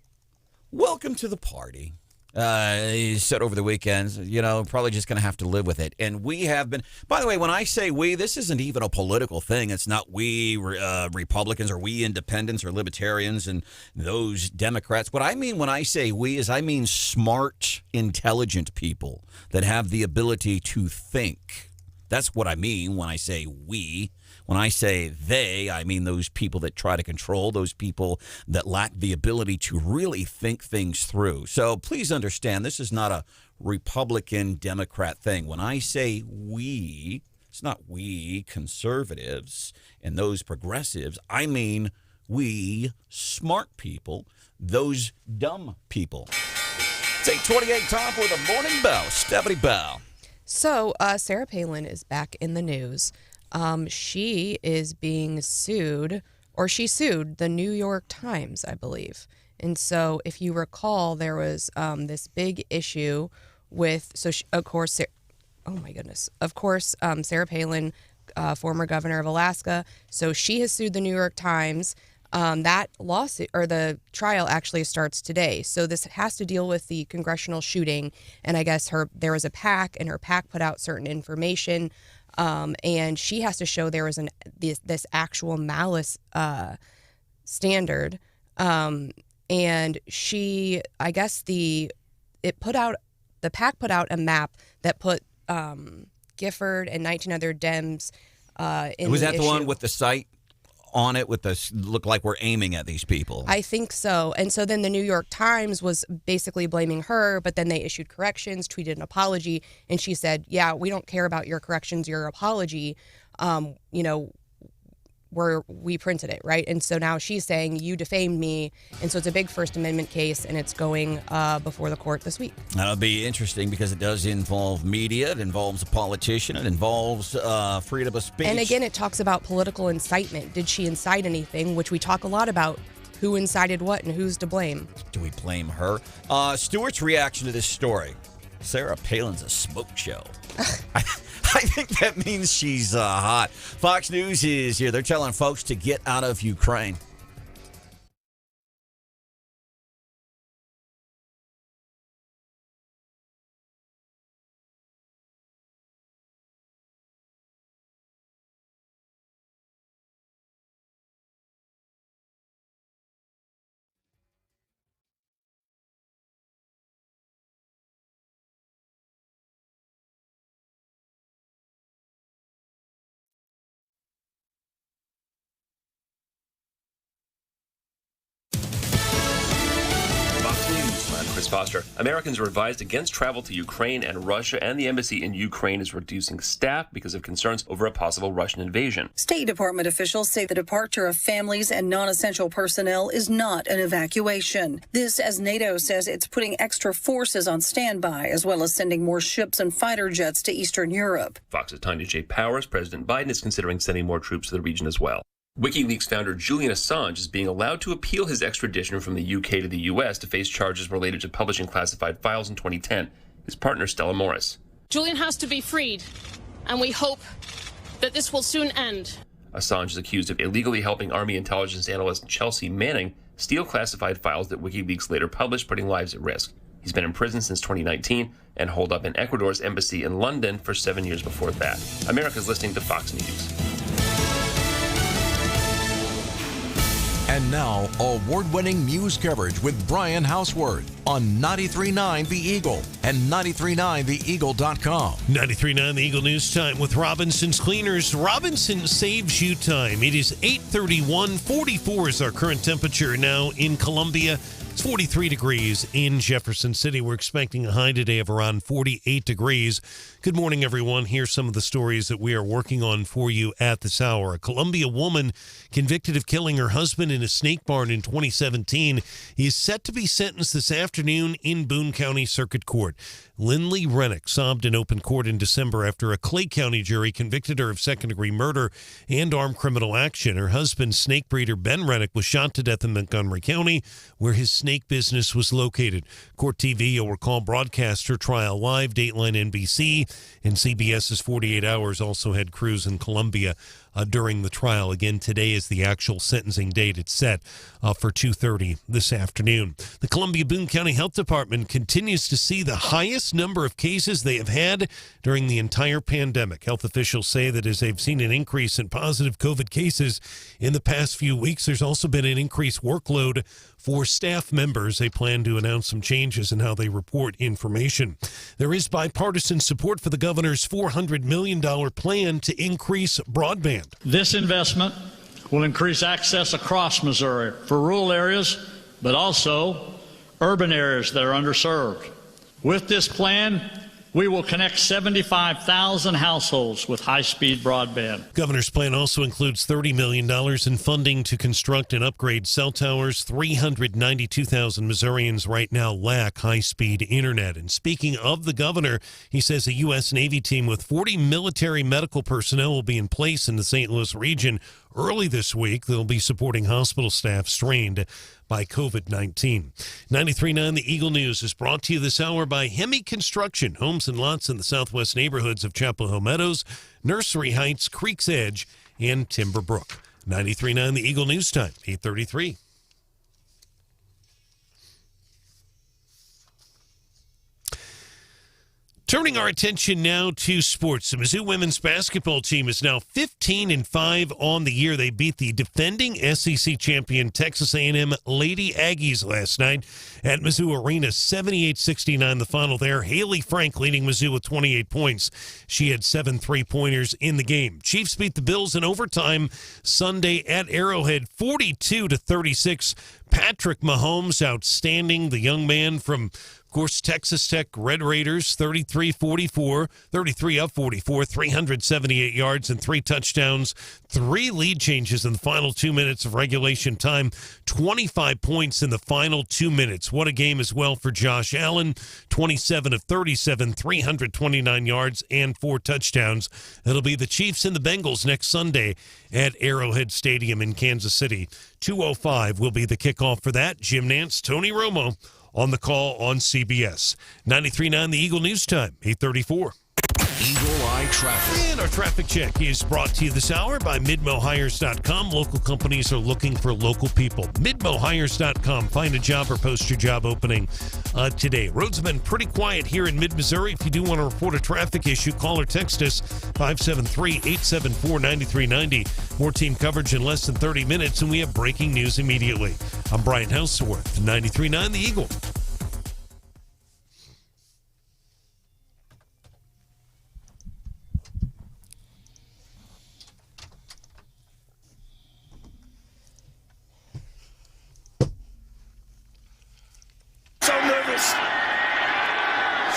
welcome to the party. He said over the weekends, probably just going to have to live with it. And we have been, by the way, when I say we, this isn't even a political thing. It's not we Republicans or we independents or libertarians and those Democrats. What I mean when I say we is I mean smart, intelligent people that have the ability to think. That's what I mean when I say we. When I say they, I mean those people that try to control, those people that lack the ability to really think things through. So please understand, this is not a Republican, Democrat thing. When I say we, it's not we conservatives and those progressives. I mean we smart people, those dumb people. It's 8:28 time for the Morning Bell. Stephanie Bell. So Sarah Palin is back in the news. She is being sued, or she sued the New York Times, I believe. And so if you recall, there was this big issue with, of course, Sarah Palin, former governor of Alaska. So she has sued the New York Times. That lawsuit, or the trial, actually starts today. So this has to deal with the congressional shooting. And I guess there was a PAC, and her PAC put out certain information. And she has to show there was this actual malice standard. And she, I guess the PAC put out a map that put Gifford and 19 other Dems in Was the that issue. the one with the site on it with the look like we're aiming at these people? I think so. And so then the New York Times was basically blaming her, but then they issued corrections, tweeted an apology, and she said, yeah, we don't care about your corrections, your apology. We printed it, right? And so now she's saying you defamed me. And so it's a big First Amendment case, and it's going before the court this week. That'll be interesting because it does involve media. It involves a politician. It involves freedom of speech. And again, it talks about political incitement. Did she incite anything? Which we talk a lot about. Who incited what and who's to blame? Do we blame her? Stuart's reaction to this story. Sarah Palin's a smoke show. I think that means she's hot. Fox News is here. They're telling folks to get out of Ukraine. Chris Foster. Americans are advised against travel to Ukraine and Russia, and the embassy in Ukraine is reducing staff because of concerns over a possible Russian invasion. State Department officials say the departure of families and non-essential personnel is not an evacuation. This as NATO says it's putting extra forces on standby, as well as sending more ships and fighter jets to Eastern Europe. Fox's Tanya J. Powers, President Biden is considering sending more troops to the region as well. WikiLeaks founder Julian Assange is being allowed to appeal his extradition from the UK to the US to face charges related to publishing classified files in 2010. His partner, Stella Morris. Julian has to be freed, and we hope that this will soon end. Assange is accused of illegally helping Army intelligence analyst Chelsea Manning steal classified files that WikiLeaks later published, putting lives at risk. He's been in prison since 2019 and holed up in Ecuador's embassy in London for 7 years before that. America's listening to Fox News. And now, award-winning news coverage with Brian Hauswirth on 93.9 The Eagle and 93.9theeagle.com. 93.9 The Eagle News Time with Robinson's Cleaners. Robinson saves you time. It is 8:31. 44 is our current temperature now in Columbia. It's 43 degrees in Jefferson City. We're expecting a high today of around 48 degrees. Good morning, everyone. Here's some of the stories that we are working on for you at this hour. A Columbia woman convicted of killing her husband in a snake barn in 2017 is set to be sentenced this afternoon in Boone County Circuit Court. Lindley Rennick sobbed in open court in December after a Clay County jury convicted her of second-degree murder and armed criminal action. Her husband, snake breeder Ben Rennick, was shot to death in Montgomery County, where his snake business was located. Court TV, you'll recall, broadcast her trial live. Dateline NBC and CBS's 48 Hours also had crews in Columbia during the trial. Again, today is the actual sentencing date. It's set for 2:30 this afternoon. The Columbia-Boone County Health Department continues to see the highest number of cases they have had during the entire pandemic. Health officials say that as they've seen an increase in positive COVID cases in the past few weeks, there's also been an increased workload for staff members. They plan to announce some changes in how they report information. There is bipartisan support for the governor's $400 million plan to increase broadband. This investment will increase access across Missouri for rural areas, but also urban areas that are underserved. With this plan, we will connect 75,000 households with high-speed broadband. Governor's plan also includes $30 million in funding to construct and upgrade cell towers. 392,000 Missourians right now lack high-speed internet. And speaking of the governor, he says a U.S. Navy team with 40 military medical personnel will be in place in the St. Louis region early this week. They'll be supporting hospital staff strained by COVID-19. 93.9 The Eagle News is brought to you this hour by Hemi Construction. Homes and lots in the southwest neighborhoods of Chapel Hill Meadows, Nursery Heights, Creek's Edge, and Timber Brook. 93.9 The Eagle News time, 8:33. Turning our attention now to sports. The Mizzou women's basketball team is now 15-5 on the year. They beat the defending SEC champion Texas A&M Lady Aggies last night at Mizzou Arena, 78-69 the final there. Haley Frank leading Mizzou with 28 points. She had 7 3-pointers in the game. Chiefs beat the Bills in overtime Sunday at Arrowhead, 42-36. Patrick Mahomes, outstanding. The young man from, of course, Texas Tech Red Raiders, 33 of 44, 378 yards and 3 touchdowns, 3 lead changes in the final 2 minutes of regulation time, 25 points in the final 2 minutes. What a game as well for Josh Allen, 27 of 37, 329 yards and 4 touchdowns. It'll be the Chiefs and the Bengals next Sunday at Arrowhead Stadium in Kansas City. 2:05 will be the kickoff for that. Jim Nance, Tony Romo on the call on CBS. 93.9 The Eagle News time, 8:34. Eagle Eye Traffic. And our traffic check is brought to you this hour by MidmoHires.com. Local companies are looking for local people. MidmoHires.com. Find a job or post your job opening today. Roads have been pretty quiet here in mid-Missouri. If you do want to report a traffic issue, call or text us 573-874-9390. More team coverage in less than 30 minutes, and we have breaking news immediately. I'm Brian Hauswirth, 93.9 The Eagle.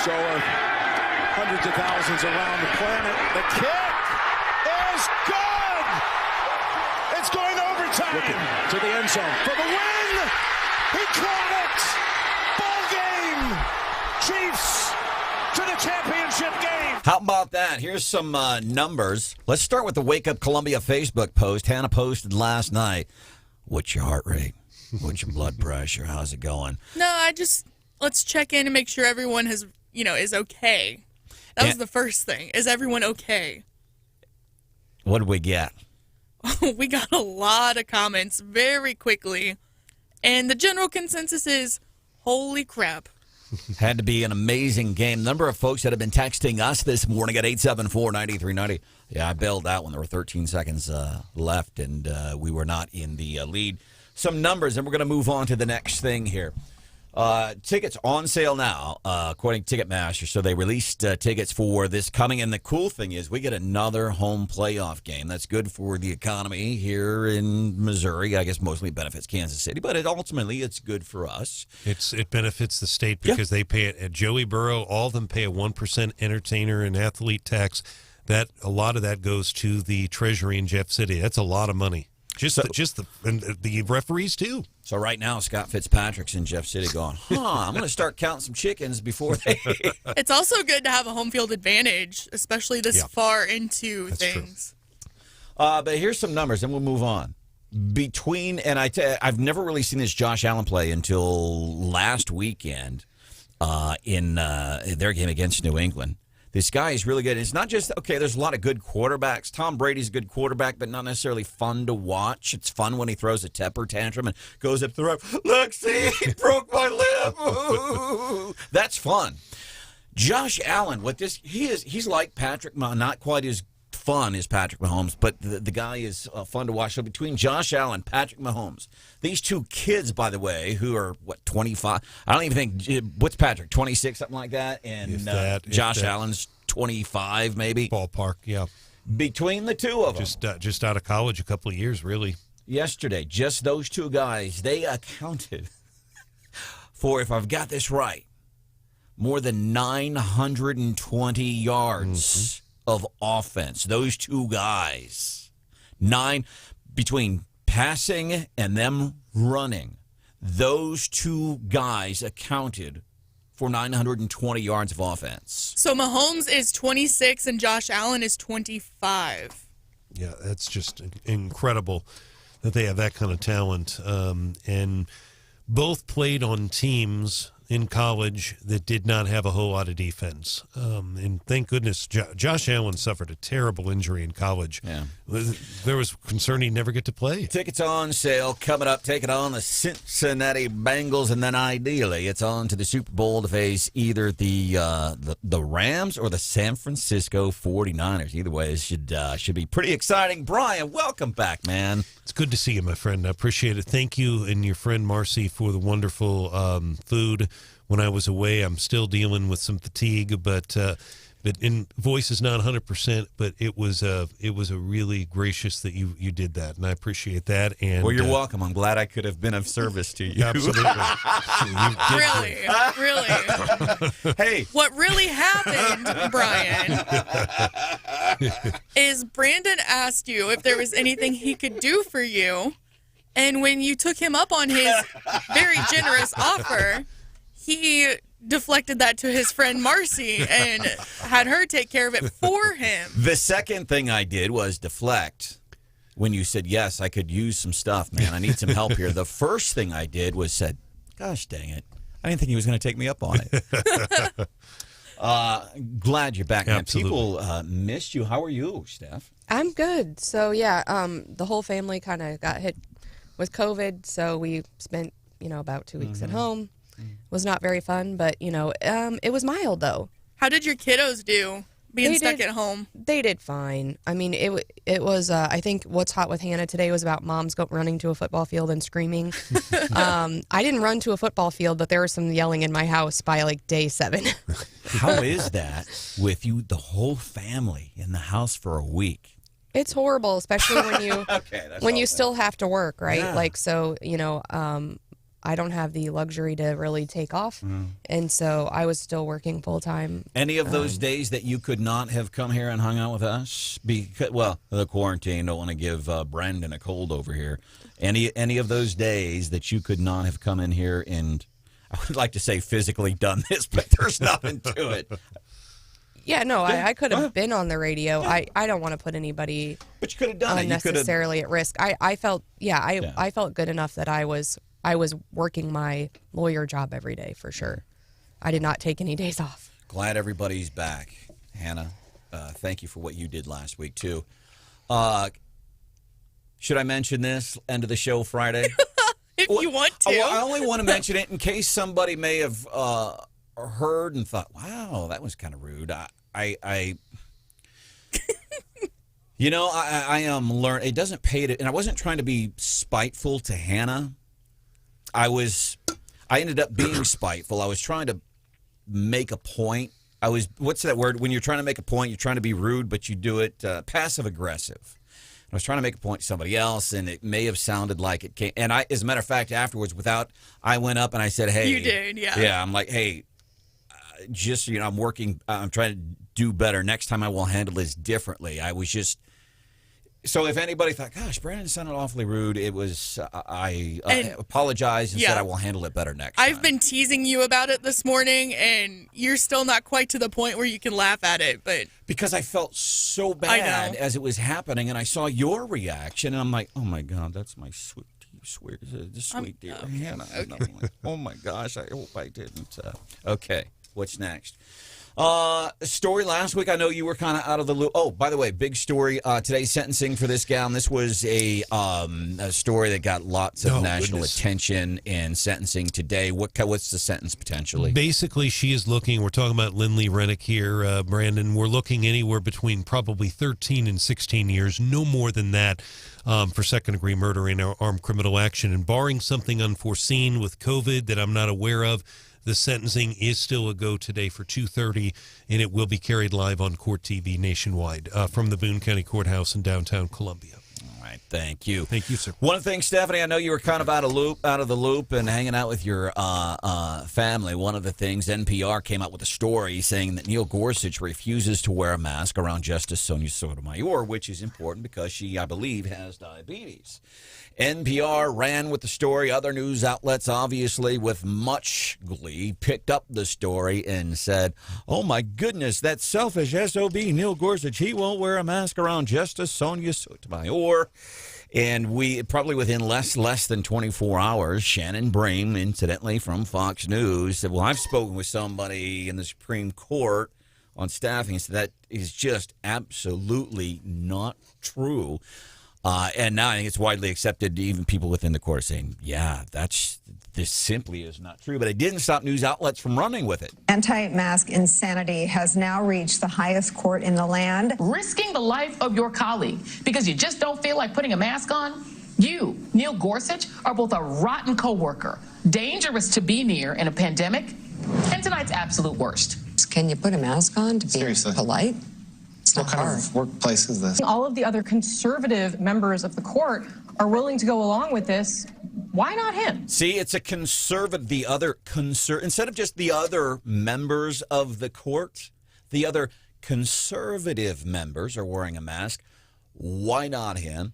Showing hundreds of thousands around the planet. The kick is good. It's going overtime. Looking to the end zone for the win. He caught it. Ball game. Chiefs to the championship game. How about that? Here's some numbers. Let's start with the Wake Up Columbia Facebook post. Hannah posted last night. What's your heart rate? What's your blood pressure? How's it going? No, let's check in and make sure everyone is okay. That was the first thing. Is everyone okay? What did we get? We got a lot of comments very quickly. And the general consensus is, holy crap. Had to be an amazing game. Number of folks that have been texting us this morning at 874-9390. Yeah, I bailed out when there were 13 seconds left, and we were not in the lead. Some numbers, and we're going to move on to the next thing here. Tickets on sale now, according to Ticketmaster. So they released tickets for this coming. And the cool thing is we get another home playoff game. That's good for the economy here in Missouri. I guess mostly benefits Kansas City, but ultimately it's good for us. It benefits the state because they pay it at Joey Burrow. All of them pay a 1% entertainer and athlete tax. That a lot of that goes to the treasury in Jeff City. That's a lot of money. And the referees too. So right now, Scott Fitzpatrick's in Jeff City going, I'm going to start counting some chickens before they... It's also good to have a home field advantage, especially this far into things. But here's some numbers, and we'll move on. I've never really seen this Josh Allen play until last weekend in their game against New England. This guy is really good. It's not just, there's a lot of good quarterbacks. Tom Brady's a good quarterback, but not necessarily fun to watch. It's fun when he throws a temper tantrum and goes up the road. Look, see, he broke my lip. Ooh. That's fun. Josh Allen, he's like Patrick Mahomes, not quite as fun as Patrick Mahomes, but the guy is fun to watch. So between Josh Allen, Patrick Mahomes, these two kids, by the way, who are, 25? I don't even think, what's Patrick, 26, something like that? And Josh Allen's 25, maybe? Ballpark, yeah. Between the two of them. Just out of college a couple of years, really. Yesterday, just those two guys, they accounted for, if I've got this right, more than 920 yards of offense. Those two guys. Between passing and them running, those two guys accounted for 920 yards of offense. So Mahomes is 26 and Josh Allen is 25. Yeah, that's just incredible that they have that kind of talent. And both played on teams in college that did not have a whole lot of defense. And thank goodness Josh Allen suffered a terrible injury in college. Yeah. There was concern he'd never get to play. Tickets on sale coming up, taking on the Cincinnati Bengals, and then ideally it's on to the Super Bowl to face either the Rams or the San Francisco 49ers. Either way, it should be pretty exciting. Brian, welcome back, man. It's good to see you, my friend. I appreciate it. Thank you and your friend Marcy for the wonderful food. When I was away, I'm still dealing with some fatigue, but voice is not 100%. But it was a really gracious that you did that, and I appreciate that. And well, you're welcome. I'm glad I could have been of service to you. Absolutely. Really. Hey, what really happened, Brian, is Branden asked you if there was anything he could do for you, and when you took him up on his very generous offer, he deflected that to his friend Marcy and had her take care of it for him. The second thing I did was deflect. When you said, yes, I could use some stuff, man. I need some help here. The first thing I did was said, gosh dang it. I didn't think he was going to take me up on it. Glad you're back, man. Absolutely. People missed you. How are you, Steph? I'm good. So, yeah, the whole family kind of got hit with COVID, so we spent, about 2 weeks at home. Was not very fun, but, it was mild, though. How did your kiddos do being stuck at home? They did fine. I mean, it was, I think what's hot with Hannah today was about moms running to a football field and screaming. I didn't run to a football field, but there was some yelling in my house by, day 7. How is that with you, the whole family in the house for a week? It's horrible, especially when you when you still have to work, right? Yeah. I don't have the luxury to really take off, and so I was still working full time. Any of those days that you could not have come here and hung out with us? Because, the quarantine, don't want to give Branden a cold over here. Any of those days that you could not have come in here and, I would like to say physically done this, but there's nothing to it. Yeah, no, I could have been on the radio. Yeah. I don't want to put anybody but you could have done unnecessarily at risk. I felt I felt good enough that I was working my lawyer job every day for sure. I did not take any days off. Glad everybody's back. Hannah, thank you for what you did last week too. Should I mention this end of the show Friday? If you want to. I only want to mention it in case somebody may have heard and thought, wow, that was kind of rude. I am learning. It doesn't pay to, and I wasn't trying to be spiteful to Hannah. I was I ended up being spiteful. I was trying to make a point. What's that word? When you're trying to make a point, you're trying to be rude, but you do it passive-aggressive. I was trying to make a point to somebody else, and it may have sounded like it came. And as a matter of fact, afterwards, I went up and I said, hey. You did, yeah. Yeah, I'm like, hey, just, I'm working, I'm trying to do better. Next time I will handle this differently. I was just. So if anybody thought, gosh, Branden sounded awfully rude, it was, I apologize and said I will handle it better next time. I've been teasing you about it this morning, and you're still not quite to the point where you can laugh at it. But because I felt so bad as it was happening, and I saw your reaction, and I'm like, oh, my God, that's my sweet dear Hannah. Okay. And I'm like, oh, my gosh, I hope I didn't. Okay, what's next? Story last week, I know you were kind of out of the loop. Oh, by the way, big story. Today's sentencing for this gal. And this was a story that got lots of national attention in sentencing today. What's the sentence potentially? Basically, she is looking, we're talking about Lindley Rennick here, Branden. We're looking anywhere between probably 13 and 16 years, no more than that, for second-degree murder in armed criminal action. And barring something unforeseen with COVID that I'm not aware of, the sentencing is still a go today for 2:30, and it will be carried live on Court TV nationwide from the Boone County Courthouse in downtown Columbia. All right, thank you. Thank you, sir. One thing, Stephanie, I know you were kind of out of the loop and hanging out with your family. One of the things, NPR came out with a story saying that Neil Gorsuch refuses to wear a mask around Justice Sonia Sotomayor, which is important because she, I believe, has diabetes. NPR ran with the story. Other news outlets, obviously, with much glee, picked up the story and said, oh, my goodness, that selfish SOB, Neil Gorsuch, he won't wear a mask around Justice Sonia Sotomayor. And we, probably within less than 24 hours, Shannon Bream, incidentally, from Fox News, said, well, I've spoken with somebody in the Supreme Court on staffing, and said that is just absolutely not true. And now I think it's widely accepted, even people within the court are saying, yeah, this simply is not true. But it didn't stop news outlets from running with it. Anti-mask insanity has now reached the highest court in the land. Risking the life of your colleague because you just don't feel like putting a mask on? You, Neil Gorsuch, are both a rotten coworker, dangerous to be near in a pandemic, and tonight's absolute worst. Can you put a mask on to be polite? What kind of workplace is this? All of the other conservative members of the court are willing to go along with this. Why not him? See, it's a conservative, instead of just the other members of the court, the other conservative members are wearing a mask. Why not him?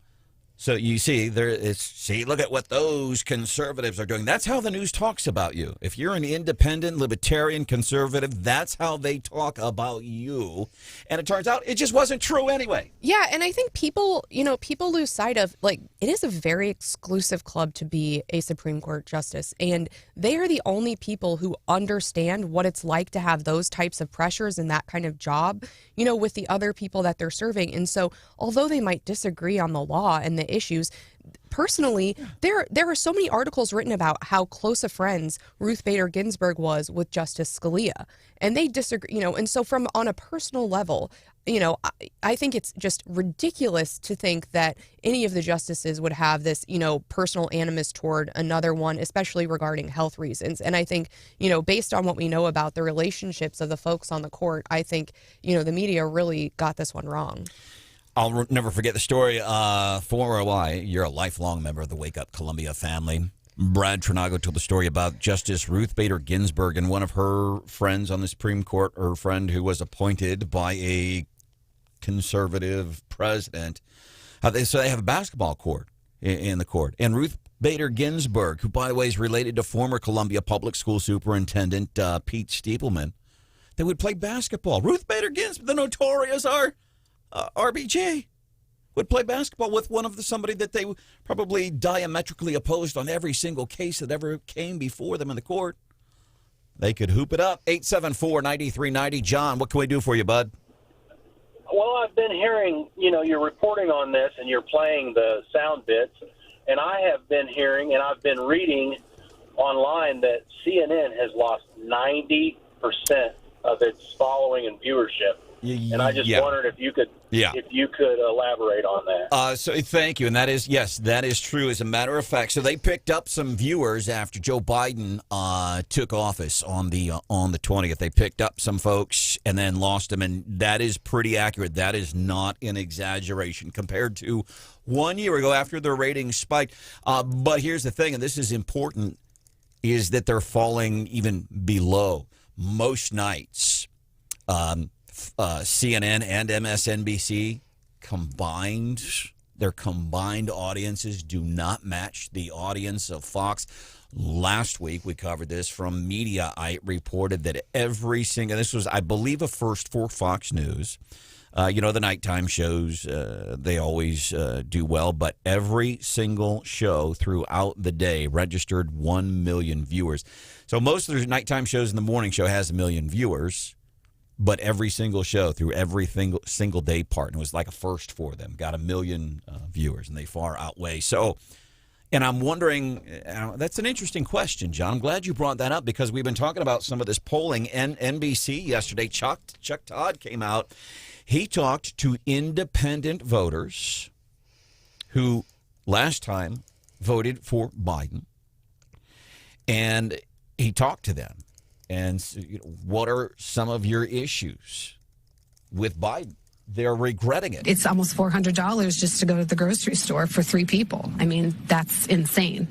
So you see, look at what those conservatives are doing. That's how the news talks about you. If you're an independent, libertarian, conservative, that's how they talk about you. And it turns out it just wasn't true anyway. Yeah, and I think people lose sight of, like, it is a very exclusive club to be a Supreme Court justice. And they are the only people who understand what it's like to have those types of pressures and that kind of job, with the other people that they're serving. And so although they might disagree on the law and the issues, personally, there are so many articles written about how close of friends Ruth Bader Ginsburg was with Justice Scalia, and they disagree, and so on a personal level, I think it's just ridiculous to think that any of the justices would have this, personal animus toward another one, especially regarding health reasons. And I think, based on what we know about the relationships of the folks on the court, I think, the media really got this one wrong. I'll never forget the story. You're a lifelong member of the Wake Up Columbia family. Brad Trinago told the story about Justice Ruth Bader Ginsburg and one of her friends on the Supreme Court, her friend who was appointed by a conservative president. So they have a basketball court in the court. And Ruth Bader Ginsburg, who, by the way, is related to former Columbia Public School Superintendent Pete Stiepelman, they would play basketball. Ruth Bader Ginsburg, the notorious RBG, would play basketball with somebody that they probably diametrically opposed on every single case that ever came before them in the court. They could hoop it up. 874-9390. John, what can we do for you, bud? Well, I've been hearing, you're reporting on this and you're playing the sound bits, and I have been hearing and I've been reading online that CNN has lost 90% of its following and viewership. And I just wondered if you could Yeah. if you could elaborate on that. So thank you, and that is true. As a matter of fact, so they picked up some viewers after Joe Biden took office on the 20th. They picked up some folks and then lost them, and that is pretty accurate. That is not an exaggeration compared to 1 year ago after their ratings spiked. But here's the thing, and this is important, is that they're falling even below most nights. CNN and MSNBC combined, their combined audiences do not match the audience of Fox. Last week, we covered this from Mediaite, reported that every single, this was, I believe, a first for Fox News. The nighttime shows, they always do well, but every single show throughout the day registered 1 million viewers. So most of the nighttime shows in the morning show has 1 million viewers. But every single show through every single day part, and it was like a first for them, got 1 million viewers, and they far outweigh. So, and I'm wondering, that's an interesting question, John. I'm glad you brought that up because we've been talking about some of this polling. NBC yesterday, Chuck Todd came out. He talked to independent voters who last time voted for Biden, and he talked to them. And what are some of your issues with Biden? They're regretting it. It's almost $400 just to go to the grocery store for 3 people. I mean, that's insane.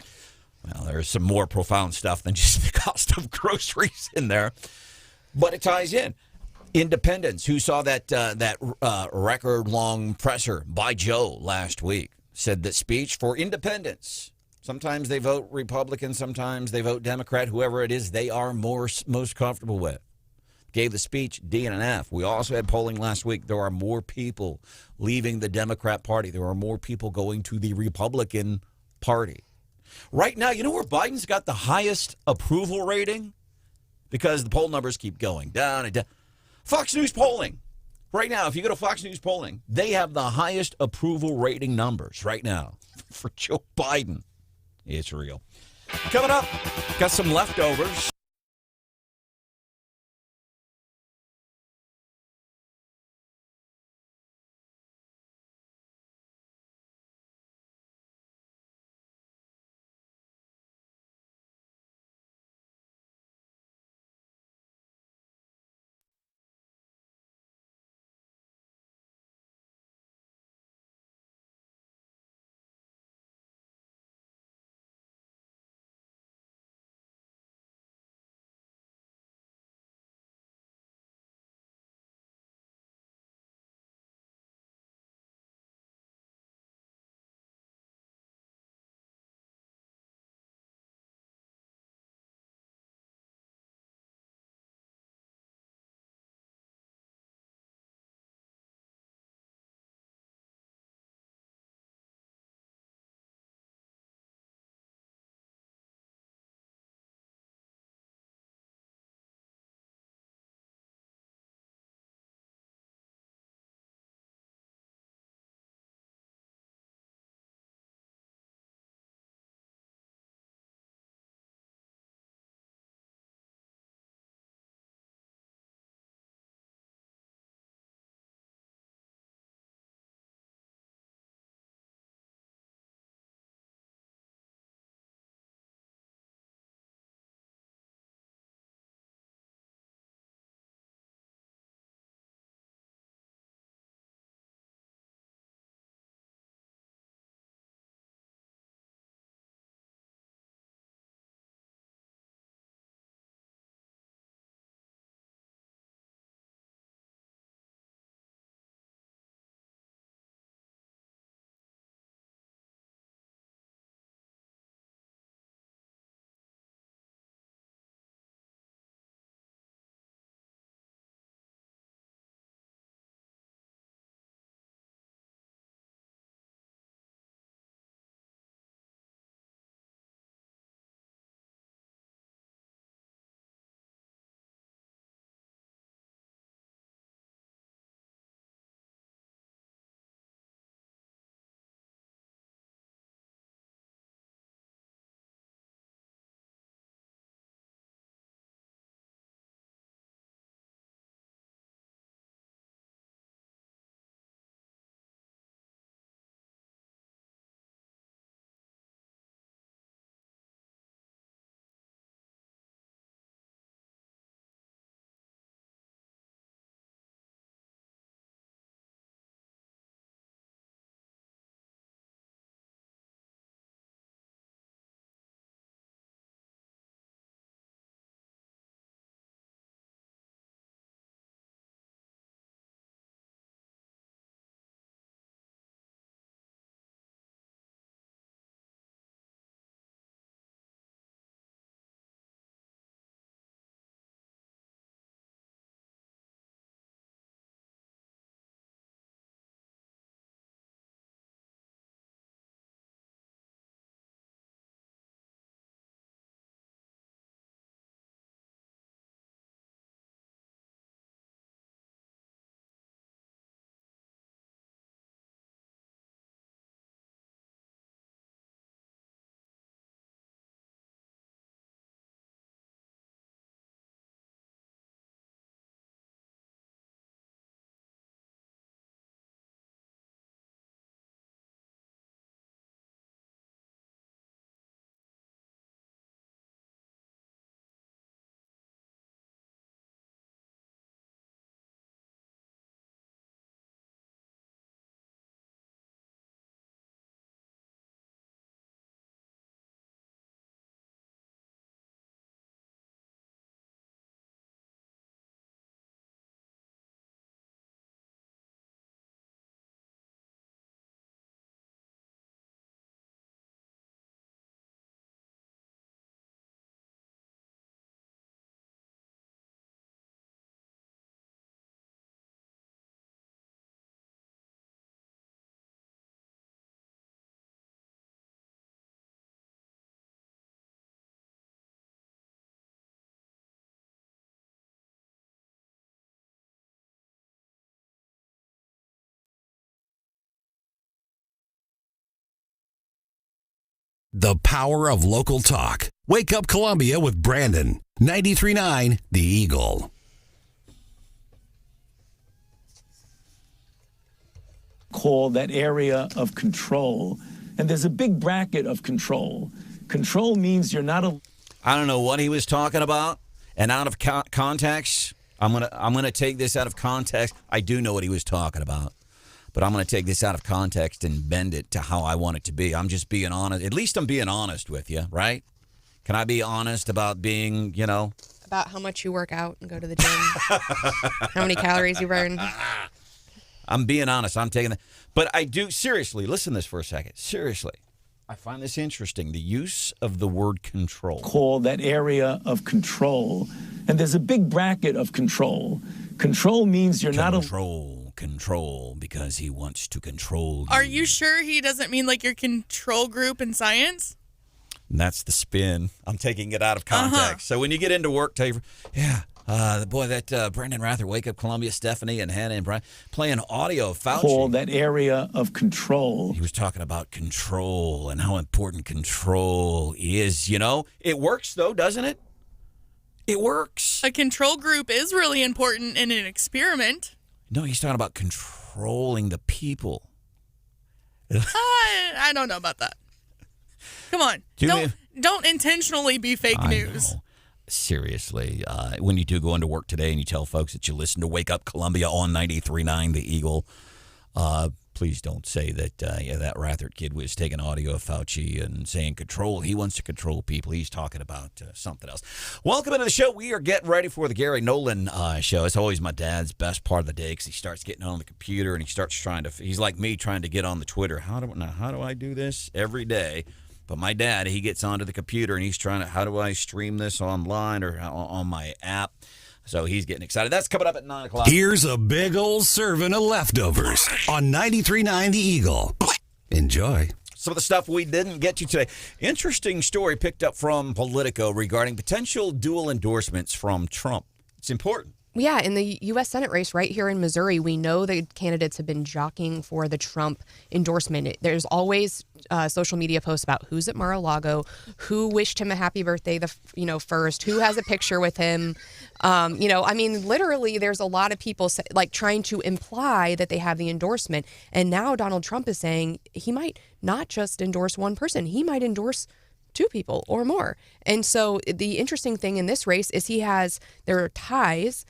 Well, there's some more profound stuff than just the cost of groceries in there. But it ties in. Independents who saw that record-long presser by Joe last week said that speech for independents. Sometimes they vote Republican, sometimes they vote Democrat, whoever it is they are most comfortable with. Gave the speech D and an F. We also had polling last week. There are more people leaving the Democrat Party. There are more people going to the Republican Party. Right now, you know where Biden's got the highest approval rating? Because the poll numbers keep going down and down. Fox News polling. Right now, if you go to Fox News polling, they have the highest approval rating numbers right now for Joe Biden. It's real. Coming up, got some leftovers. The power of local talk. Wake Up Columbia with Branden. 93.9 The Eagle. Call that area of control. And there's a big bracket of control. Control means you're not a... I don't know what he was talking about, and out of context, I'm gonna take this out of context. I do know what he was talking about, but I'm gonna take this out of context and bend it to how I want it to be. I'm just being honest. At least I'm being honest with you, right? Can I be honest about being, About how much you work out and go to the gym, how many calories you burn. I'm being honest. I'm taking that. But I do, seriously, listen to this for a second. Seriously. I find this interesting, the use of the word control. Call that area of control. And there's a big bracket of control. Control means you're not a... Control, because he wants to control you. Are you sure he doesn't mean like your control group in science? And that's the spin. I'm taking it out of context. So when you get into work, tell you, Branden Rathert, Wake Up Columbia, Stephanie and Hannah and Brian, playing audio of Fauci. Call that area of control. He was talking about control and how important control is, It works, though, doesn't it? It works. A control group is really important in an experiment. No, he's talking about controlling the people. I don't know about that. Come on. Don't intentionally be fake news. Seriously, when you do go into work today and you tell folks that you listen to Wake Up Columbia on 93.9 The Eagle, please don't say that that Rathert kid was taking audio of Fauci and saying control. He wants to control people. He's talking about something else. Welcome into the show. We are getting ready for the Gary Nolan show. It's always my dad's best part of the day because he starts getting on the computer and he starts he's like me trying to get on the Twitter. How do I do this every day? But my dad, he gets onto the computer and he's trying to, how do I stream this online or on my app? So he's getting excited. That's coming up at 9 o'clock. Here's a big old serving of leftovers on 93.9 The Eagle. Enjoy. Some of the stuff we didn't get to today. Interesting story picked up from Politico regarding potential dual endorsements from Trump. It's important. Yeah, in the U.S. Senate race right here in Missouri, we know the candidates have been jockeying for the Trump endorsement. There's always social media posts about who's at Mar-a-Lago, who wished him a happy birthday first, who has a picture with him. Literally, there's a lot of people trying to imply that they have the endorsement. And now Donald Trump is saying he might not just endorse one person. He might endorse two people or more. And so the interesting thing in this race is there are ties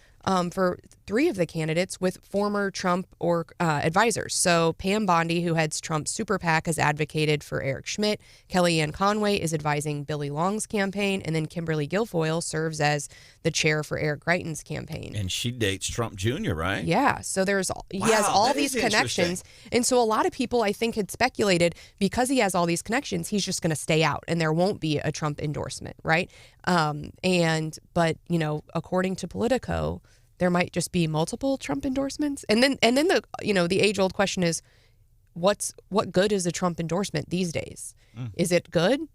for three of the candidates with former Trump or advisors. So Pam Bondi, who heads Trump's super PAC, has advocated for Eric Schmidt. Kellyanne Conway is advising Billy Long's campaign. And then Kimberly Guilfoyle serves as the chair for Eric Greitens' campaign. And she dates Trump Jr., right? Yeah. So he has all these connections. And so a lot of people, I think, had speculated because he has all these connections, he's just going to stay out and there won't be a Trump endorsement, right? But according to Politico, there might just be multiple Trump endorsements. And then the age-old question is, what good is a Trump endorsement these days? Is it good?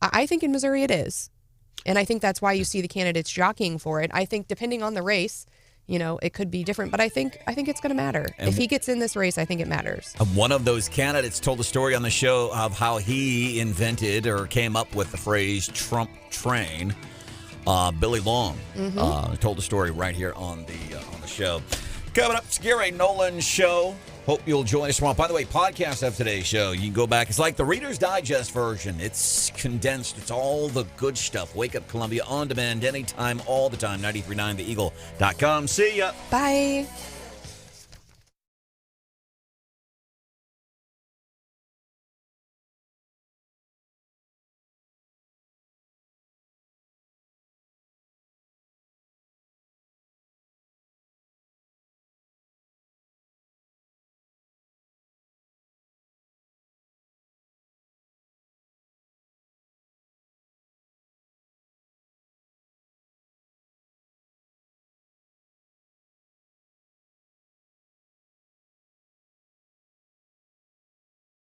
I think in Missouri it is. And I think that's why you see the candidates jockeying for it. I think depending on the race, it could be different. But I think it's going to matter. And if he gets in this race, I think it matters. One of those candidates told the story on the show of how he invented or came up with the phrase Trump train. Billy Long told the story right here on the show. Coming up, it's Gary Nolan Show. Hope you'll join us tomorrow. By the way, podcast of today's show, you can go back. It's like the Reader's Digest version. It's condensed. It's all the good stuff. Wake Up Columbia on demand anytime, all the time. 93.9theeagle.com. See ya. Bye.